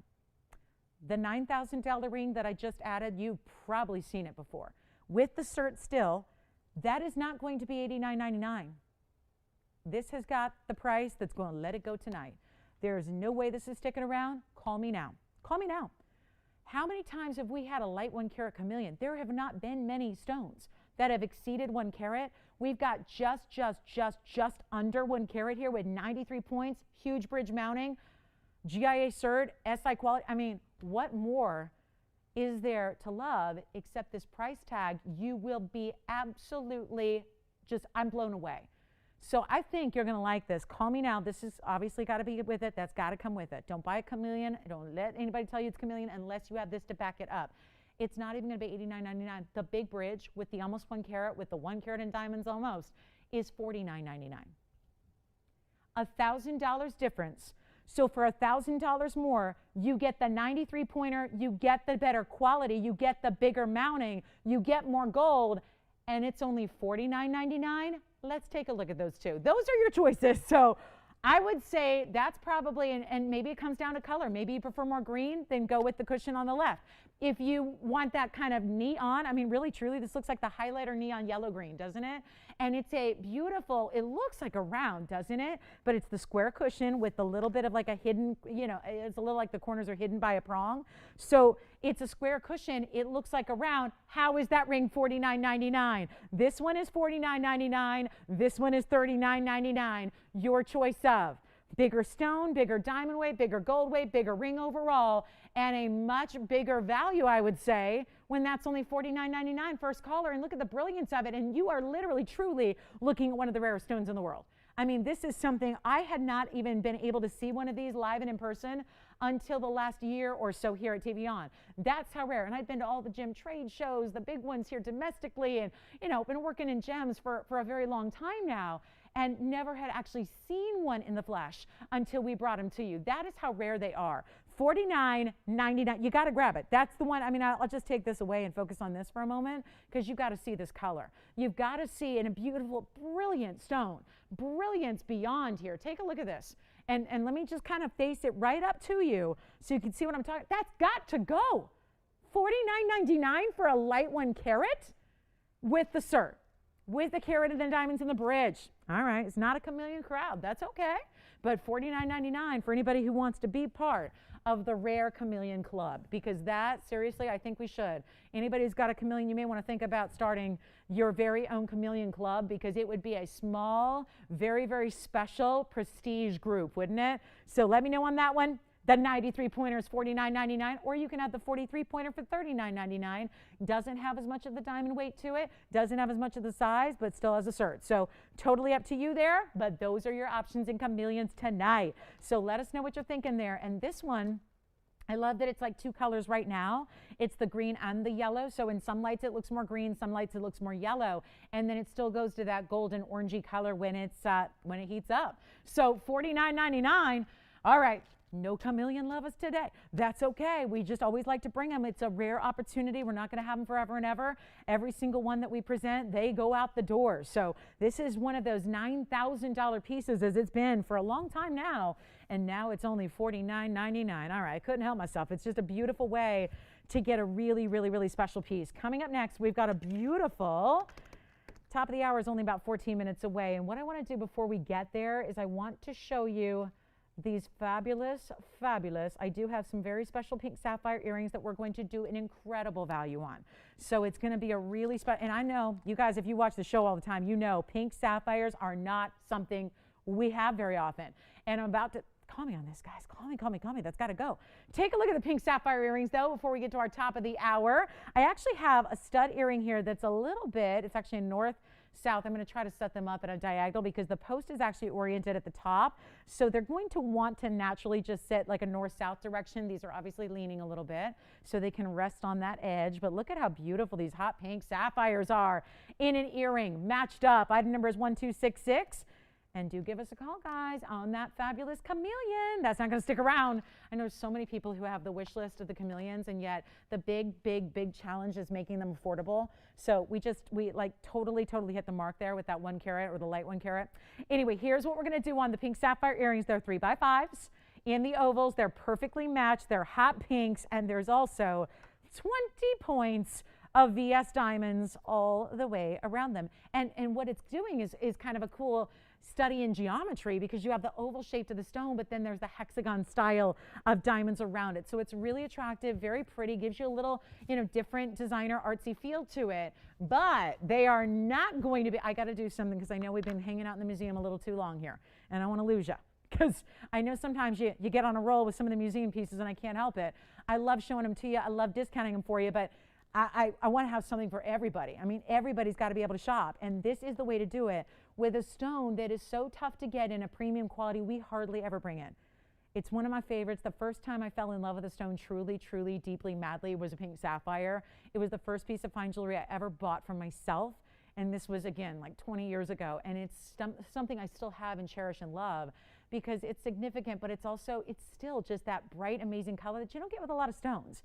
The $9,000 ring that I just added, you've probably seen it before. With the cert still, that is not going to be $89.99. This has got the price that's going to let it go tonight. There's no way this is sticking around. Call me now. Call me now. How many times have we had a light 1 carat chameleon? There have not been many stones that have exceeded 1 carat. We've got just under 1 carat here with 93 points, huge bridge mounting, GIA cert, SI quality. I mean, what more is there to love except this price tag? You will be absolutely just, I'm blown away. So I think you're going to like this. Call me now. This is obviously got to be with it. That's got to come with it. Don't buy a chameleon. Don't let anybody tell you it's chameleon unless you have this to back it up. It's not even going to be $89.99. The big bridge with the almost 1 carat, with the 1 carat in diamonds almost, is $49.99. $1,000 difference. So for $1,000 more, you get the 93 pointer, you get the better quality, you get the bigger mounting, you get more gold, and it's only $49.99. Let's take a look at those two. Those are your choices. So I would say that's probably, and maybe it comes down to color. Maybe you prefer more green, then go with the cushion on the left. If you want that kind of neon, I mean, really, truly, this looks like the highlighter neon yellow green, doesn't it? And it's a beautiful, it looks like a round, doesn't it? But it's the square cushion with a little bit of like a hidden, you know, it's a little like the corners are hidden by a prong. So it's a square cushion. It looks like a round. How is that ring $49.99? This one is $49.99. This one is $39.99. Your choice of bigger stone, bigger diamond weight, bigger gold weight, bigger ring overall, and a much bigger value, I would say, when that's only $49.99 first caller. And look at the brilliance of it. And you are literally, truly looking at one of the rarest stones in the world. I mean, this is something I had not even been able to see one of these live and in person until the last year or so here at TVON. That's how rare. And I've been to all the gem trade shows, the big ones here domestically, and, you know, been working in gems for a very long time now, and never had actually seen one in the flesh until we brought them to you. That is how rare they are. $49.99. You got to grab it. That's the one. I mean, I'll just take this away and focus on this for a moment, because you've got to see this color. You've got to see in a beautiful, brilliant stone. Brilliance beyond here. Take a look at this. And let me just kind of face it right up to you so you can see what I'm talking. That's got to go. $49.99 for a light 1 carat with the cert, with the carat and the diamonds in the bridge. All right, it's not a chameleon crowd. That's okay. But $49.99 for anybody who wants to be part of the Rare Chameleon Club, because that, seriously, I think we should. Anybody who's got a chameleon, you may want to think about starting your very own chameleon club, because it would be a small, very, very special prestige group, wouldn't it? So let me know on that one. The 93 pointer is $49.99, or you can have the 43 pointer for $39.99. Doesn't have as much of the diamond weight to it, doesn't have as much of the size, but still has a cert. So totally up to you there, but those are your options in chameleons tonight. So let us know what you're thinking there. And this one, I love that it's like 2 colors right now. It's the green and the yellow. So in some lights it looks more green, some lights it looks more yellow, and then it still goes to that golden orangey color when it heats up. So $49.99. All right. No chameleon lovers today. That's okay. We just always like to bring them. It's a rare opportunity. We're not going to have them forever and ever. Every single one that we present, they go out the door. So this is one of those $9,000 pieces, as it's been for a long time now. And now it's only $49.99. All right, I couldn't help myself. It's just a beautiful way to get a really, really, really special piece. Coming up next, we've got a beautiful, top of the hour is only about 14 minutes away. And what I want to do before we get there is I want to show you these fabulous, I do have some very special pink sapphire earrings that we're going to do an incredible value on. So it's going to be a really special, and I know, you guys, if you watch the show all the time, you know pink sapphires are not something we have very often. And I'm about to, call me on this, guys. Call me. That's got to go. Take a look at the pink sapphire earrings, though, before we get to our top of the hour. I actually have a stud earring here that's a little bit, it's actually a north-south. I'm going to try to set them up at a diagonal because the post is actually oriented at the top. So they're going to want to naturally just sit like a north-south direction. These are obviously leaning a little bit so they can rest on that edge. But look at how beautiful these hot pink sapphires are in an earring matched up. Item number is 1266. And do give us a call, guys, on that fabulous chameleon. That's not going to stick around. I know so many people who have the wish list of the chameleons, and yet the big challenge is making them affordable. So we like totally hit the mark there with that 1 carat or the light 1 carat. Anyway, here's what we're going to do on the pink sapphire earrings. They're 3x5s in the ovals. They're perfectly matched. They're hot pinks, and there's also 20 points of VS diamonds all the way around them. And what it's doing is kind of a cool study in geometry, because you have the oval shape to the stone, but then there's the hexagon style of diamonds around it. So it's really attractive, very pretty, gives you a little, different designer artsy feel to it. But they are not going to be, I got to do something because I know we've been hanging out in the museum a little too long here, and I want to lose you. Because I know sometimes you get on a roll with some of the museum pieces and I can't help it. I love showing them to you. I love discounting them for you, but I want to have something for everybody. I mean, everybody's got to be able to shop, and this is the way to do it with a stone that is so tough to get in a premium quality we hardly ever bring in. It's one of my favorites. The first time I fell in love with a stone truly, deeply, madly was a pink sapphire. It was the first piece of fine jewelry I ever bought for myself, and this was, again, like 20 years ago, and it's something I still have and cherish and love because it's significant, but it's still just that bright, amazing color that you don't get with a lot of stones.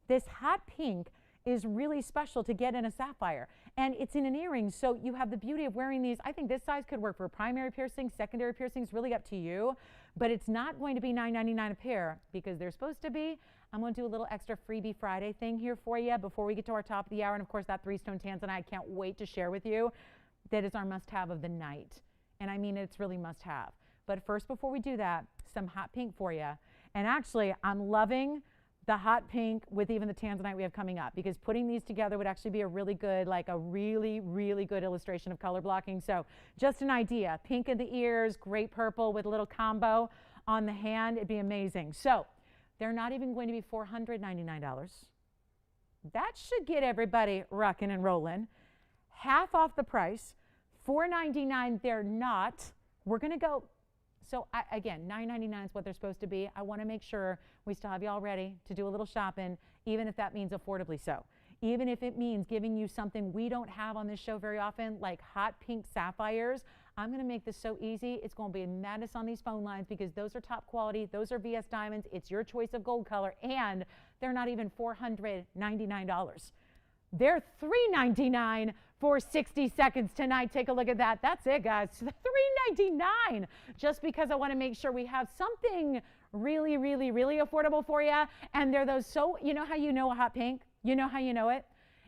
This hot pink is really special to get in a sapphire. And it's in an earring, so you have the beauty of wearing these. I think this size could work for primary piercings, secondary piercings, really up to you. But it's not going to be $9.99 a pair because they're supposed to be. I'm going to do a little extra freebie Friday thing here for you before we get to our top of the hour. And of course, that 3-stone tanzanite, I can't wait to share with you. That is our must-have of the night. And I mean, it's really must-have. But first, before we do that, some hot pink for you. And actually, I'm loving the hot pink with even the tanzanite we have coming up, because putting these together would actually be a really good, like a really, really good illustration of color blocking. So just an idea. Pink in the ears, great purple with a little combo on the hand. It'd be amazing. So they're not even going to be $499. That should get everybody rocking and rolling. Half off the price. $499, they're not. We're going to go. So again, $9.99 is what they're supposed to be. I want to make sure we still have you all ready to do a little shopping, even if that means affordably so. Even if it means giving you something we don't have on this show very often, like hot pink sapphires. I'm going to make this so easy. It's going to be madness on these phone lines because those are top quality. Those are VS diamonds. It's your choice of gold color, and they're not even $499. They're $399 for 60 seconds tonight. Take a look at that. That's it, guys. $399. Just because I want to make sure we have something really, really, really affordable for you. And they're those, so you know how you know a hot pink? You know how you know it?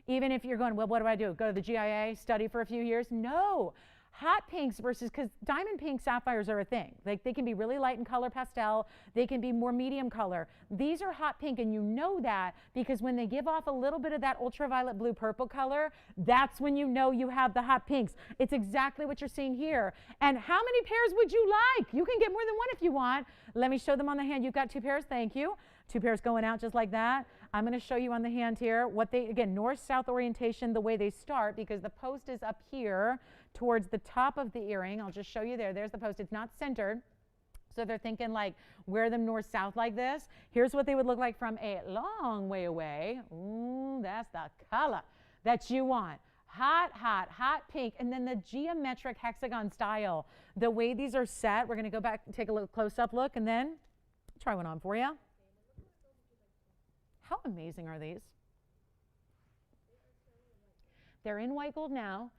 Even if you're going, well, what do I do? Go to the GIA, study for a few years? No. Hot pinks versus, because diamond pink sapphires are a thing. Like they can be really light in color, pastel. They can be more medium color. These are hot pink, and you know that because when they give off a little bit of that ultraviolet blue purple color, that's when you know you have the hot pinks. It's exactly what you're seeing here. And how many pairs would you like? You can get more than one if you want. Let me show them on the hand. You've got 2 pairs. Thank you. 2 pairs going out just like that. I'm going to show you on the hand here what they, again, north-south orientation, the way they start, because the post is up here towards the top of the earring. I'll just show you there. There's the post. It's not centered. So they're thinking like wear them north-south like this. Here's what they would look like from a long way away. Ooh, that's the color that you want. Hot, hot, hot pink. And then the geometric hexagon style. The way these are set, we're going to go back and take a little close-up look and then try one on for you. How amazing are these? They're in white gold now.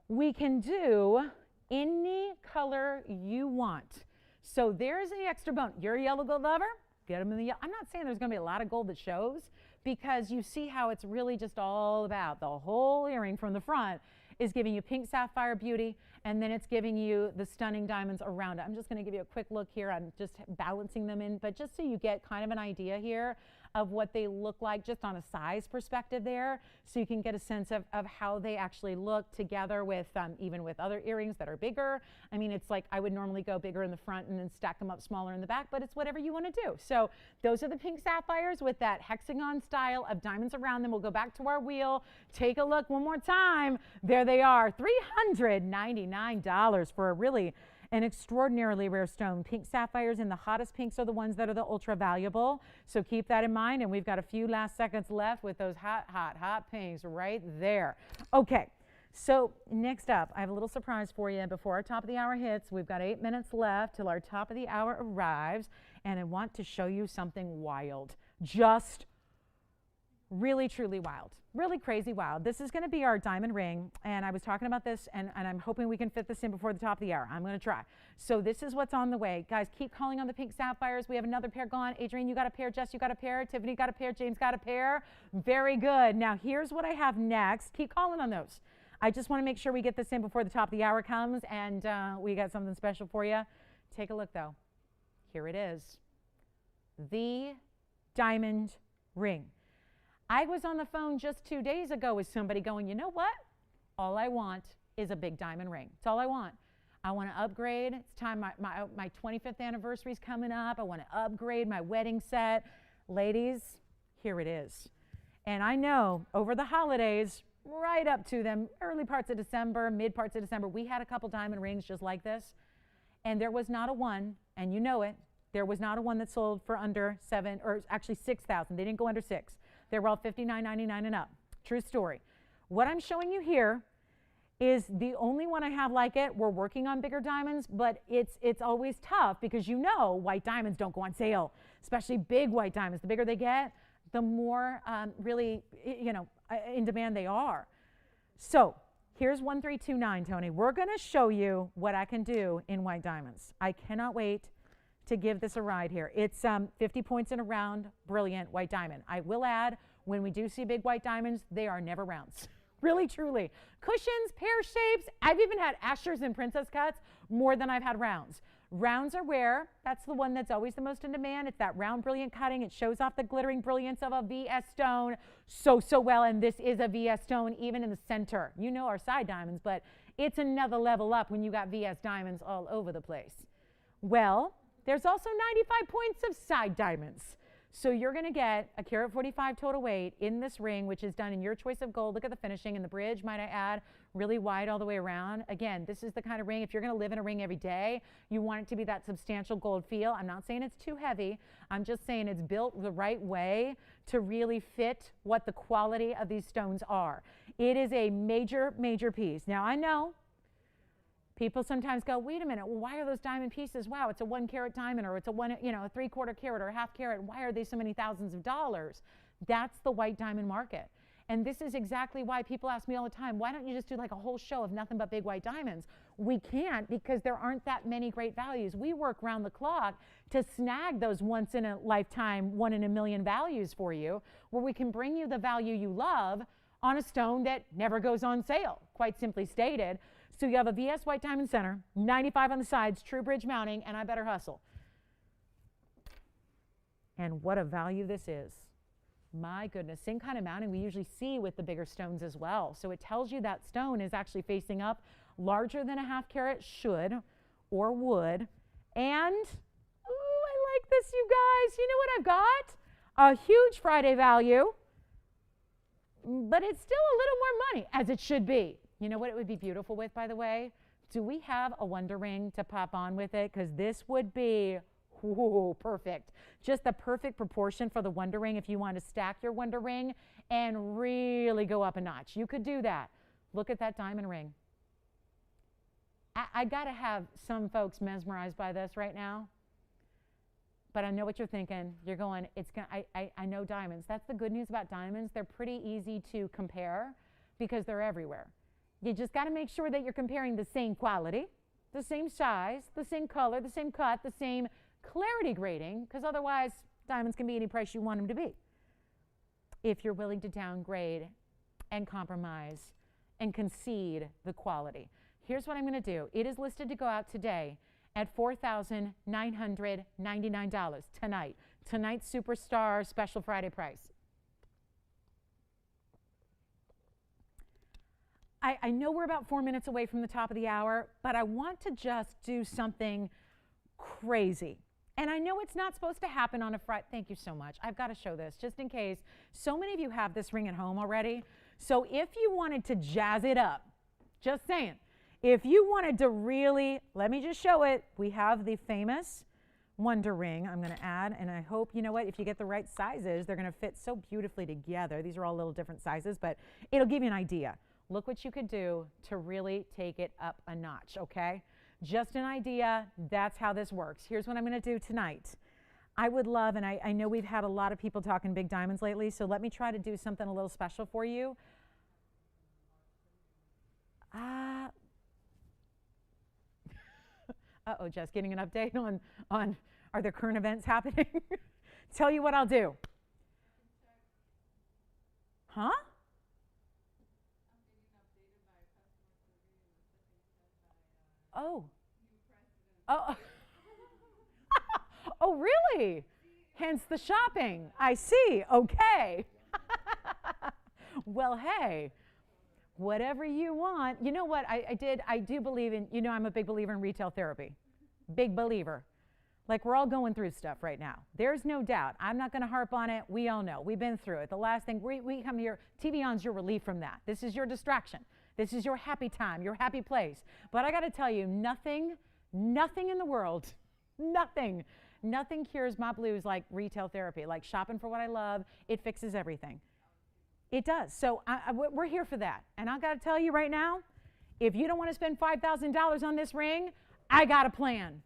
We can do any color you want. So there's the extra bone. You're a yellow gold lover? Get them in the yellow. I'm not saying there's going to be a lot of gold that shows, because you see how it's really just all about the whole earring from the front is giving you pink sapphire beauty, and then it's giving you the stunning diamonds around it. I'm just going to give you a quick look here. I'm just balancing them in, but just so you get kind of an idea here of what they look like just on a size perspective there, so you can get a sense of how they actually look together with even with other earrings that are bigger. I mean, it's like I would normally go bigger in the front and then stack them up smaller in the back, but it's whatever you want to do. So those are the pink sapphires with that hexagon style of diamonds around them. We'll go back to our wheel. Take a look one more time. There they are, $399 for a really an extraordinarily rare stone. Pink sapphires and the hottest pinks are the ones that are the ultra valuable. So keep that in mind. And we've got a few last seconds left with those hot, hot, hot pinks right there. Okay. So next up, I have a little surprise for you before our top of the hour hits. We've got 8 minutes left till our top of the hour arrives. And I want to show you something wild. Just really, truly wild. Really crazy wild. This is going to be our diamond ring, and I was talking about this, and I'm hoping we can fit this in before the top of the hour. I'm going to try. So this is what's on the way. Guys, keep calling on the pink sapphires. We have another pair gone. Adrienne, you got a pair. Jess, you got a pair. Tiffany got a pair. James got a pair. Very good. Now here's what I have next. Keep calling on those. I just want to make sure we get this in before the top of the hour comes, and we got something special for you. Take a look, though. Here it is. The diamond ring. I was on the phone just 2 days ago with somebody going, you know what? All I want is a big diamond ring. It's all I want. I want to upgrade. It's time. My 25th anniversary is coming up. I want to upgrade my wedding set. Ladies, here it is. And I know over the holidays, right up to them, early parts of December, mid parts of December, we had a couple diamond rings just like this. And there was not a one, and you know it, there was not a one that sold for under $7,000, or actually $6,000. They didn't go under $6,000. They were all $59.99 and up. True story. What I'm showing you here is the only one I have like it. We're working on bigger diamonds, but it's always tough because you know white diamonds don't go on sale, especially big white diamonds. The bigger they get, the more really, in demand they are. So here's 1329, Tony. We're going to show you what I can do in white diamonds. I cannot wait to give this a ride here. It's 50 points in a round, brilliant white diamond. I will add, when we do see big white diamonds, they are never rounds. Really, truly. Cushions, pear shapes. I've even had asters and princess cuts more than I've had rounds. Rounds are rare. That's the one that's always the most in demand. It's that round brilliant cutting. It shows off the glittering brilliance of a VS stone so well. And this is a VS stone even in the center. You know our side diamonds, but it's another level up when you got VS diamonds all over the place. Well, there's also 95 points of side diamonds. So you're going to get a carat 45 total weight in this ring, which is done in your choice of gold. Look at the finishing in the bridge, might I add, really wide all the way around. Again, this is the kind of ring, if you're going to live in a ring every day, you want it to be that substantial gold feel. I'm not saying it's too heavy. I'm just saying it's built the right way to really fit what the quality of these stones are. It is a major, major piece. Now, I know people sometimes go, wait a minute, well, why are those diamond pieces? Wow, it's a 1 carat diamond, or it's a 3/4 carat or a 1/2 carat. Why are they so many thousands of dollars? That's the white diamond market. And this is exactly why people ask me all the time, why don't you just do like a whole show of nothing but big white diamonds? We can't, because there aren't that many great values. We work round the clock to snag those once in a lifetime, 1 in a million values for you, where we can bring you the value you love on a stone that never goes on sale, quite simply stated. So you have a VS white diamond center, 95 on the sides, true bridge mounting, and I better hustle. And what a value this is. My goodness, same kind of mounting we usually see with the bigger stones as well. So it tells you that stone is actually facing up, larger than a 1/2 carat should or would. And, ooh, I like this, you guys. You know what I've got? A huge Friday value, but it's still a little more money, as it should be. You know what it would be beautiful with, by the way? Do we have a wonder ring to pop on with it? Because this would be, ooh, perfect. Just the perfect proportion for the wonder ring if you want to stack your wonder ring and really go up a notch. You could do that. Look at that diamond ring. I got to have some folks mesmerized by this right now. But I know what you're thinking. You're going, I know diamonds. That's the good news about diamonds. They're pretty easy to compare because they're everywhere. You just got to make sure that you're comparing the same quality, the same size, the same color, the same cut, the same clarity grading, because otherwise diamonds can be any price you want them to be. If you're willing to downgrade and compromise and concede the quality. Here's what I'm going to do. It is listed to go out today at $4,999 tonight. Tonight's Superstar Special Friday price. I know we're about 4 minutes away from the top of the hour, but I want to just do something crazy. And I know it's not supposed to happen on a Friday. Thank you so much. I've got to show this just in case. So many of you have this ring at home already. So if you wanted to jazz it up, just saying, if you wanted to really, let me just show it. We have the famous Wonder Ring I'm going to add, and I hope, you know what, if you get the right sizes, they're going to fit so beautifully together. These are all little different sizes, but it'll give you an idea. Look what you could do to really take it up a notch, okay? Just an idea. That's how this works. Here's what I'm going to do tonight. I would love, and I know we've had a lot of people talking big diamonds lately, so let me try to do something a little special for you. Uh-oh, just getting an update on are there current events happening? Tell you what I'll do. Huh? Oh. Oh. Oh, really? Hence the shopping. I see. Okay. Well, hey, whatever you want. You know what? I do believe in, you know, I'm a big believer in retail therapy. Big believer. Like, we're all going through stuff right now. There's no doubt. I'm not going to harp on it. We all know. We've been through it. The last thing, we come here, TVON's your relief from that. This is your distraction. This is your happy time, your happy place. But I got to tell you, nothing in the world, nothing cures my blues like retail therapy, like shopping for what I love. It fixes everything. It does. So we're here for that. And I got to tell you right now, if you don't want to spend $5,000 on this ring, I got a plan.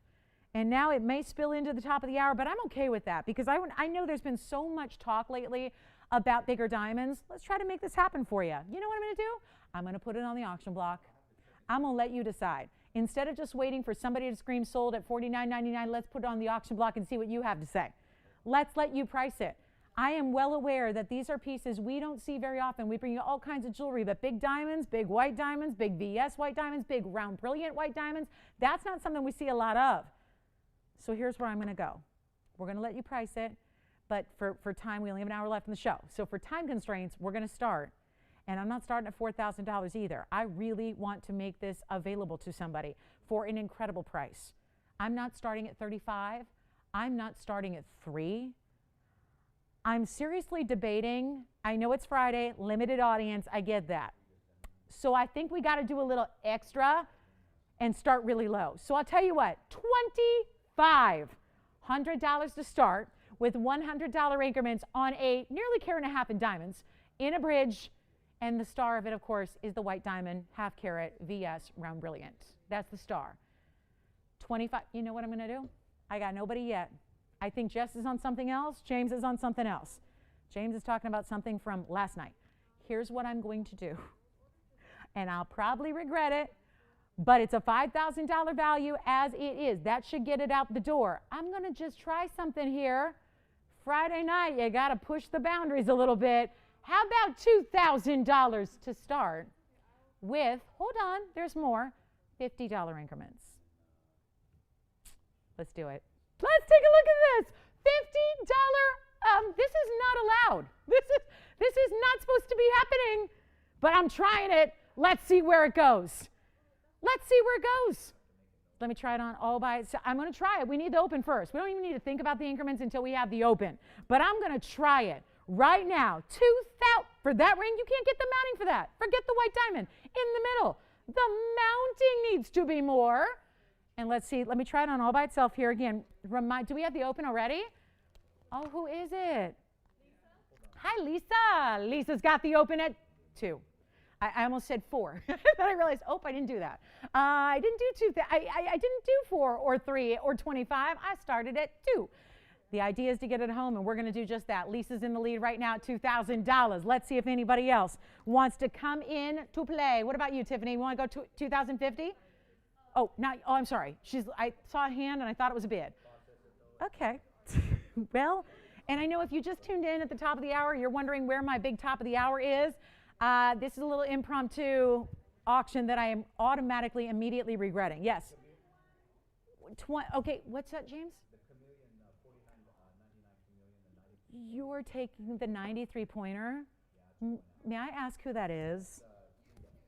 And now it may spill into the top of the hour, but I'm okay with that because I know there's been so much talk lately about bigger diamonds. Let's try to make this happen for you. You know what I'm going to do? I'm going to put it on the auction block. I'm going to let you decide. Instead of just waiting for somebody to scream sold at $49.99, let's put it on the auction block and see what you have to say. Let's let you price it. I am well aware that these are pieces we don't see very often. We bring you all kinds of jewelry, but big diamonds, big white diamonds, big VS white diamonds, big round brilliant white diamonds, that's not something we see a lot of. So here's where I'm going to go. We're going to let you price it, but for time, we only have an hour left in the show. So for time constraints, we're going to start. And I'm not starting at $4,000 either. I really want to make this available to somebody for an incredible price. I'm not starting at $35. I'm not starting at $3. I'm seriously debating. I know it's Friday, limited audience. I get that. So I think we got to do a little extra and start really low. So I'll tell you what, $2,500 to start with $100 increments on a nearly carat and a half in diamonds in a bridge. And the star of it, of course, is the white diamond, half carat VS round brilliant. That's the star. 25. You know what I'm going to do? I got nobody yet. I think Jess is on something else. James is on something else. James is talking about something from last night. Here's what I'm going to do. And I'll probably regret it, but it's a $5,000 value as it is. That should get it out the door. I'm going to just try something here. Friday night, you got to push the boundaries a little bit. How about $2,000 to start with, hold on, there's more, $50 increments. Let's do it. Let's take a look at this. $50, this is not allowed. This is not supposed to be happening, but I'm trying it. Let's see where it goes. Let's see where it goes. Let me try it on all by itself. I'm going to try it. We need the open first. We don't even need to think about the increments until we have the open, but I'm going to try it right now. $2,000 for that ring. You can't get the mounting for that. Forget the white diamond in the middle. The mounting needs to be more. And let's see, let me try it on all by itself here again. Do we have the open already? Oh, who is it? Lisa. Hi, Lisa. Lisa's got the open at 2. I almost said 4. Then I realized, oh, I didn't do that. I didn't do 2. I didn't do 4 or 3 or 25. I started at 2. The idea is to get it home, and we're going to do just that. Lisa's in the lead right now at $2,000. Let's see if anybody else wants to come in to play. What about you, Tiffany? You want to go to 2,050? Oh, I'm sorry. I saw a hand and I thought it was a bid. Okay. Well, and I know if you just tuned in at the top of the hour, you're wondering where my big top of the hour is. This is a little impromptu auction that I am automatically, immediately regretting. Yes. Okay, what's that, James? The chameleon, 49, 99 chameleon, You're taking the 93 pointer. Yeah, may I ask who that is?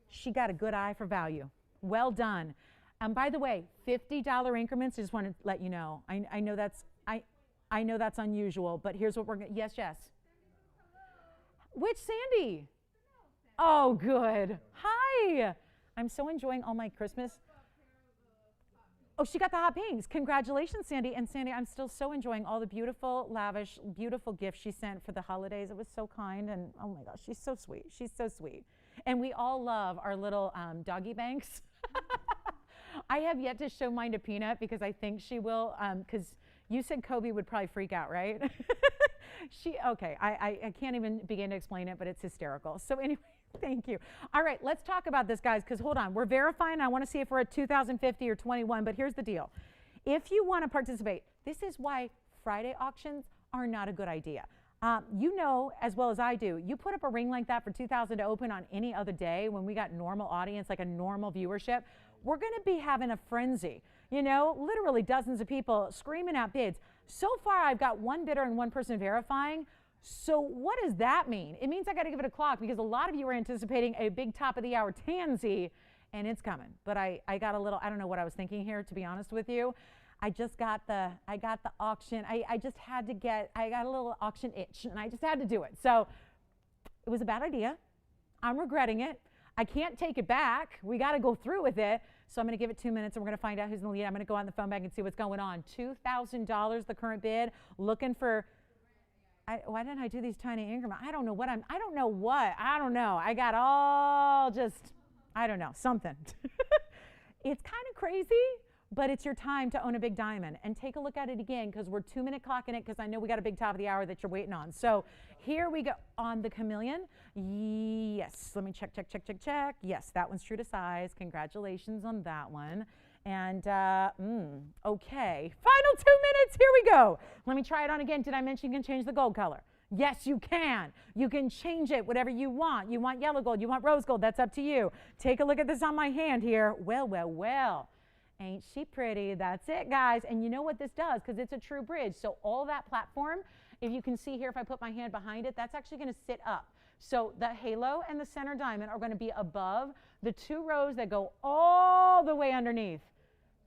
She got a good eye for value. Well done. By the way, $50 increments. I just want to let you know. I know that's unusual, but here's what we're going to. Yes, yes. Which Sandy? Oh, good. Hi. I'm so enjoying all my Christmas. Oh, she got the hot pinks. Congratulations, Sandy. And Sandy, I'm still so enjoying all the beautiful, lavish, beautiful gifts she sent for the holidays. It was so kind, and oh my gosh, she's so sweet. She's so sweet. And we all love our little doggy banks. I have yet to show mine to Peanut because I think she will, because you said Kobe would probably freak out, right? I can't even begin to explain it, but it's hysterical. So anyway, thank you. All right, let's talk about this, guys, because hold on. We're verifying. I want to see if we're at 2,050 or 21, but here's the deal. If you want to participate, this is why Friday auctions are not a good idea. You know as well as I do, you put up a ring like that for 2,000 to open on any other day when we got normal audience, like a normal viewership, we're going to be having a frenzy. You know, literally dozens of people screaming out bids. So far, I've got one bidder and one person verifying. So what does that mean? It means I got to give it a clock because a lot of you are anticipating a big top of the hour tansy, and it's coming. But I got a little, I don't know what I was thinking here, to be honest with you. I got the auction. I just had to I got a little auction itch, and I just had to do it. So it was a bad idea. I'm regretting it. I can't take it back. We got to go through with it. So I'm going to give it 2 minutes, and we're going to find out who's in the lead. I'm going to go on the phone bank and see what's going on. $2,000, the current bid. Looking for. Why didn't I do these tiny increments? I don't know what. I don't know. I got all just. I don't know, something. It's kind of crazy, but it's your time to own a big diamond. And take a look at it again, because we're 2-minute clocking it, because I know we got a big top of the hour that you're waiting on. So here we go on the chameleon. Yes, let me check. Yes, that one's true to size. Congratulations on that one. And okay, final 2 minutes, here we go. Let me try it on again. Did I mention you can change the gold color? Yes, you can. You can change it whatever you want. You want yellow gold, you want rose gold, that's up to you. Take a look at this on my hand here. Well. Ain't she pretty? That's it, guys. And you know what this does, because it's a true bridge. So all that platform, if you can see here, if I put my hand behind it, that's actually going to sit up. So the halo and the center diamond are going to be above the 2 rows that go all the way underneath.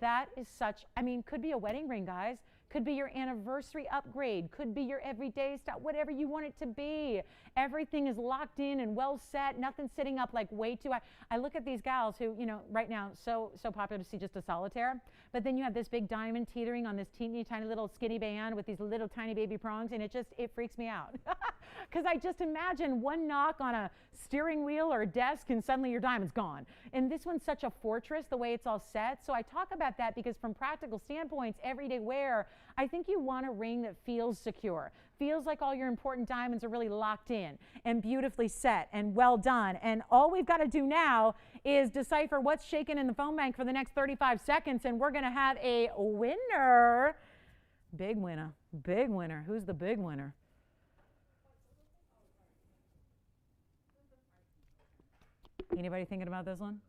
That is such, I mean, could be a wedding ring, guys. Could be your anniversary upgrade. Could be your everyday stuff, whatever you want it to be. Everything is locked in and well set. Nothing sitting up like way too high. I look at these gals who, you know, right now, so popular to see just a solitaire. But then you have this big diamond teetering on this teeny tiny little skinny band with these little tiny baby prongs, and it freaks me out. Because I just imagine one knock on a steering wheel or a desk and suddenly your diamond's gone. And this one's such a fortress, the way it's all set. So I talk about that because from practical standpoints, everyday wear, I think you want a ring that feels secure, feels like all your important diamonds are really locked in and beautifully set and well done. And all we've got to do now is decipher what's shaking in the phone bank for the next 35 seconds, and we're going to have a winner. Big winner. Who's the big winner? Anybody thinking about this one?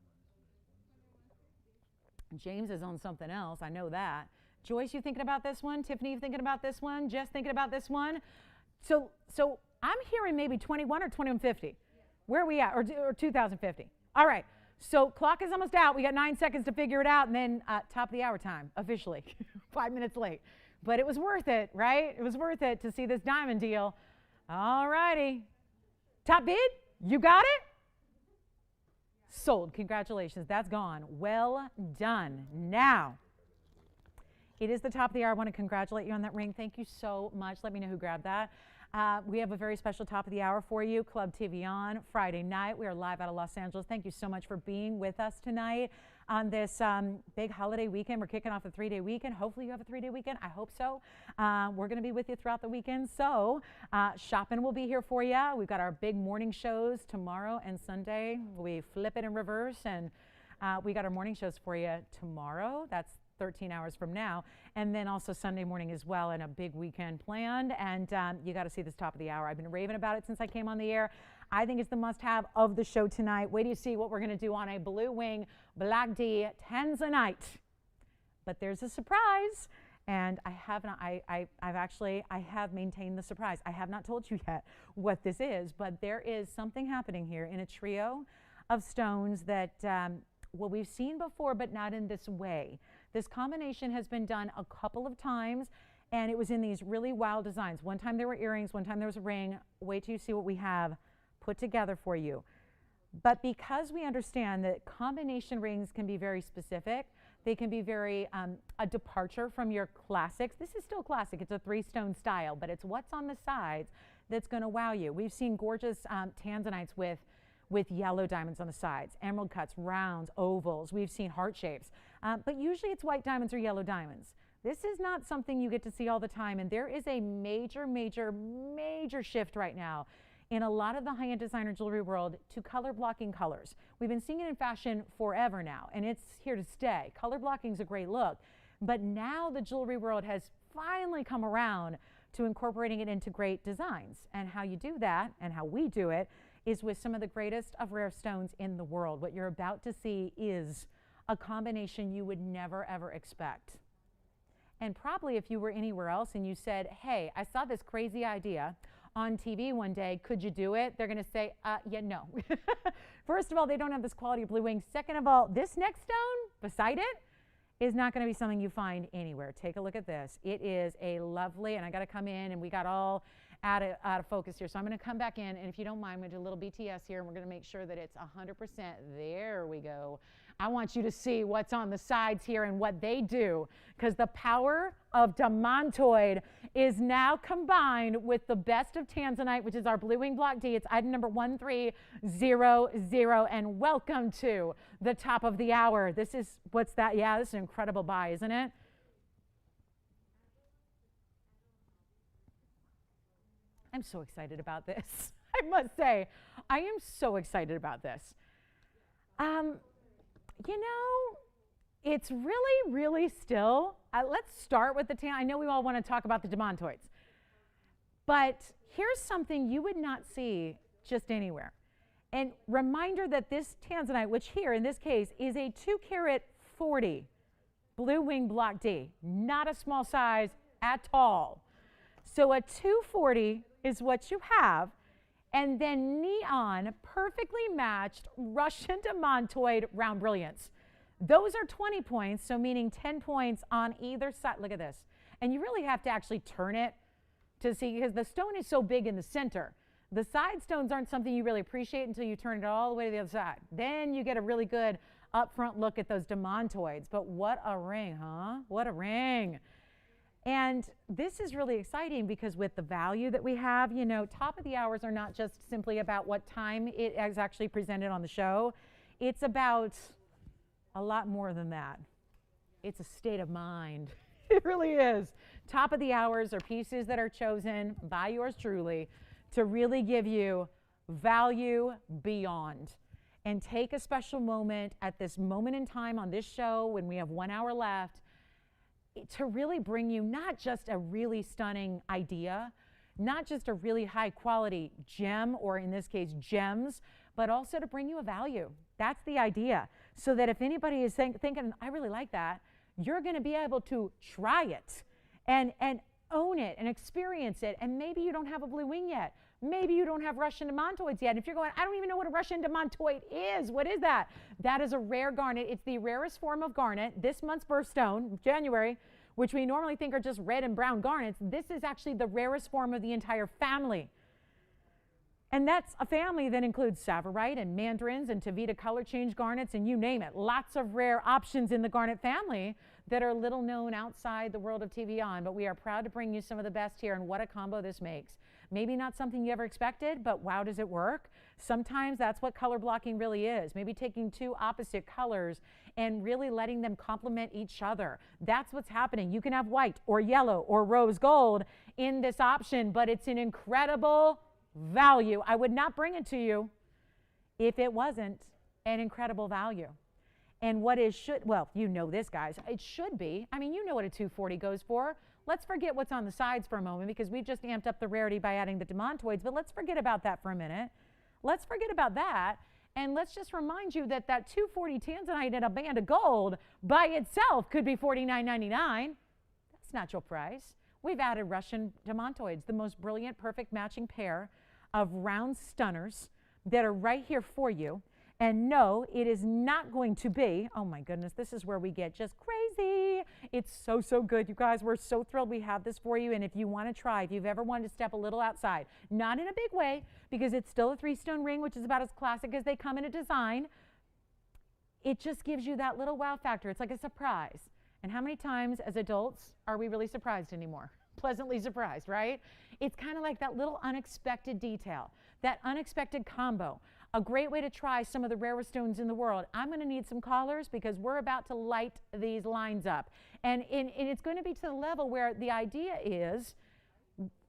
James is on something else. I know that. Joyce, you thinking about this one? Tiffany, you thinking about this one? Jess thinking about this one? So I'm hearing maybe 21 or 2150. Where are we at? Or 2050. All right. So clock is almost out. We got 9 seconds to figure it out, and then top of the hour time, officially. 5 minutes late. But it was worth it, right? It was worth it to see this diamond deal. All righty. Top bid? You got it? Sold. Congratulations. That's gone. Well done. Now, it is the top of the hour. I want to congratulate you on that ring. Thank you so much. Let me know who grabbed that. We have a very special top of the hour for you. Club TVON, Friday night. We are live out of Los Angeles. Thank you so much for being with us tonight on this big holiday weekend. We're kicking off a 3-day weekend. Hopefully you have a 3-day weekend. I hope so. We're going to be with you throughout the weekend. So shopping will be here for you. We've got our big morning shows tomorrow and Sunday. We flip it in reverse, and we got our morning shows for you tomorrow. That's 13 hours from now, and then also Sunday morning as well, and a big weekend planned. And you got to see this top of the hour. I've been raving about it since I came on the air. I think it's the must-have of the show tonight. Wait till you see what we're going to do on a Blue Wing Black D Tanzanite. But there's a surprise, and I have maintained the surprise. I have not told you yet what this is, but there is something happening here in a trio of stones that well, we've seen before, but not in this way. This combination has been done a couple of times, and it was in these really wild designs. One time there were earrings, one time there was a ring. Wait till you see what we have put together for you. But because we understand that combination rings can be very specific, they can be very a departure from your classics. This is still classic. It's a 3-stone style, but it's what's on the sides that's going to wow you. We've seen gorgeous tanzanites with yellow diamonds on the sides, emerald cuts, rounds, ovals. We've seen heart shapes, but usually it's white diamonds or yellow diamonds. This is not something you get to see all the time, and there is a major shift right now in a lot of the high-end designer jewelry world to color blocking colors. We've been seeing it in fashion forever now, and it's here to stay. Color blocking is a great look, but now the jewelry world has finally come around to incorporating it into great designs. And how you do that, and how we do it, is with some of the greatest of rare stones in the world. What you're about to see is a combination you would never ever expect. And probably if you were anywhere else and you said, hey, I saw this crazy idea on TV one day, could you do it? They're gonna say, yeah, no. First of all, they don't have this quality of blue wing. Second of all, this next stone beside it is not gonna be something you find anywhere. Take a look at this. It is a lovely, and I gotta come in, and we got all out of focus here. So I'm gonna come back in, and if you don't mind, I'm gonna do a little BTS here, and we're gonna make sure that it's 100%. There we go. I want you to see what's on the sides here and what they do, because the power of Demontoid is now combined with the best of tanzanite, which is our Blue Wing Block D. It's item number 1300. And welcome to the top of the hour. This is, what's that? Yeah, this is an incredible buy, isn't it? I'm so excited about this. I must say, I am so excited about this. You know, it's really, really still, let's start with the tan. I know we all want to talk about the Demontoids, but here's something you would not see just anywhere. And reminder that this tanzanite, which here in this case is a 2 carat 40 Blue Wing Block D, not a small size at all. So a 240 is what you have. And then neon, perfectly matched Russian Demontoid round brilliance. Those are 20 points, so meaning 10 points on either side. Look at this. And you really have to actually turn it to see, because the stone is so big in the center. The side stones aren't something you really appreciate until you turn it all the way to the other side. Then you get a really good upfront look at those Demontoids. But what a ring, huh? What a ring. And this is really exciting because with the value that we have, you know, top of the hours are not just simply about what time it is actually presented on the show. It's about a lot more than that. It's a state of mind. It really is. Top of the hours are pieces that are chosen by yours truly to really give you value beyond. And take a special moment at this moment in time on this show when we have 1 hour left to really bring you not just a really stunning idea, not just a really high quality gem, or in this case gems, but also to bring you a value. That's the idea. So that if anybody is thinking, I really like that, you're going to be able to try it and own it and experience it. And maybe you don't have a blue wing yet. Maybe you don't have Russian Demontoids yet. And if you're going, I don't even know what a Russian Demontoid is. What is that? That is a rare garnet. It's the rarest form of garnet. This month's birthstone, January, which we normally think are just red and brown garnets, this is actually the rarest form of the entire family. And that's a family that includes Savarite and Mandarins and Tavita color change garnets and you name it. Lots of rare options in the garnet family that are little known outside the world of TVON, but we are proud to bring you some of the best here, and what a combo this makes. Maybe not something you ever expected, but wow, does it work? Sometimes that's what color blocking really is. Maybe taking two opposite colors and really letting them complement each other. That's what's happening. You can have white or yellow or rose gold in this option, but it's an incredible value. I would not bring it to you if it wasn't an incredible value. And what is well, you know this, guys. It should be. I mean, you know what a 240 goes for. Let's forget what's on the sides for a moment, because we've just amped up the rarity by adding the Demontoids, but let's forget about that for a minute. Let's forget about that, and let's just remind you that that 240 tanzanite and a band of gold by itself could be $49.99. That's not your price. We've added Russian Demontoids, the most brilliant, perfect matching pair of round stunners that are right here for you. And no, it is not going to be, oh my goodness, this is where we get just crazy. It's so, so good, you guys. We're so thrilled we have this for you. And if you want to try, if you've ever wanted to step a little outside, not in a big way, because it's still a 3-stone ring, which is about as classic as they come in a design, it just gives you that little wow factor. It's like a surprise. And how many times as adults are we really surprised anymore? Pleasantly surprised, right? It's kind of like that little unexpected detail, that unexpected combo. A great way to try some of the rarest stones in the world. I'm going to need some callers because we're about to light these lines up. And it's going to be to the level where the idea is,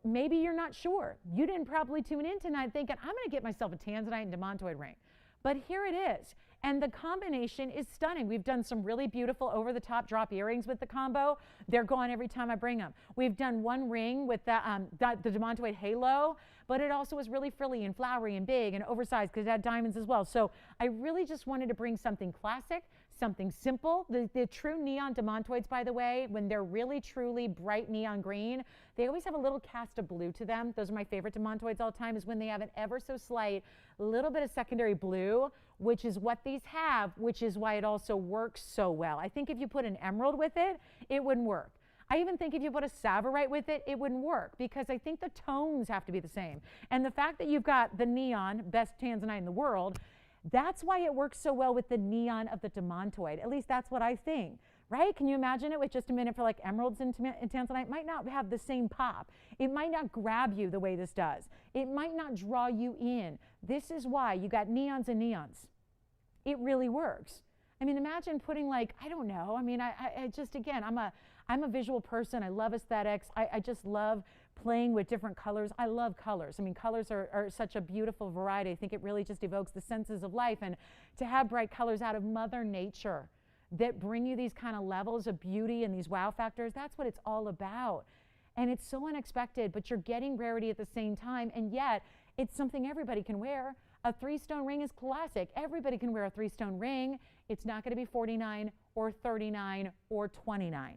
maybe you're not sure. You didn't probably tune in tonight thinking, I'm going to get myself a tanzanite and Demontoid ring. But here it is. And the combination is stunning. We've done some really beautiful over-the-top drop earrings with the combo. They're gone every time I bring them. We've done one ring with the Demontoid halo, but it also was really frilly and flowery and big and oversized because it had diamonds as well. So I really just wanted to bring something classic, something simple. The true neon Demontoids, by the way, when they're really truly bright neon green, they always have a little cast of blue to them. Those are my favorite Demontoids all the time, is when they have an ever so slight little bit of secondary blue, which is what these have, which is why it also works so well. I think if you put an emerald with it, it wouldn't work. I even think if you put a Savarite with it, it wouldn't work, because I think the tones have to be the same. And the fact that you've got the neon, best tanzanite in the world, That's why it works so well with the neon of the demantoid. At least that's what I think, right? Can you imagine it with just a minute for like emeralds and tanzanite? It might not have the same pop. It might not grab you the way this does. It might not draw you in. This is why you got neons and neons. It really works. I mean, imagine putting like, I don't know. I mean, I just, again, I'm a visual person. I love aesthetics. I just love playing with different colors. I love colors. I mean, colors are such a beautiful variety. I think it really just evokes the senses of life. And to have bright colors out of Mother Nature that bring you these kind of levels of beauty and these wow factors, that's what it's all about. And it's so unexpected, but you're getting rarity at the same time. And yet, it's something everybody can wear. A 3-stone ring is classic. Everybody can wear a 3-stone ring. It's not going to be $49 or $39 or $29.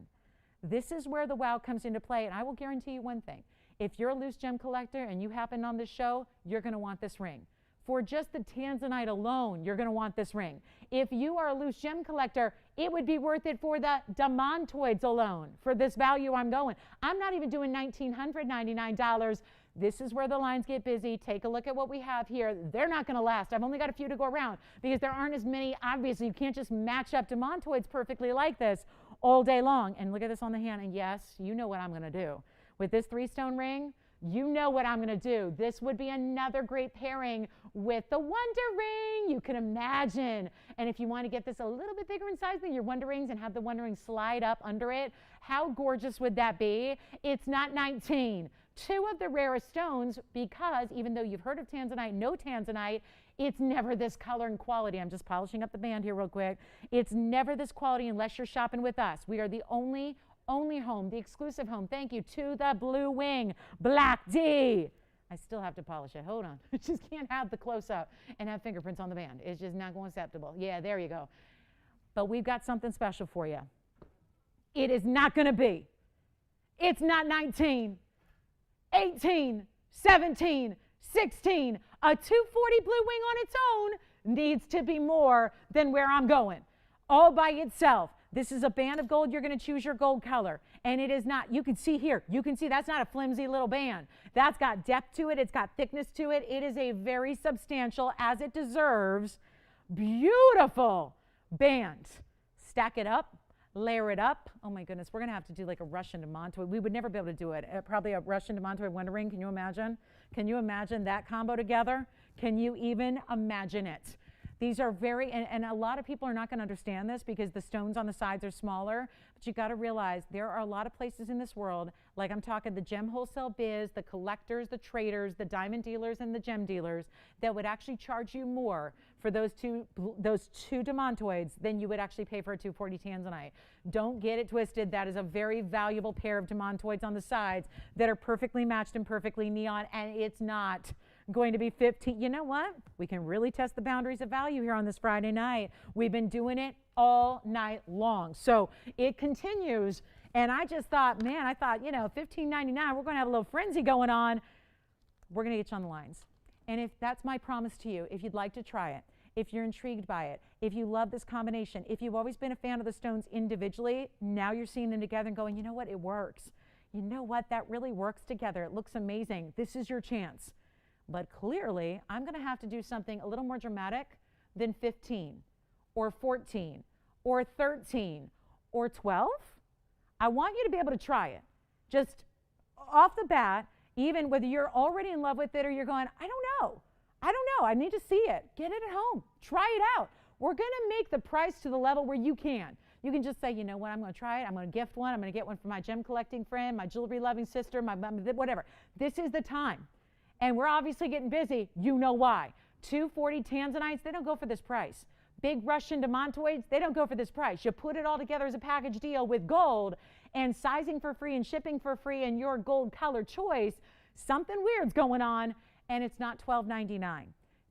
This is where the wow comes into play, and I will guarantee you one thing. If you're a loose gem collector and you happen on this show, you're going to want this ring. For just the tanzanite alone, you're going to want this ring. If you are a loose gem collector, it would be worth it for the demantoids alone. For this value I'm going. I'm not even doing $1,999. This is where the lines get busy. Take a look at what we have here. They're not going to last. I've only got a few to go around because there aren't as many. Obviously, you can't just match up demantoids perfectly like this all day long. And look at this on the hand. And yes, you know what I'm going to do. With this 3-stone ring, you know what I'm going to do. This would be another great pairing with the Wonder Ring. You can imagine. And if you want to get this a little bit bigger in size than your Wonder Rings and have the Wonder Ring slide up under it, how gorgeous would that be? It's not 19. 2 of the rarest stones, because even though you've heard of tanzanite, no tanzanite, it's never this color and quality. I'm just polishing up the band here real quick. It's never this quality unless you're shopping with us. We are the only home, the exclusive home. Thank you to the Blue Wing Black D. I still have to polish it. Hold on. I just can't have the close-up and have fingerprints on the band. It's just not going acceptable. Yeah, there you go. But we've got something special for you. It is not going to be. It's not 19. 18, 17, 16, a 240 blue wing on its own needs to be more than where I'm going. All by itself. This is a band of gold. You're going to choose your gold color. And it is not, you can see here, you can see that's not a flimsy little band. That's got depth to it. It's got thickness to it. It is a very substantial, as it deserves, beautiful band. Stack it up. Layer it up. Oh my goodness, we're going to have to do like a Russian demantoid. We would never be able to do it. Probably a Russian demantoid Wonder Ring. Can you imagine? Can you imagine that combo together? Can you even imagine it? These are very, and a lot of people are not going to understand this because the stones on the sides are smaller, but you got to realize there are a lot of places in this world, like I'm talking the gem wholesale biz, the collectors, the traders, the diamond dealers, and the gem dealers that would actually charge you more for those two demantoids than you would actually pay for a 240 tanzanite. Don't get it twisted. That is a very valuable pair of demantoids on the sides that are perfectly matched and perfectly neon, and it's not going to be 15. You know what? We can really test the boundaries of value here on this Friday night. We've been doing it all night long. So it continues. And I just thought, man, you know, $15.99, we're going to have a little frenzy going on. We're going to get you on the lines. And if that's my promise to you, if you'd like to try it, if you're intrigued by it, if you love this combination, if you've always been a fan of the stones individually, now you're seeing them together and going, you know what? It works. You know what? That really works together. It looks amazing. This is your chance. But clearly, I'm going to have to do something a little more dramatic than 15 or 14 or 13 or 12. I want you to be able to try it. Just off the bat, even whether you're already in love with it or you're going, I don't know. I need to see it. Get it at home. Try it out. We're going to make the price to the level where you can. You can just say, you know what, I'm going to try it. I'm going to gift one. I'm going to get one for my gem collecting friend, my jewelry loving sister, my whatever. This is the time. And we're obviously getting busy. You know why. 240 tanzanites, they don't go for this price. Big Russian demantoids, they don't go for this price. You put it all together as a package deal with gold and sizing for free and shipping for free and your gold color choice, something weird's going on, and it's not $12.99.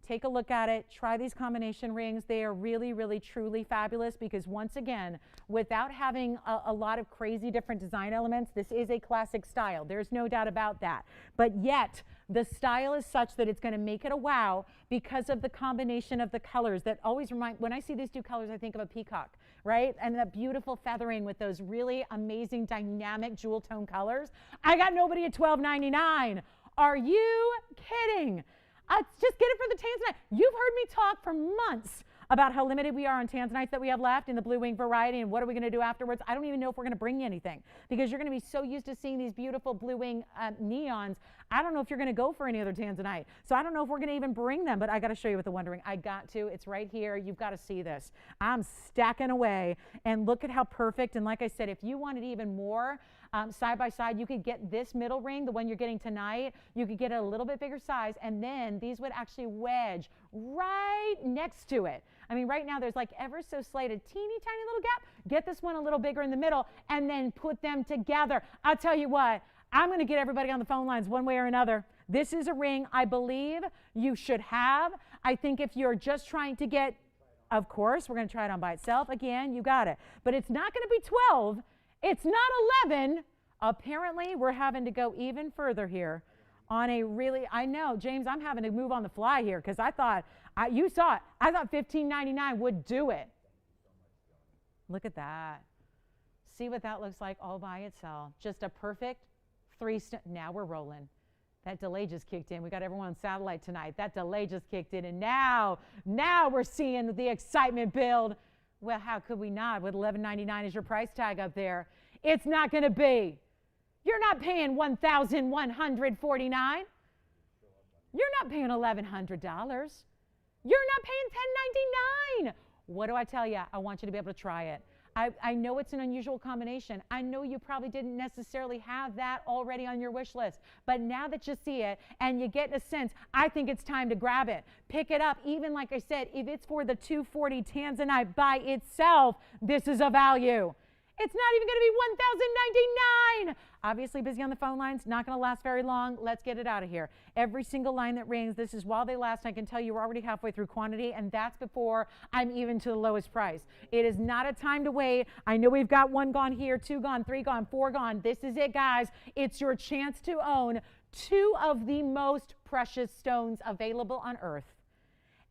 Take a look at it. Try these combination rings. They are really, really, truly fabulous because, once again, without having a lot of crazy different design elements, this is a classic style. There's no doubt about that. But yet, the style is such that it's going to make it a wow because of the combination of the colors that always remind, when I see these two colors, I think of a peacock, right? And that beautiful feathering with those really amazing dynamic jewel tone colors. I got nobody at $12.99. Are you kidding? Just get it for the tanzanite. You've heard me talk for months about how limited we are on tanzanites that we have left in the blue wing variety, and what are we going to do afterwards. I don't even know if we're going to bring you anything, because you're going to be so used to seeing these beautiful blue wing neons. I don't know if you're going to go for any other tanzanite, so I don't know if we're going to even bring them, but I got to show you with the wondering. I got to. It's right here. You've got to see this. I'm stacking away, and look at how perfect. And like I said, if you wanted even more side by side, you could get this middle ring, the one you're getting tonight. You could get it a little bit bigger size, and then these would actually wedge right next to it. I mean, right now there's like ever so slight, a teeny tiny little gap. Get this one a little bigger in the middle, and then put them together. I'll tell you what, I'm going to get everybody on the phone lines one way or another. This is a ring I believe you should have. I think if you're just trying to get, of course, we're going to try it on by itself. Again, you got it. But it's not going to be 12. It's not 11. Apparently, we're having to go even further here on a really, I know, James, I'm having to move on the fly here, because I thought, you saw it, I thought $15.99 would do it. Look at that. See what that looks like all by itself. Just a perfect now we're rolling. That delay just kicked in. We got everyone on satellite tonight. That delay just kicked in, and now we're seeing the excitement build. Well, how could we not with $11.99 as your price tag up there? It's not going to be. You're not paying $1,149. You're not paying $1,100. You're not paying $10.99. What do I tell you? I want you to be able to try it. I know it's an unusual combination. I know you probably didn't necessarily have that already on your wish list, but now that you see it and you get a sense, I think it's time to grab it. Pick it up. Even like I said, if it's for the $240 tanzanite by itself, this is a value. It's not even going to be $1,099. Obviously busy on the phone lines, not going to last very long. Let's get it out of here. Every single line that rings, this is while they last. I can tell you we're already halfway through quantity, and that's before I'm even to the lowest price. It is not a time to wait. I know we've got 1 gone here, 2 gone, 3 gone, 4 gone. This is it, guys. It's your chance to own 2 of the most precious stones available on earth.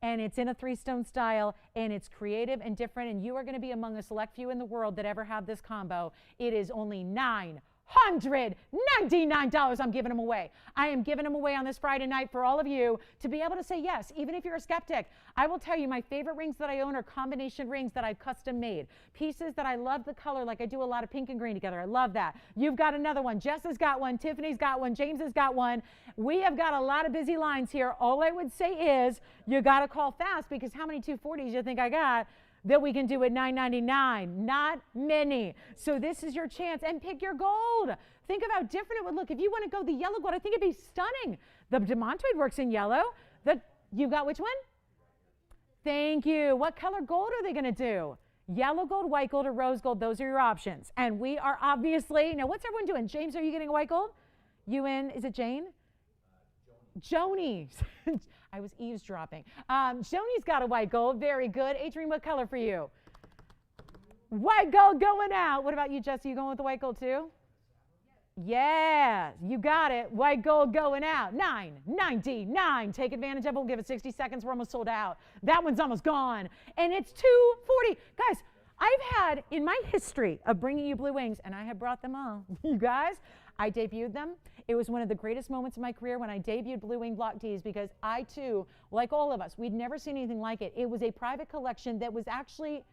And it's in a 3-stone style, and it's creative and different, and you are going to be among a select few in the world that ever have this combo. It is only $999. I'm giving them away. I am giving them away on this Friday night for all of you to be able to say yes, even if you're a skeptic. I will tell you, my favorite rings that I own are combination rings that I've custom made. Pieces that I love the color, like I do a lot of pink and green together. I love that. You've got another one. Jess has got one. Tiffany's got one. James has got one. We have got a lot of busy lines here. All I would say is you got to call fast, because how many 240s do you think I got that we can do at $9.99? Not many. So this is your chance, and pick your gold. Think of how different it would look if you want to go the yellow gold. I think it'd be stunning. The demantoid works in yellow. You got which one? Thank you. What color gold are they going to do? Yellow gold, white gold, or rose gold? Those are your options. And we are obviously, now what's everyone doing? James, are you getting a white gold? You in, is it Jane? Joni. I was eavesdropping. Joni's got a white gold. Very good. Adrienne, what color for you? White gold going out. What about you, Jesse? You going with the white gold too? Yeah, you got it. White gold going out. $9.99. Take advantage of it. We'll give it 60 seconds. We're almost sold out. That one's almost gone. And it's $240. Guys, I've had in my history of bringing you blue wings, and I have brought them all. You guys, I debuted them. It was one of the greatest moments of my career when I debuted Blue Wing Block Ds, because I too, like all of us, we'd never seen anything like it. It was a private collection that was actually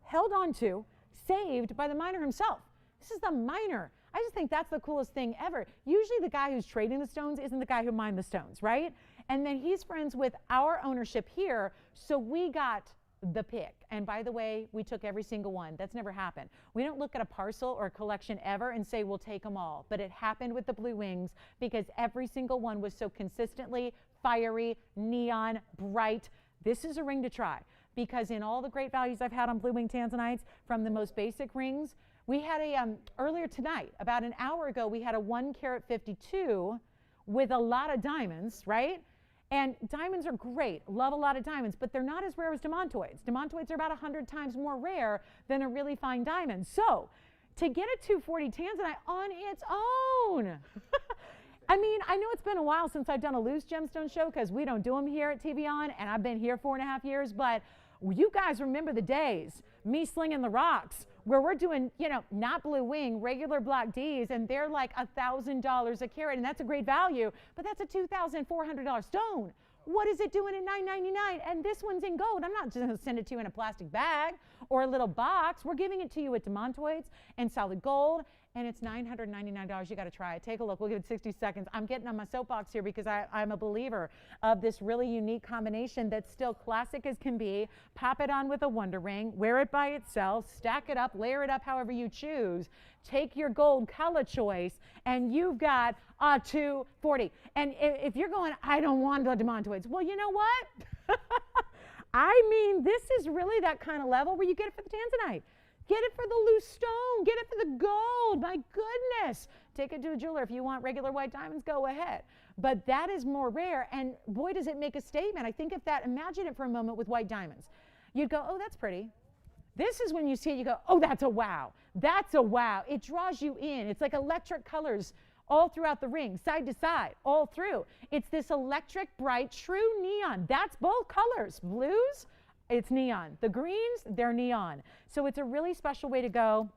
held on to, saved by the miner himself. This is the miner. I just think that's the coolest thing ever. Usually the guy who's trading the stones isn't the guy who mined the stones, right? And then he's friends with our ownership here, so we got the pick. And by the way, we took every single one. That's never happened. We don't look at a parcel or a collection ever and say we'll take them all. But it happened with the blue wings, because every single one was so consistently fiery, neon, bright. This is a ring to try, because in all the great values I've had on blue wing tanzanites, from the most basic rings, we had earlier tonight, about an hour ago, we had a 1 carat 52 with a lot of diamonds, right? And diamonds are great. Love a lot of diamonds, but they're not as rare as demantoids. Demantoids are about 100 times more rare than a really fine diamond. So to get a 240 tanzanite on its own, I mean, I know it's been a while since I've done a loose gemstone show, because we don't do them here at TVON, and I've been here 4.5 years, but you guys remember the days, me slinging the rocks where we're doing, you know, not blue wing, regular block Ds, and they're like $1,000 a carat, and that's a great value, but that's a $2,400 stone. What is it doing at $9.99? And this one's in gold. I'm not just going to send it to you in a plastic bag or a little box. We're giving it to you at demantoids and solid gold, and it's $999. You got to try it. Take a look. We'll give it 60 seconds. I'm getting on my soapbox here because I'm a believer of this really unique combination that's still classic as can be. Pop it on with a Wonder Ring. Wear it by itself. Stack it up. Layer it up however you choose. Take your gold color choice, and you've got $240. And if you're going, I don't want the demantoids. Well, you know what? I mean, this is really that kind of level where you get it for the tanzanite. Get it for the loose stone. Get it for the gold. My goodness. Take it to a jeweler. If you want regular white diamonds, go ahead. But that is more rare, and boy, does it make a statement. I think if that, imagine it for a moment with white diamonds. You'd go, oh, that's pretty. This is when you see it, you go, oh, that's a wow. That's a wow. It draws you in. It's like electric colors all throughout the ring, side to side, all through. It's this electric, bright, true neon. That's both colors. Blues, it's neon. The greens, they're neon. So it's a really special way to go.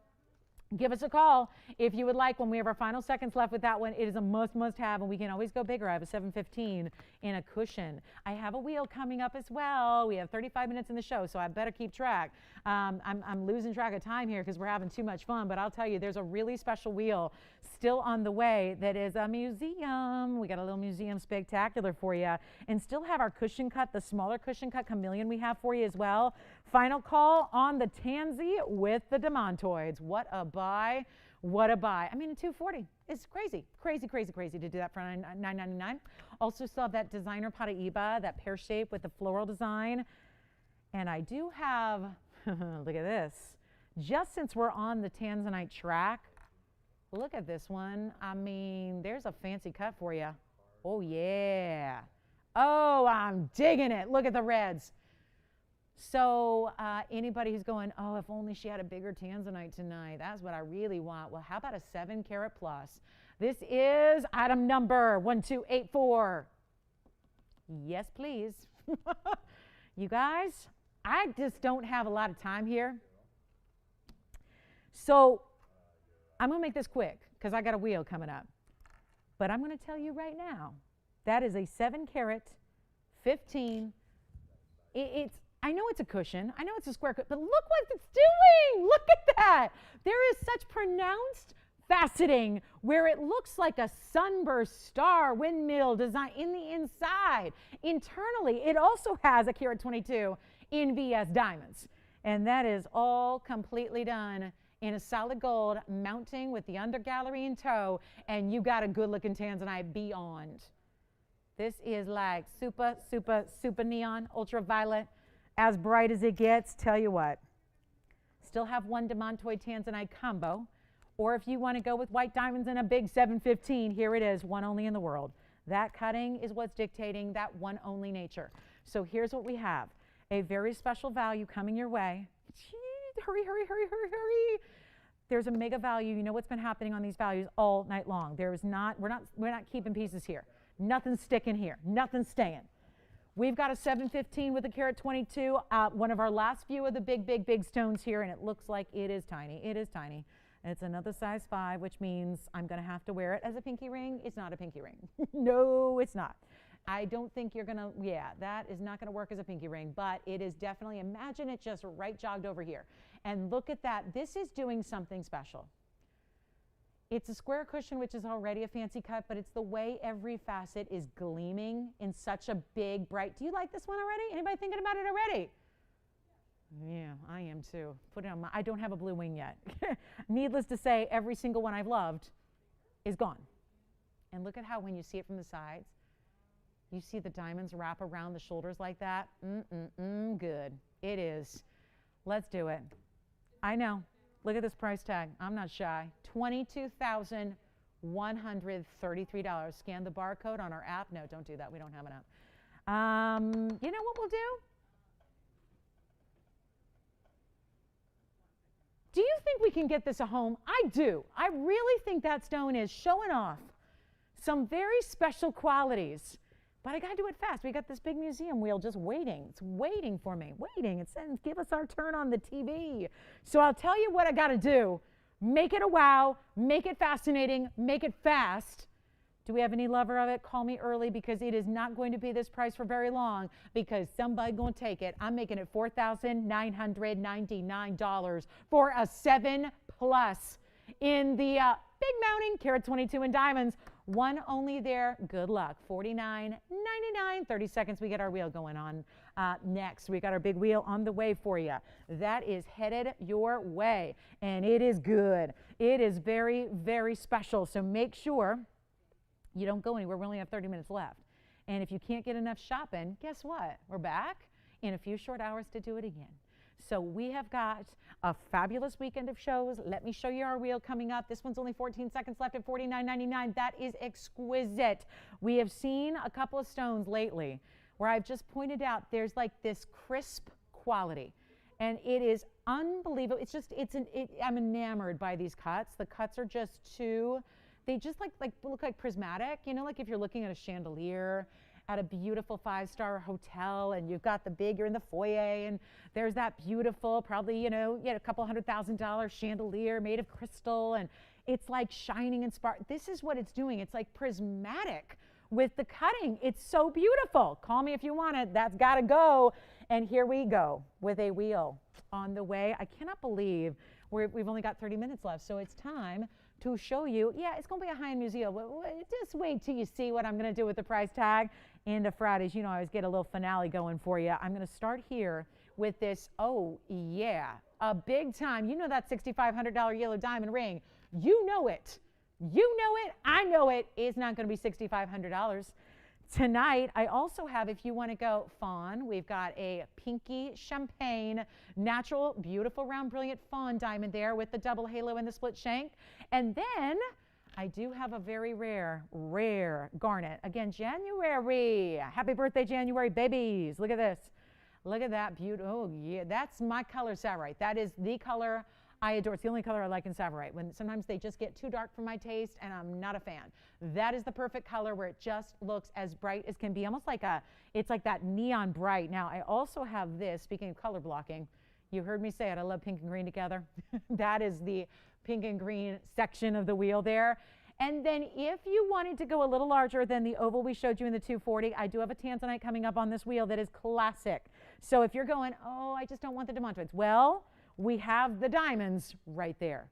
Give us a call if you would like. When we have our final seconds left with that one, it is a must have, and we can always go bigger. I have a 715 in a cushion. I have a wheel coming up as well. We have 35 minutes in the show, so I better keep track. I'm losing track of time here because we're having too much fun, but I'll tell you, there's a really special wheel still on the way that is a museum. We got a little museum spectacular for you, and still have our cushion cut, the smaller cushion cut chameleon we have for you as well. Final call on the Tansy with the demantoids. What a buy. What a buy. I mean, a $240. It's crazy, crazy, crazy, crazy to do that for $9.99. Also still have that designer Paraiba, that pear shape with the floral design. And I do have, look at this. Just since we're on the tanzanite track, look at this one. I mean, there's a fancy cut for you. Oh, yeah. Oh, I'm digging it. Look at the reds. So anybody who's going, oh, if only she had a bigger tanzanite tonight. That's what I really want. Well, how about a 7 carat plus? This is item number 1284. Yes, please. You guys, I just don't have a lot of time here. So I'm going to make this quick because I got a wheel coming up. But I'm going to tell you right now, that is a 7 carat, 15. I know it's a cushion. I know it's a square cushion, but look what it's doing. Look at that. There is such pronounced faceting where it looks like a sunburst star windmill design in the inside. Internally, it also has a carat 22 in VS diamonds. And that is all completely done in a solid gold mounting with the undergallery in tow, and you got a good looking tanzanite beyond. This is like super, super, super neon, ultraviolet, as bright as it gets. Tell you what, still have one demantoid tanzanite combo, or if you want to go with white diamonds and a big 715, here it is, one only in the world. That cutting is what's dictating that one only nature. So here's what we have, a very special value coming your way. Hurry, hurry, hurry, hurry, hurry. There's a mega value. You know what's been happening on these values all night long. We're not keeping pieces here. Nothing's sticking here. Nothing's staying. We've got a 715 with a carat 22, one of our last few of the big, big, big stones here, and it looks like it is tiny. It is tiny. It's another size 5, which means I'm going to have to wear it as a pinky ring. It's not a pinky ring. No, it's not. I don't think you're going to, that is not going to work as a pinky ring, but it is definitely, imagine it just right jogged over here. And look at that. This is doing something special. It's a square cushion, which is already a fancy cut, but it's the way every facet is gleaming in such a big, bright. Do you like this one already? Anybody thinking about it already? Yeah, I am too. Put it on I don't have a blue wing yet. Needless to say, every single one I've loved is gone. And look at how when you see it from the sides, you see the diamonds wrap around the shoulders like that. Good. It is. Let's do it. I know. Look at this price tag. I'm not shy. $22,133. Scan the barcode on our app. No, don't do that. We don't have an app. You know what we'll do? Do you think we can get this a home? I do. I really think that stone is showing off some very special qualities But I got to do it fast. We got this big museum wheel just waiting. It's waiting for me, waiting. It says, give us our turn on the TV. So I'll tell you what I got to do. Make it a wow, make it fascinating, make it fast. Do we have any lover of it? Call me early, because it is not going to be this price for very long, because somebody's going to take it. I'm making it $4,999 for a 7+ in the Big Mountain Carat 22 in diamonds. One only there. Good luck. $49.99. 30 seconds. We get our wheel going on. Next, we got our big wheel on the way for you. That is headed your way, and it is good. It is very, very special. So make sure you don't go anywhere. We only have 30 minutes left. And if you can't get enough shopping, guess what? We're back in a few short hours to do it again. So we have got a fabulous weekend of shows. Let me show you our wheel coming up. This one's only 14 seconds left at $49.99. That is exquisite. We have seen a couple of stones lately where I've just pointed out there's like this crisp quality. And it is unbelievable. It's just, I'm enamored by these cuts. The cuts are just too, they just look like prismatic. You know, like if you're looking at a chandelier at a beautiful 5-star hotel, and you've got the big, you're in the foyer, and there's that beautiful, probably, you know, a couple $100,000 chandelier made of crystal, and it's like shining and spark. This is what it's doing. It's like prismatic with the cutting. It's so beautiful. Call me if you want it. That's got to go. And here we go with a wheel on the way. I cannot believe we've only got 30 minutes left, so it's time to show you. Yeah, it's going to be a high-end museum. Just wait till you see what I'm going to do with the price tag. Into Fridays, you know, I always get a little finale going for you. I'm going to start here with this, oh yeah, a big time. You know that $6,500 yellow diamond ring. You know it. You know it. I know it. It's not going to be $6,500. Tonight, I also have, if you want to go fawn, we've got a pinky champagne, natural, beautiful, round, brilliant fawn diamond there with the double halo and the split shank. And then I do have a very rare garnet. Again, January. Happy birthday, January, babies. Look at this. Look at that beauty. Oh, yeah, that's my color, Savorite. That is the color I adore. It's the only color I like in Savorite. When sometimes they just get too dark for my taste, and I'm not a fan. That is the perfect color where it just looks as bright as can be. Almost like it's like that neon bright. Now, I also have this, speaking of color blocking, you heard me say it, I love pink and green together. That is the pink and green section of the wheel there. And then if you wanted to go a little larger than the oval we showed you in the 240, I do have a tanzanite coming up on this wheel that is classic. So if you're going, oh, I just don't want the demonstrates, well, we have the diamonds right there.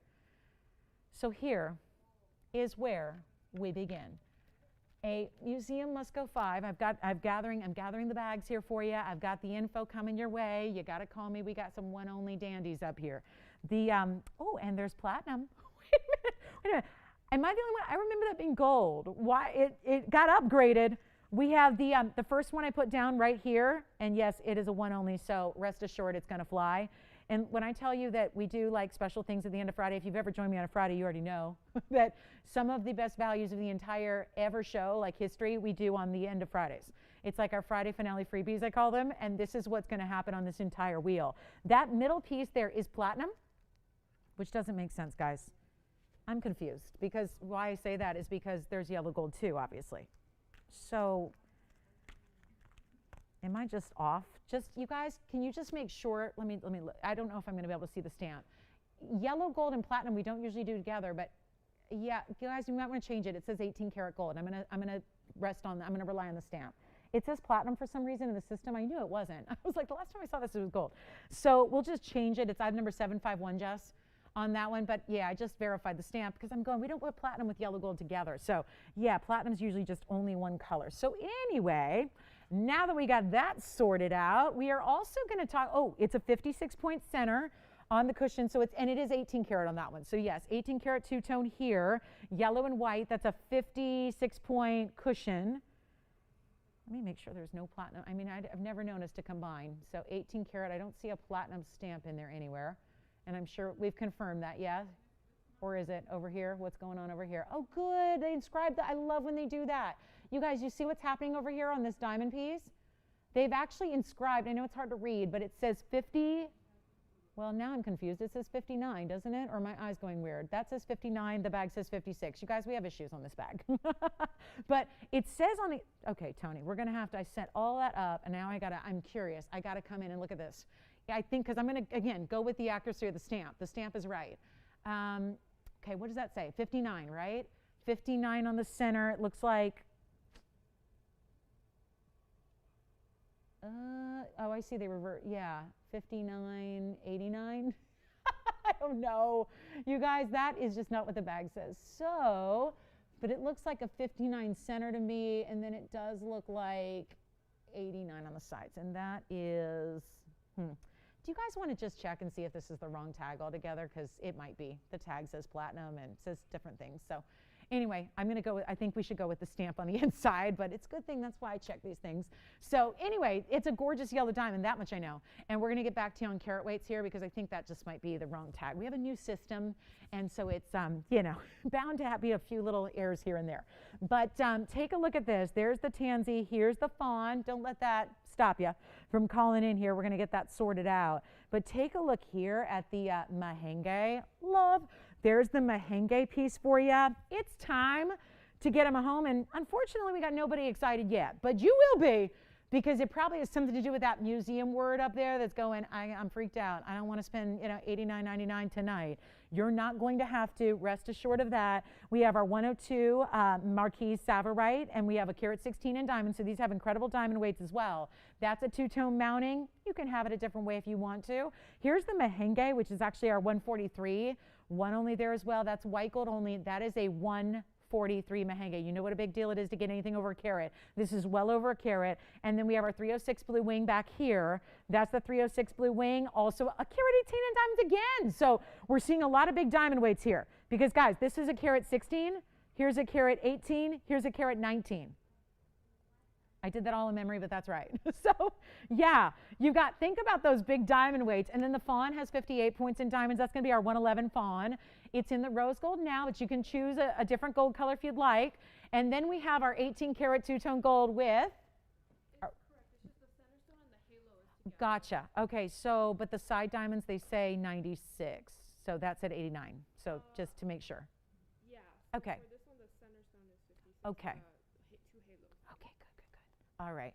So here is where we begin. A museum must go 5. I'm gathering the bags here for you. I've got the info coming your way. You got to call me. We got some one only dandies up here. Oh, and there's platinum. Wait a minute. Am I the only one? I remember that being gold. Why it got upgraded. We have the first one I put down right here, and yes, it is a one only, so rest assured it's going to fly. And when I tell you that we do like special things at the end of Friday, if you've ever joined me on a Friday, you already know that some of the best values of the entire ever show, like history, we do on the end of Fridays. It's like our Friday finale freebies, I call them, and this is what's going to happen on this entire wheel. That middle piece there is platinum, which doesn't make sense, guys. I'm confused, because why I say that is because there's yellow gold too, obviously. So am I just off? Just, you guys, can you just make sure, let me look. I don't know if I'm going to be able to see the stamp. Yellow gold and platinum we don't usually do together, but yeah, you guys, you might want to change it. It says 18 karat gold. I'm going to rely on the stamp. It says platinum for some reason in the system. I knew it wasn't. I was like, the last time I saw this, it was gold. So we'll just change it. It's item number 751, Jess, on that one. But yeah, I just verified the stamp because I'm going, we don't put platinum with yellow gold together. So yeah, platinum's usually just only one color. So anyway, now that we got that sorted out, we are also going to talk, oh, it's a 56-point center on the cushion. So it is 18 karat on that one. So yes, 18 karat two-tone here, yellow and white. That's a 56-point cushion. Let me make sure there's no platinum. I mean, I've never known us to combine. So 18 karat, I don't see a platinum stamp in there anywhere. And I'm sure we've confirmed that, yeah? Or is it over here? What's going on over here? Oh, good. They inscribed that. I love when they do that. You guys, you see what's happening over here on this diamond piece? They've actually inscribed, I know it's hard to read, but it says 50. Well, now I'm confused. It says 59, doesn't it? Or my eye's going weird. That says 59. The bag says 56. You guys, we have issues on this bag. But it says on the, okay, Tony, we're going to have to, I set all that up, and now I'm curious. I got to come in and look at this. Yeah, I think, because I'm going to, again, go with the accuracy of the stamp. The stamp is right. Okay, what does that say? 59, right? 59 on the center. It looks like, oh, I see they revert. Yeah, 59, 89. I don't know. You guys, that is just not what the bag says. So, but it looks like a 59 center to me, and then it does look like 89 on the sides. And that is, do you guys want to just check and see if this is the wrong tag altogether? Because it might be. The tag says platinum and says different things. So anyway, I'm going to go with, I think we should go with the stamp on the inside, but it's a good thing. That's why I check these things. So anyway, it's a gorgeous yellow diamond, that much I know. And we're going to get back to you on carat weights here, because I think that just might be the wrong tag. We have a new system, and so it's, you know, bound to be a few little errors here and there. But take a look at this. There's the tansy. Here's the fawn. Don't let that stop you from calling in here. We're going to get that sorted out. But take a look here at the mahenge. Love. There's the mahenge piece for you. It's time to get them home, and unfortunately we got nobody excited yet, but you will be, because it probably has something to do with that museum word up there that's going, I'm freaked out. I don't want to spend, you know, $89.99 tonight. You're not going to have to. Rest assured of that. We have our 102 Marquise Savarite, and we have a carat 16 in diamond, so these have incredible diamond weights as well. That's a two-tone mounting. You can have it a different way if you want to. Here's the mahenge, which is actually our 143. One only there as well. That's white gold only. That is a 143 mahenge. You know what a big deal it is to get anything over a carat. This is well over a carat. And then we have our 306 blue wing back here. That's the 306 blue wing. Also a carat 18 in diamonds again. So we're seeing a lot of big diamond weights here. Because guys, this is a carat 16. Here's a carat 18. Here's a carat 19. I did that all in memory, but that's right. So yeah, you got, think about those big diamond weights. And then the fawn has 58 points in diamonds. That's going to be our 111 fawn. It's in the rose gold now, but you can choose a different gold color if you'd like. And then we have our 18 karat two-tone gold with. Correct. It's just the center stone and the halo is together. Gotcha. Okay, so, but the side diamonds, they say 96. So that's at 89. So just to make sure. Yeah. So Okay. For this one, the center stone is 56. Okay. Two halos. Okay, good. All right.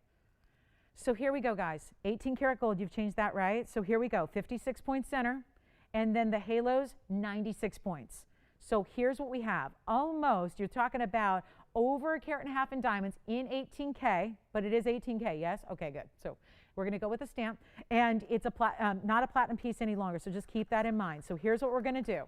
So here we go, guys. 18 karat gold, you've changed that, right? So here we go, 56 point center, and then the halos, 96 points. So here's what we have. Almost, you're talking about over a carat and a half in diamonds in 18K, but it is 18K, yes? Okay, good. So we're going to go with a stamp, and it's not a platinum piece any longer, so just keep that in mind. So here's what we're going to do.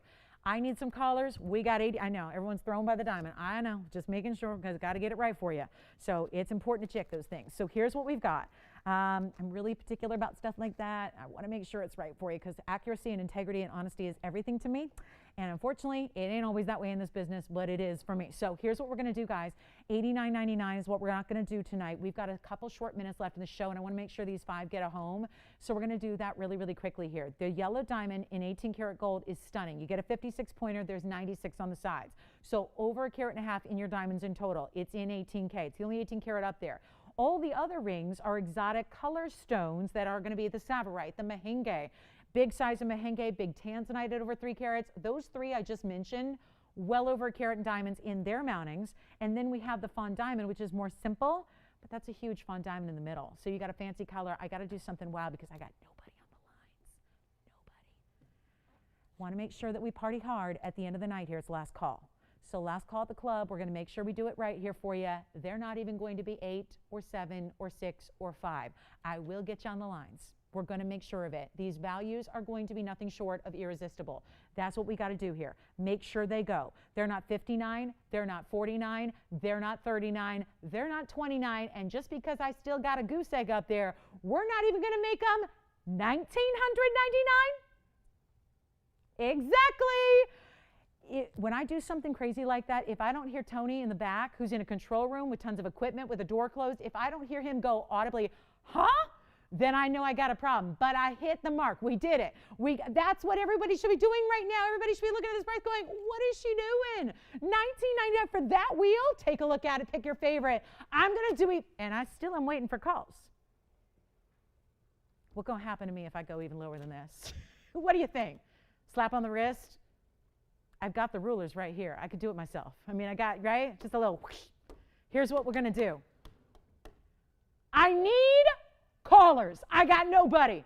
I need some collars. We got 80. I know everyone's thrown by the diamond. I know, just making sure, because got to get it right for you. So it's important to check those things. So here's what we've got. I'm really particular about stuff like that. I want to make sure it's right for you, because accuracy and integrity and honesty is everything to me. And unfortunately, it ain't always that way in this business, but it is for me. So here's what we're going to do, guys. $89.99 is what we're not going to do tonight. We've got a couple short minutes left in the show, and I want to make sure these 5 get a home. So we're going to do that really, really quickly here. The yellow diamond in 18 karat gold is stunning. You get a 56 pointer. There's 96 on the sides. So over a carat and a half in your diamonds in total. It's in 18K. It's the only 18 karat up there. All the other rings are exotic color stones that are going to be the Savarite, the Mahenge, big size of Mahenge, big tanzanite at over 3 carats. Those 3 I just mentioned, well over a carat in diamonds in their mountings. And then we have the fawn diamond, which is more simple, but that's a huge fawn diamond in the middle. So you got a fancy color. I got to do something wild because I got nobody on the lines. Nobody. Want to make sure that we party hard at the end of the night here. It's last call. So last call at the club, we're going to make sure we do it right here for you. They're not even going to be 8 or 7 or 6 or 5. I will get you on the lines. We're going to make sure of it. These values are going to be nothing short of irresistible. That's what we got to do here. Make sure they go. They're not 59, they're not 49, they're not 39, they're not 29, and just because I still got a goose egg up there, we're not even going to make them $1,999? Exactly. When I do something crazy like that, if I don't hear Tony in the back, who's in a control room with tons of equipment with the door closed, if I don't hear him go audibly, huh? Then I know I got a problem. But I hit the mark. We did it. That's what everybody should be doing right now. Everybody should be looking at this price going, what is she doing? $19.99 for that wheel? Take a look at it. Pick your favorite. I'm going to do it. And I still am waiting for calls. What's going to happen to me if I go even lower than this? What do you think? Slap on the wrist? I've got the rulers right here. I could do it myself. I mean, I got, right? Just a little whoosh. Here's what we're going to do. I need callers. I got nobody.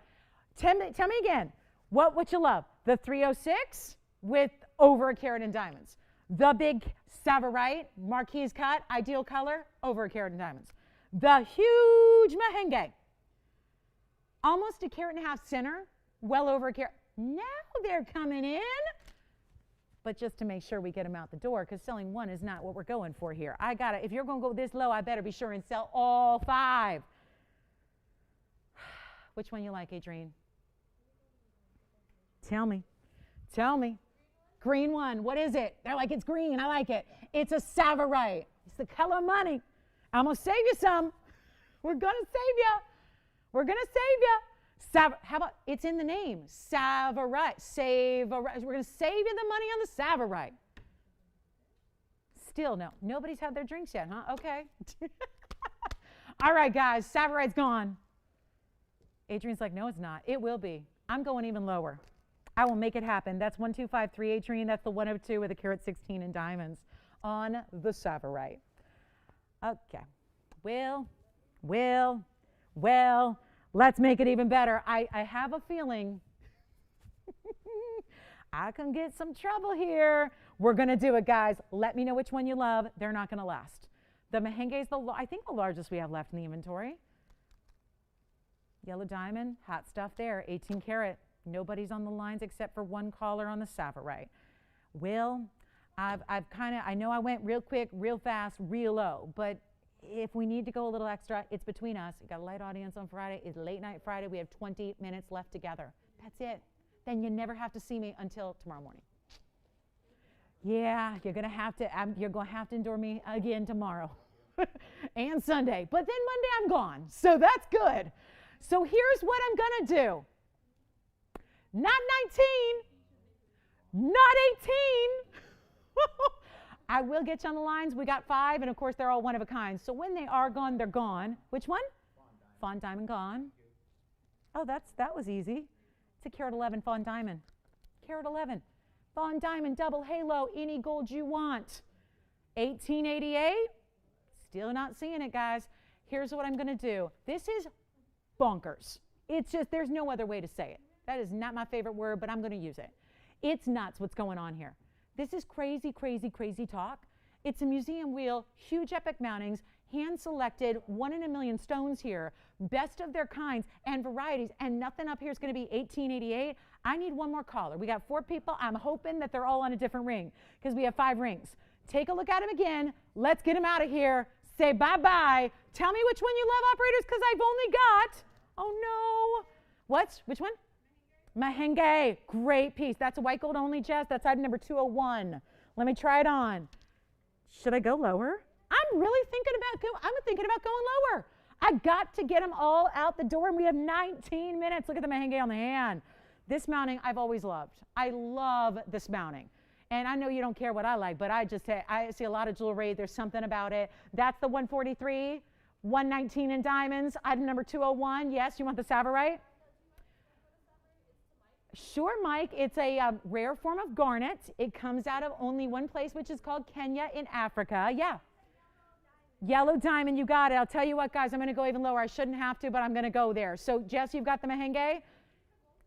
Tell me again, what would you love? The 306 with over a carat in diamonds. The big Savarite, Marquise cut, ideal color, over a carat in diamonds. The huge Mahenge, almost a carat and a half center, well over a carat. Now they're coming in. But just to make sure we get them out the door, because selling one is not what we're going for here. If you're going to go this low, I better be sure and sell all 5. Which one you like, Adrienne? Tell me. Green one. What is it? They're like, it's green. I like it. It's a Savarite. It's the color of money. I'm going to save you some. We're going to save you. How about, it's in the name, Savarite. We're going to save you the money on the Savarite. Still, no. Nobody's had their drinks yet, huh? Okay. All right, guys. Savarite's gone. Adrienne's like, no, it's not. It will be. I'm going even lower. I will make it happen. That's 1253, Adrienne. That's the 102 with a carat 16 in diamonds on the Savarite. Okay. Well, let's make it even better. I have a feeling I can get some trouble here. We're going to do it, guys. Let me know which one you love. They're not going to last. The Mahenge is I think the largest we have left in the inventory. Yellow diamond, hot stuff there, 18 karat. Nobody's on the lines except for one caller on the Savarite. Will, I know I went real quick, real fast, real low, but if we need to go a little extra, it's between us. We've got a light audience on Friday. It's late night Friday. We have 20 minutes left together. That's it. Then you never have to see me until tomorrow morning. Yeah, you're going to have to endure me again tomorrow and Sunday. But then Monday I'm gone. So that's good. So here's what I'm going to do. Not 19, not 18. I will get you on the lines. We got 5, and of course, they're all one of a kind. So when they are gone, they're gone. Which one? Fawn diamond gone. Oh, that was easy. It's a carat 11 fawn diamond. Carat 11. Fawn diamond, double halo, any gold you want. 1888. Still not seeing it, guys. Here's what I'm going to do. This is bonkers. It's just, there's no other way to say it. That is not my favorite word, but I'm going to use it. It's nuts what's going on here. This is crazy, crazy, crazy talk. It's a museum wheel, huge epic mountings, hand-selected, 1 in a million stones here, best of their kinds and varieties, and nothing up here is going to be 1888. I need one more caller. We got 4 people. I'm hoping that they're all on a different ring because we have 5 rings. Take a look at them again. Let's get them out of here. Say bye-bye. Tell me which one you love, operators, because I've only got, oh no. Which one? Mahenge, great piece. That's a white gold only, Jess. That's item number 201. Let me try it on. Should I go lower? I'm really thinking about going lower. I got to get them all out the door, and we have 19 minutes. Look at the Mahenge on the hand. This mounting I've always loved. I love this mounting. And I know you don't care what I like, but I see a lot of jewelry. There's something about it. That's the 143, 119 in diamonds. Item number 201. Yes, you want the Savarite? Sure, Mike. It's a rare form of garnet. It comes out of only one place, which is called Kenya in Africa. Yeah. Yellow diamond, you got it. I'll tell you what, guys, I'm going to go even lower. I shouldn't have to, but I'm going to go there. So, Jess, you've got the Mahenge?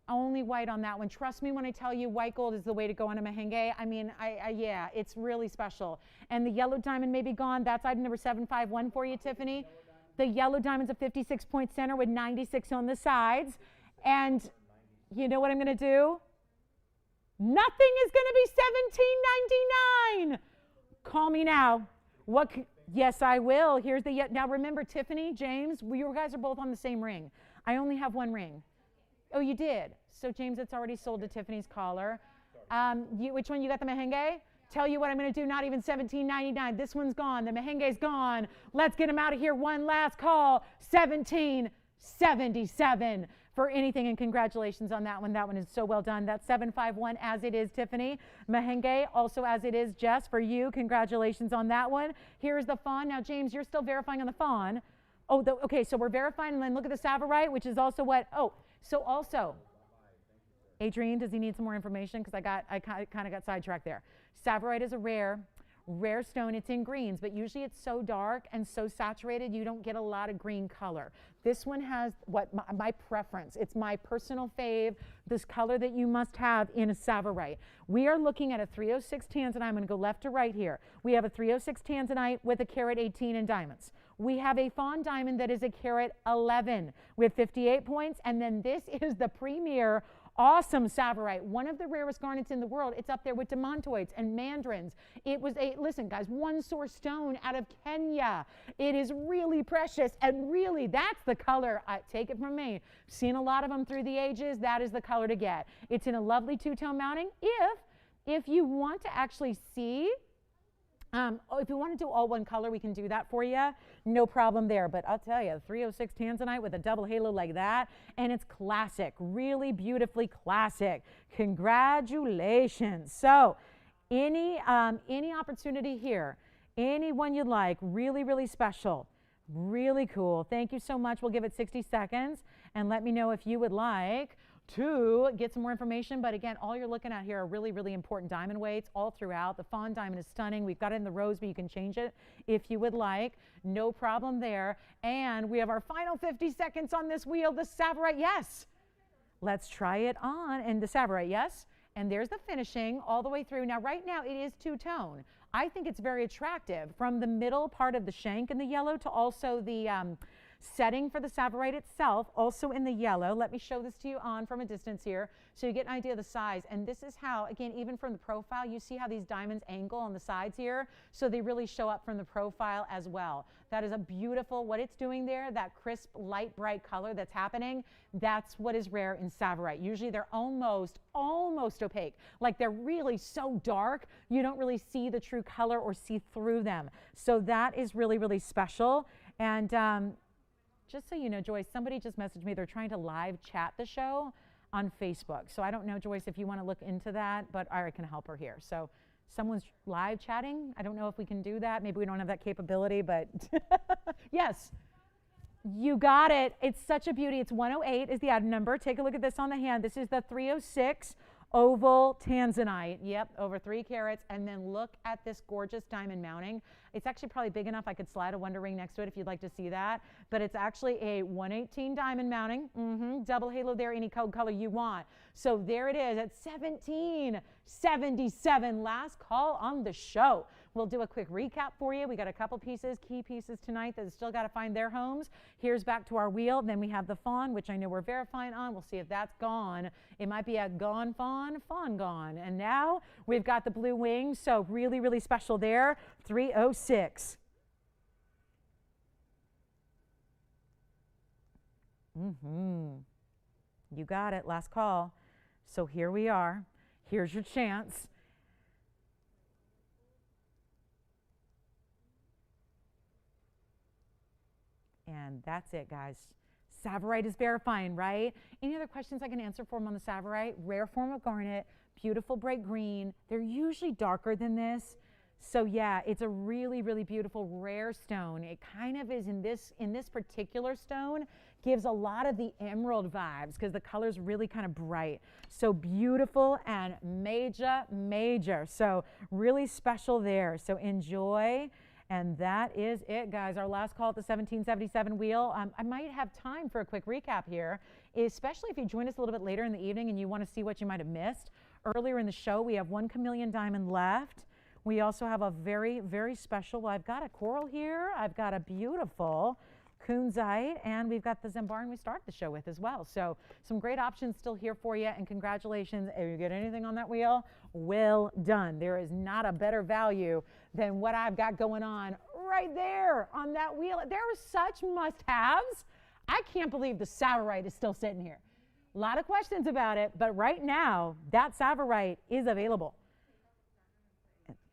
Only white on that one. Trust me when I tell you white gold is the way to go on a Mahenge. I mean, yeah, it's really special. And the yellow diamond may be gone. That's item number 751 for you, Tiffany. The yellow diamond's a 56-point center with 96 on the sides. And you know what I'm going to do? Nothing is going to be $17.99. Call me now. Yes, I will. Here's the now. Remember, Tiffany, James, you guys are both on the same ring. I only have one ring. Oh, you did. So James, it's already sold to Tiffany's caller. Which one you got? The Mahenge? Tell you what I'm going to do. Not even $17.99. This one's gone. The Mahenge's gone. Let's get him out of here. One last call. $17.77 for anything, and congratulations on that one. That one is so well done. That's 751 as it is, Tiffany. Mahenge also as it is, Jess, for you. Congratulations on that one. Here's the fawn. Now, James, you're still verifying on the fawn. Oh, okay, so we're verifying, and then look at the Savarite, which is also what? Oh, so also. Adrian, does he need some more information? Because I kind of got sidetracked there. Tsavorite is a rare stone. It's in greens, but usually it's so dark and so saturated you don't get a lot of green color. This one has what my preference. It's my personal fave, this color that you must have in a Tsavorite. We are looking at a 306 tanzanite. I'm going to go left to right here. We have a 306 tanzanite with a carat 18 in diamonds. We have a fawn diamond that is a carat 11 with 58 points, and then this is the premier awesome Tsavorite, one of the rarest garnets in the world. It's up there with demontoids and mandarins. It was listen guys, one source stone out of Kenya. It is really precious, and really that's the color, take it from me, seen a lot of them through the ages. That is the color to get. It's in a lovely two-tone mounting. If you want to actually see, if you want to do all one color, we can do that for you. No problem there. But I'll tell you, 306 tanzanite with a double halo like that, and it's classic, really beautifully classic. Congratulations. So any opportunity here, anyone you'd like, really, really special, really cool. Thank you so much. We'll give it 60 seconds and let me know if you would like to get some more information. But again, all you're looking at here are really, really important diamond weights all throughout. The fawn diamond is stunning. We've got it in the rose, but you can change it if you would like. No problem there. And we have our final 50 seconds on this wheel. The Tsavorite, yes. Let's try it on. And the Tsavorite, yes. And there's the finishing all the way through. Now, right now, it is two-tone. I think it's very attractive from the middle part of the shank in the yellow to also the setting for the Tsavorite itself, also in the yellow. Let me show this to you on from a distance here so you get an idea of the size. And this is how, again, even from the profile, you see how these diamonds angle on the sides here, so they really show up from the profile as well. That is a beautiful, what it's doing there, that crisp, light, bright color that's happening, that's what is rare in Tsavorite. Usually they're almost opaque, like they're really so dark, you don't really see the true color or see through them. So that is really, really special. And just so you know, Joyce, somebody just messaged me. They're trying to live chat the show on Facebook. So I don't know, Joyce, if you want to look into that, but I can help her here. So someone's live chatting. I don't know if we can do that. Maybe we don't have that capability, but yes, you got it. It's such a beauty. It's 108 is the item number. Take a look at this on the hand. This is the 306 oval tanzanite. Yep, over 3 carats. And then look at this gorgeous diamond mounting. It's actually probably big enough I could slide a wonder ring next to it if you'd like to see that. But it's actually a 118 diamond mounting. Double halo there, any code color you want. So there it is at 1777. Last call on the show. We'll do a quick recap for you. We got a couple pieces, key pieces tonight that still got to find their homes. Here's back to our wheel. Then we have the fawn, which I know we're verifying on. We'll see if that's gone. It might be a gone fawn, fawn gone. And now we've got the blue wings. So really, really special there. 306. You got it. Last call. So here we are. Here's your chance. And that's it, guys. Tsavorite is verifying, right? Any other questions I can answer for them on the Tsavorite? Rare form of garnet, beautiful bright green. They're usually darker than this. So yeah, it's a really, really beautiful rare stone. It kind of is in this particular stone, gives a lot of the emerald vibes because the color's really kind of bright. So beautiful and major, major. So really special there. So enjoy. And that is it, guys. Our last call at the 1777 wheel. I might have time for a quick recap here, especially if you join us a little bit later in the evening and you want to see what you might have missed. Earlier in the show, we have 1 chameleon diamond left. We also have a very, very special, well, I've got a coral here. I've got a beautiful kunzite, and we've got the Zambaran we started the show with as well. So some great options still here for you, and congratulations. If you get anything on that wheel, well done. There is not a better value than what I've got going on right there on that wheel. There were such must-haves. I can't believe the Tsavorite is still sitting here. A lot of questions about it, but right now, that Tsavorite is available.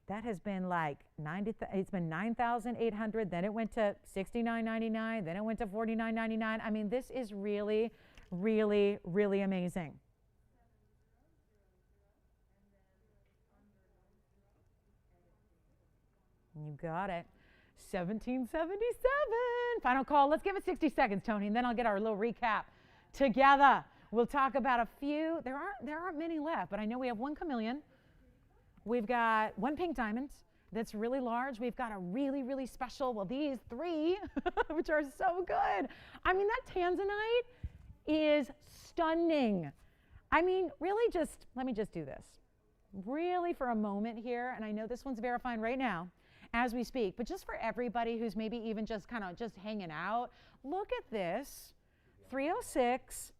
That has been like it's been 9,800, then it went to 69.99, then it went to 49.99. I mean, this is really, really, really amazing. You got it. 1777. Final call. Let's give it 60 seconds, Tony, and then I'll get our little recap together. We'll talk about a few. There aren't many left, but I know we have one chameleon. We've got one pink diamond that's really large. We've got a really, really special, well, these three, which are so good. I mean, that tanzanite is stunning. I mean, really just, let me just do this. Really for a moment here, and I know this one's verifying right now as we speak, but just for everybody who's maybe even just kind of just hanging out, look at this, 306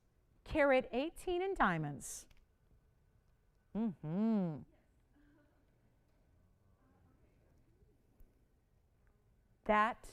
carat 18 in diamonds. That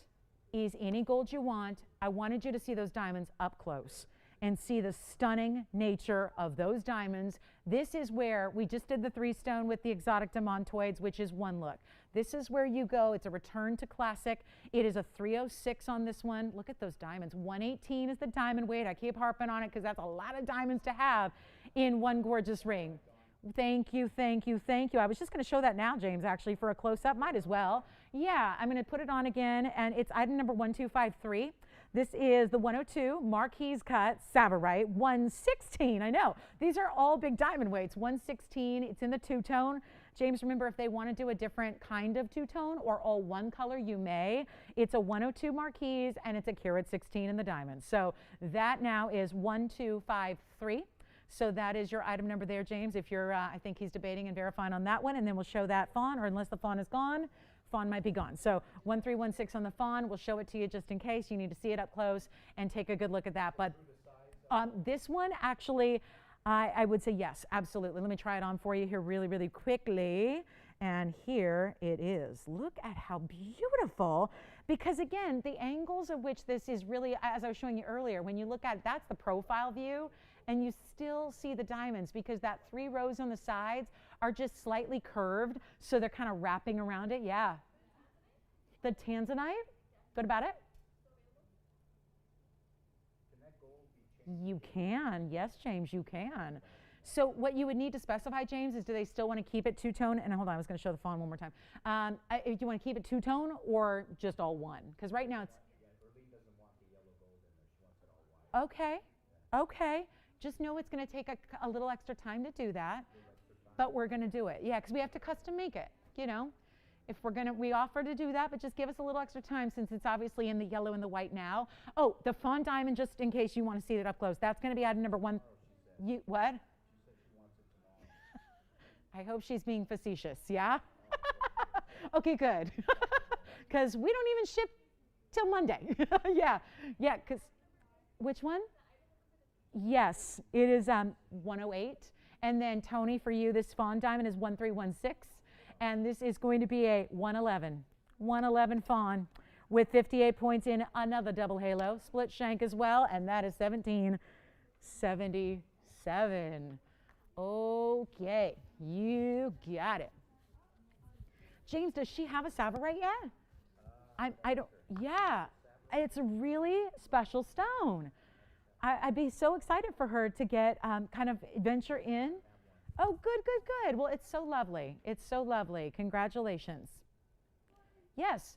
is any gold you want. I wanted you to see those diamonds up close and see the stunning nature of those diamonds. This is where we just did the 3-stone with the exotic demontoids, which is one look. This is where you go. It's a return to classic. It is a 306 on this one. Look at those diamonds. 118 is the diamond weight. I keep harping on it because that's a lot of diamonds to have in one gorgeous ring. Thank you, thank you, thank you. I was just going to show that now, James, actually, for a close-up. Might as well. Yeah, I'm going to put it on again, and it's item number 1253. This is the 102 Marquise cut Savarite 116. I know. These are all big diamond weights. 116. It's in the two-tone. James, remember, if they want to do a different kind of two-tone or all one color, you may. It's a 102 Marquise, and it's a carat 16 in the diamond. So that now is 1253. So that is your item number there, James. If you're, I think he's debating and verifying on that one, and then we'll show that fawn, or unless the fawn is gone, fawn might be gone. So 1316 on the fawn. We'll show it to you just in case you need to see it up close and take a good look at that. But this one actually, I would say yes, absolutely. Let me try it on for you here really, really quickly. And here it is. Look at how beautiful, because again, the angles of which this is really, as I was showing you earlier, when you look at, that's the profile view, and you still see the diamonds because that 3 rows on the sides are just slightly curved, so they're kind of wrapping around it. Yeah. The tanzanite, good about it? You can, yes, James, you can. So what you would need to specify, James, is do they still want to keep it two-tone? And hold on, I was going to show the fawn one more time. Do you want to keep it two-tone or just all one? Because right now it's... Okay, okay. Just know it's going to take a little extra time to do that, but we're going to do it. Yeah, because we have to custom make it, you know. If we're going to, we offer to do that, but just give us a little extra time since it's obviously in the yellow and the white now. Oh, the fawn diamond, just in case you want to see it up close, that's going to be item number 1. You, what? I hope she's being facetious, yeah? Okay, good. Because we don't even ship till Monday. Yeah, because, which one? Yes, it is 108. And then Tony, for you, this fawn diamond is 1316. And this is going to be a 111. 111 fawn with 58 points in another double halo. Split shank as well, and that is 1777. Okay, you got it. James, does she have a Savarite yet? I don't, yeah. It's a really special stone. I'd be so excited for her to get kind of venture in. Oh, good, good, good. Well, it's so lovely. It's so lovely. Congratulations. Yes.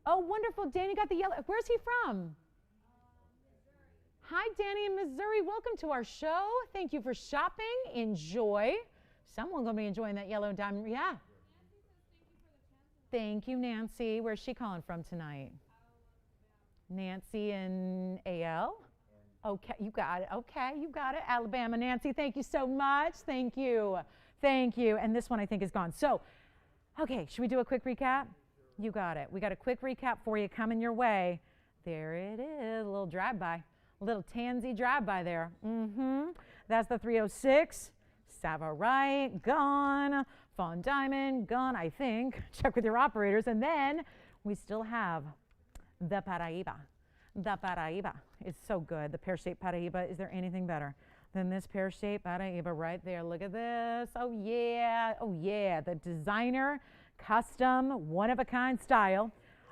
Oh, wonderful. Danny got the yellow. Where's he from? Hi, Danny in Missouri. Welcome to our show. Thank you for shopping. Enjoy. Someone's going to be enjoying that yellow diamond. Yeah. Thank you, Nancy. Where's she calling from tonight? Nancy in AL? Okay, you got it. Okay, you got it. Alabama. Nancy, thank you so much. Thank you. Thank you. And this one I think is gone. So, okay, should we do a quick recap? You got it. We got a quick recap for you coming your way. There it is, a little drive-by. A little tansy drive-by there. That's the 306. Savarite, gone. Fawn diamond, gone, I think. Check with your operators. And then we still have the Paraíba. The Paraíba is so good. The pear-shaped Paraíba, is there anything better than this pear-shaped Paraíba right there? Look at this. Oh, yeah. Oh, yeah. The designer, custom, one-of-a-kind style.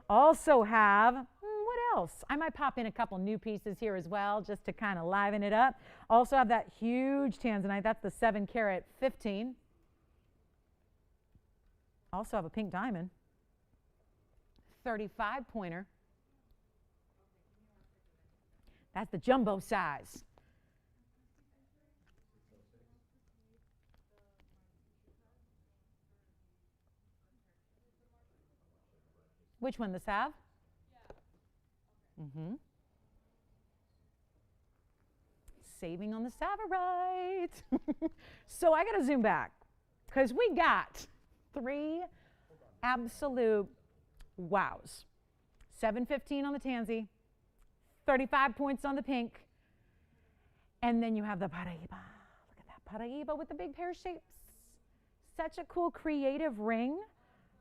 Also have, what else? I might pop in a couple new pieces here as well just to kind of liven it up. Also have that huge tanzanite. That's the 7 carat 15. Also have a pink diamond. 35 pointer. That's the jumbo size. Which one, the salve? Mm-hmm. Saving on the Savorite. So I got to zoom back because we got 3 absolute wows. 715 on the tansy, 35 points on the pink, and then you have the Paraíba. Look at that Paraíba with the big pear shapes. Such a cool creative ring.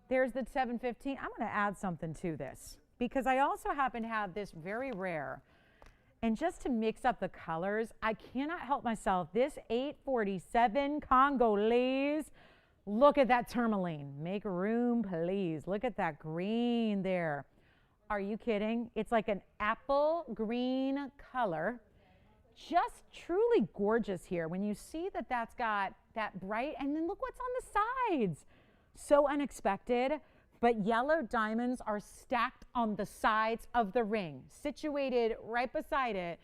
There's the 715. I'm going to add something to this because I also happen to have this very rare. And just to mix up the colors, I cannot help myself. This 847 Congolese, look at that tourmaline. Make room, please. Look at that green there. Are you kidding? It's like an apple green color. Just truly gorgeous here. When you see that that's got that bright, and then look what's on the sides. So unexpected. But yellow diamonds are stacked on the sides of the ring, situated right beside it.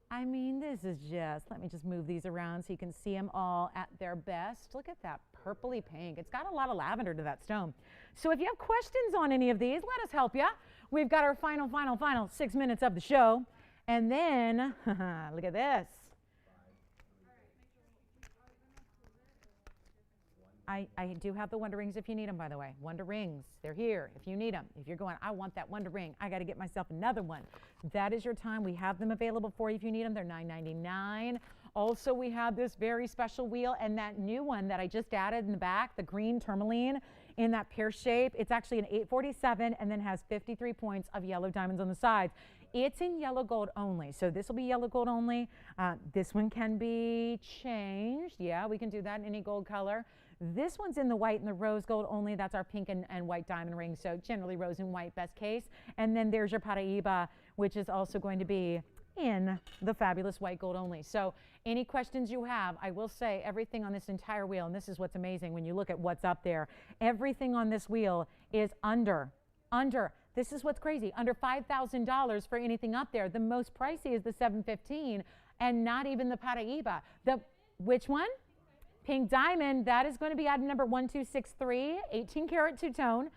I mean, this is just, let me just move these around so you can see them all at their best. Look at that purpley pink. It's got a lot of lavender to that stone. So if you have questions on any of these, let us help you. We've got our final 6 minutes of the show. And then, look at this. I do have the Wonder Rings if you need them, by the way. Wonder Rings, they're here if you need them. If you're going, I want that Wonder Ring, I got to get myself another one. That is your time. We have them available for you if you need them. They're $9.99. Also, we have this very special wheel and that new one that I just added in the back, the green tourmaline in that pear shape. It's actually an 847 and then has 53 points of yellow diamonds on the sides. It's in yellow gold only. So this will be yellow gold only. This one can be changed. Yeah, we can do that in any gold color. This one's in the white and the rose gold only. That's our pink and white diamond ring. So generally rose and white, best case. And then there's your Paraíba, which is also going to be in the fabulous white gold only. So any questions you have, I will say everything on this entire wheel, and this is what's amazing when you look at what's up there, everything on this wheel is under, this is what's crazy, under $5,000 for anything up there. The most pricey is the 715 and not even the Paraíba. Which one? Pink diamond, that is going to be item number 1263, 18 karat two-tone,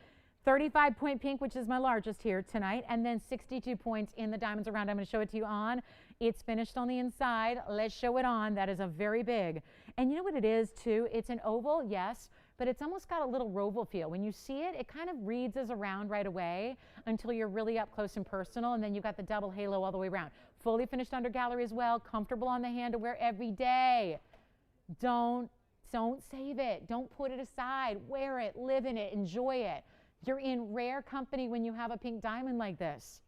35 point pink, which is my largest here tonight, and then 62 points in the diamonds around. I'm going to show it to you on. It's finished on the inside. Let's show it on. That is a very big. And you know what it is too? It's an oval, yes, but it's almost got a little roval feel. When you see it, it kind of reads as a round right away until you're really up close and personal, and then you've got the double halo all the way around. Fully finished under gallery as well, comfortable on the hand to wear every day. Don't save it. Don't put it aside. Wear it, live in it, enjoy it. You're in rare company when you have a pink diamond like this.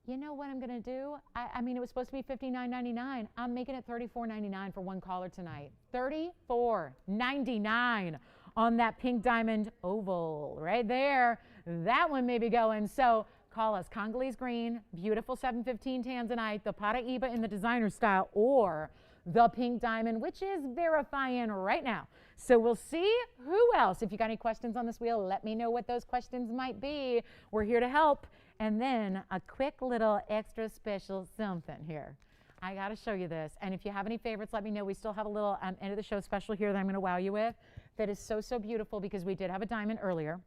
You know what I'm going to do? I mean, it was supposed to be $59.99. I'm making it $34.99 for one caller tonight. $34.99 on that pink diamond oval right there. That one may be going. So call us. Congolese green, beautiful 715 tanzanite, the Paraíba in the designer style, or the pink diamond, which is verifying right now. So we'll see who else. If you got any questions on this wheel, let me know what those questions might be. We're here to help. And then a quick little extra special something here. I got to show you this. And if you have any favorites, let me know. We still have a little end of the show special here that I'm going to wow you with. That is so, so beautiful because we did have a diamond earlier.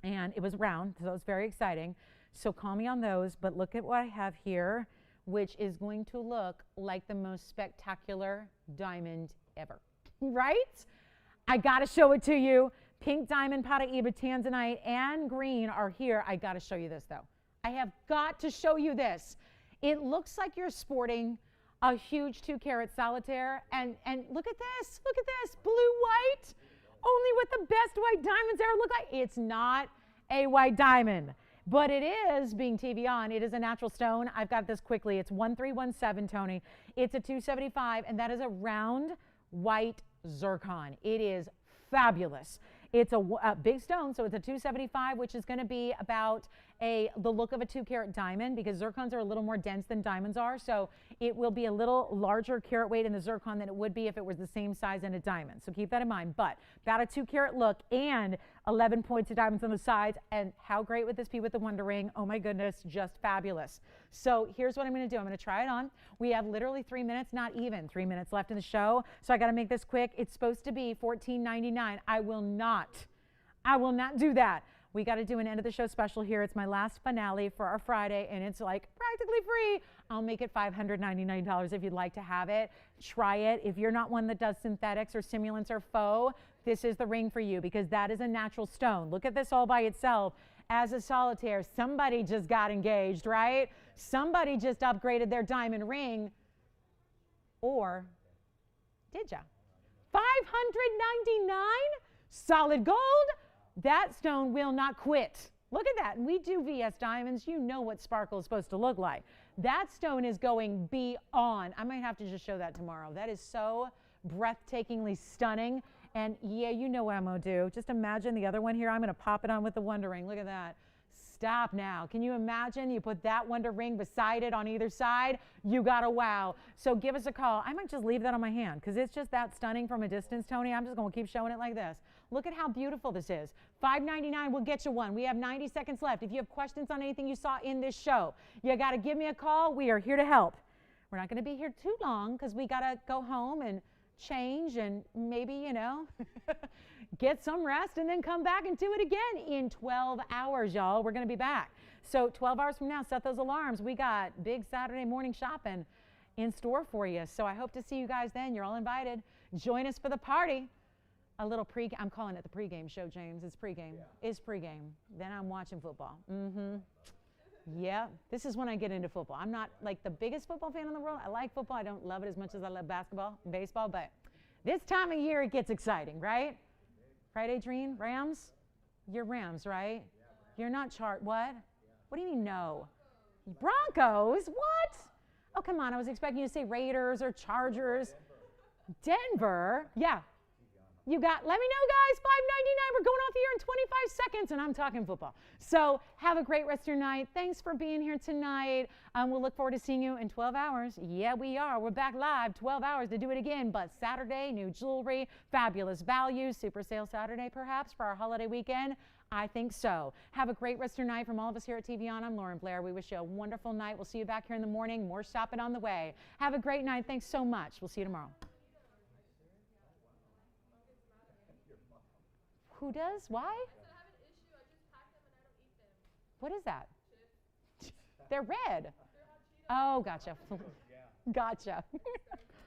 And it was round, so it's very exciting. So call me on those. But look at what I have here, which is going to look like the most spectacular diamond ever, right? I gotta show it to you. Pink diamond, Paraíba, tanzanite, and green are here. I gotta show you this though. I have got to show you this. It looks like you're sporting a huge 2 carat solitaire, and look at this, blue white, only what the best white diamonds ever look like. It's not a white diamond. But it is, being TVON, it is a natural stone. I've got this quickly. It's 1317, Tony. It's a 275, and that is a round white zircon. It is fabulous. It's a big stone, so it's a 275, which is going to be about the look of a 2 carat diamond because zircons are a little more dense than diamonds are. So it will be a little larger carat weight in the zircon than it would be if it was the same size in a diamond. So keep that in mind. But about a 2 carat look, and 11 points of diamonds on the sides. And how great would this be with the Wonder Ring? Oh my goodness, just fabulous. So here's what I'm going to do. I'm going to try it on. We have literally 3 minutes, not even 3 minutes left in the show. So I got to make this quick. It's supposed to be $14.99. I will not do that. We got to do an end of the show special here. It's my last finale for our Friday, and it's like practically free. I'll make it $599 if you'd like to have it. Try it. If you're not one that does synthetics or simulants or faux, this is the ring for you because that is a natural stone. Look at this all by itself as a solitaire. Somebody just got engaged, right? Somebody just upgraded their diamond ring. Or did ya? $599 solid gold. That stone will not quit. Look at that. We do VS diamonds. You know what sparkle is supposed to look like. That stone is going beyond. I might have to just show that tomorrow. That is so breathtakingly stunning. And yeah, you know what I'm going to do. Just imagine the other one here. I'm going to pop it on with the Wonder Ring. Look at that. Stop now. Can you imagine you put that Wonder Ring beside it on either side? You got a wow. So give us a call. I might just leave that on my hand because it's just that stunning from a distance, Tony. I'm just going to keep showing it like this. Look at how beautiful this is. $5.99 will get you one. We have 90 seconds left. If you have questions on anything you saw in this show, you got to give me a call. We are here to help. We're not going to be here too long because we got to go home and change and maybe, you know, get some rest and then come back and do it again in 12 hours, y'all. We're going to be back. So 12 hours from now, set those alarms. We got big Saturday morning shopping in store for you. So I hope to see you guys then. You're all invited. Join us for the party. A little pre, I'm calling it the pregame show, James. It's pregame. Yeah. It's pregame. Then I'm watching football. Yeah, this is when I get into football. I'm not like the biggest football fan in the world. I like football. I don't love it as much as I love basketball and baseball, but this time of year it gets exciting, right? Right, Adrienne? Rams? You're Rams, right? You're not what? What do you mean no? Broncos? What? Oh, come on. I was expecting you to say Raiders or Chargers. Denver? Yeah. You got, let me know, guys, $5.99. We're going off the air in 25 seconds, and I'm talking football. So have a great rest of your night. Thanks for being here tonight. We'll look forward to seeing you in 12 hours. Yeah, we are. We're back live 12 hours to do it again. But Saturday, new jewelry, fabulous values, super sale Saturday perhaps for our holiday weekend. I think so. Have a great rest of your night from all of us here at TVON. I'm Lauren Blair. We wish you a wonderful night. We'll see you back here in the morning. More shopping on the way. Have a great night. Thanks so much. We'll see you tomorrow. Who does? Why? I said I have an issue. I just pack them and I don't eat them. What is that? Chips. They're red. They're hot Cheetos. Oh, gotcha. Gotcha.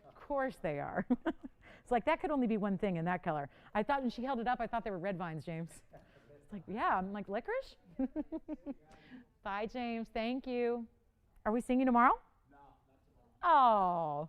Of course they are. It's like that could only be one thing in that color. I thought when she held it up, I thought they were red vines, James. It's like, yeah, I'm like, licorice? Bye, James. Thank you. Are we singing tomorrow? No, not tomorrow. Oh.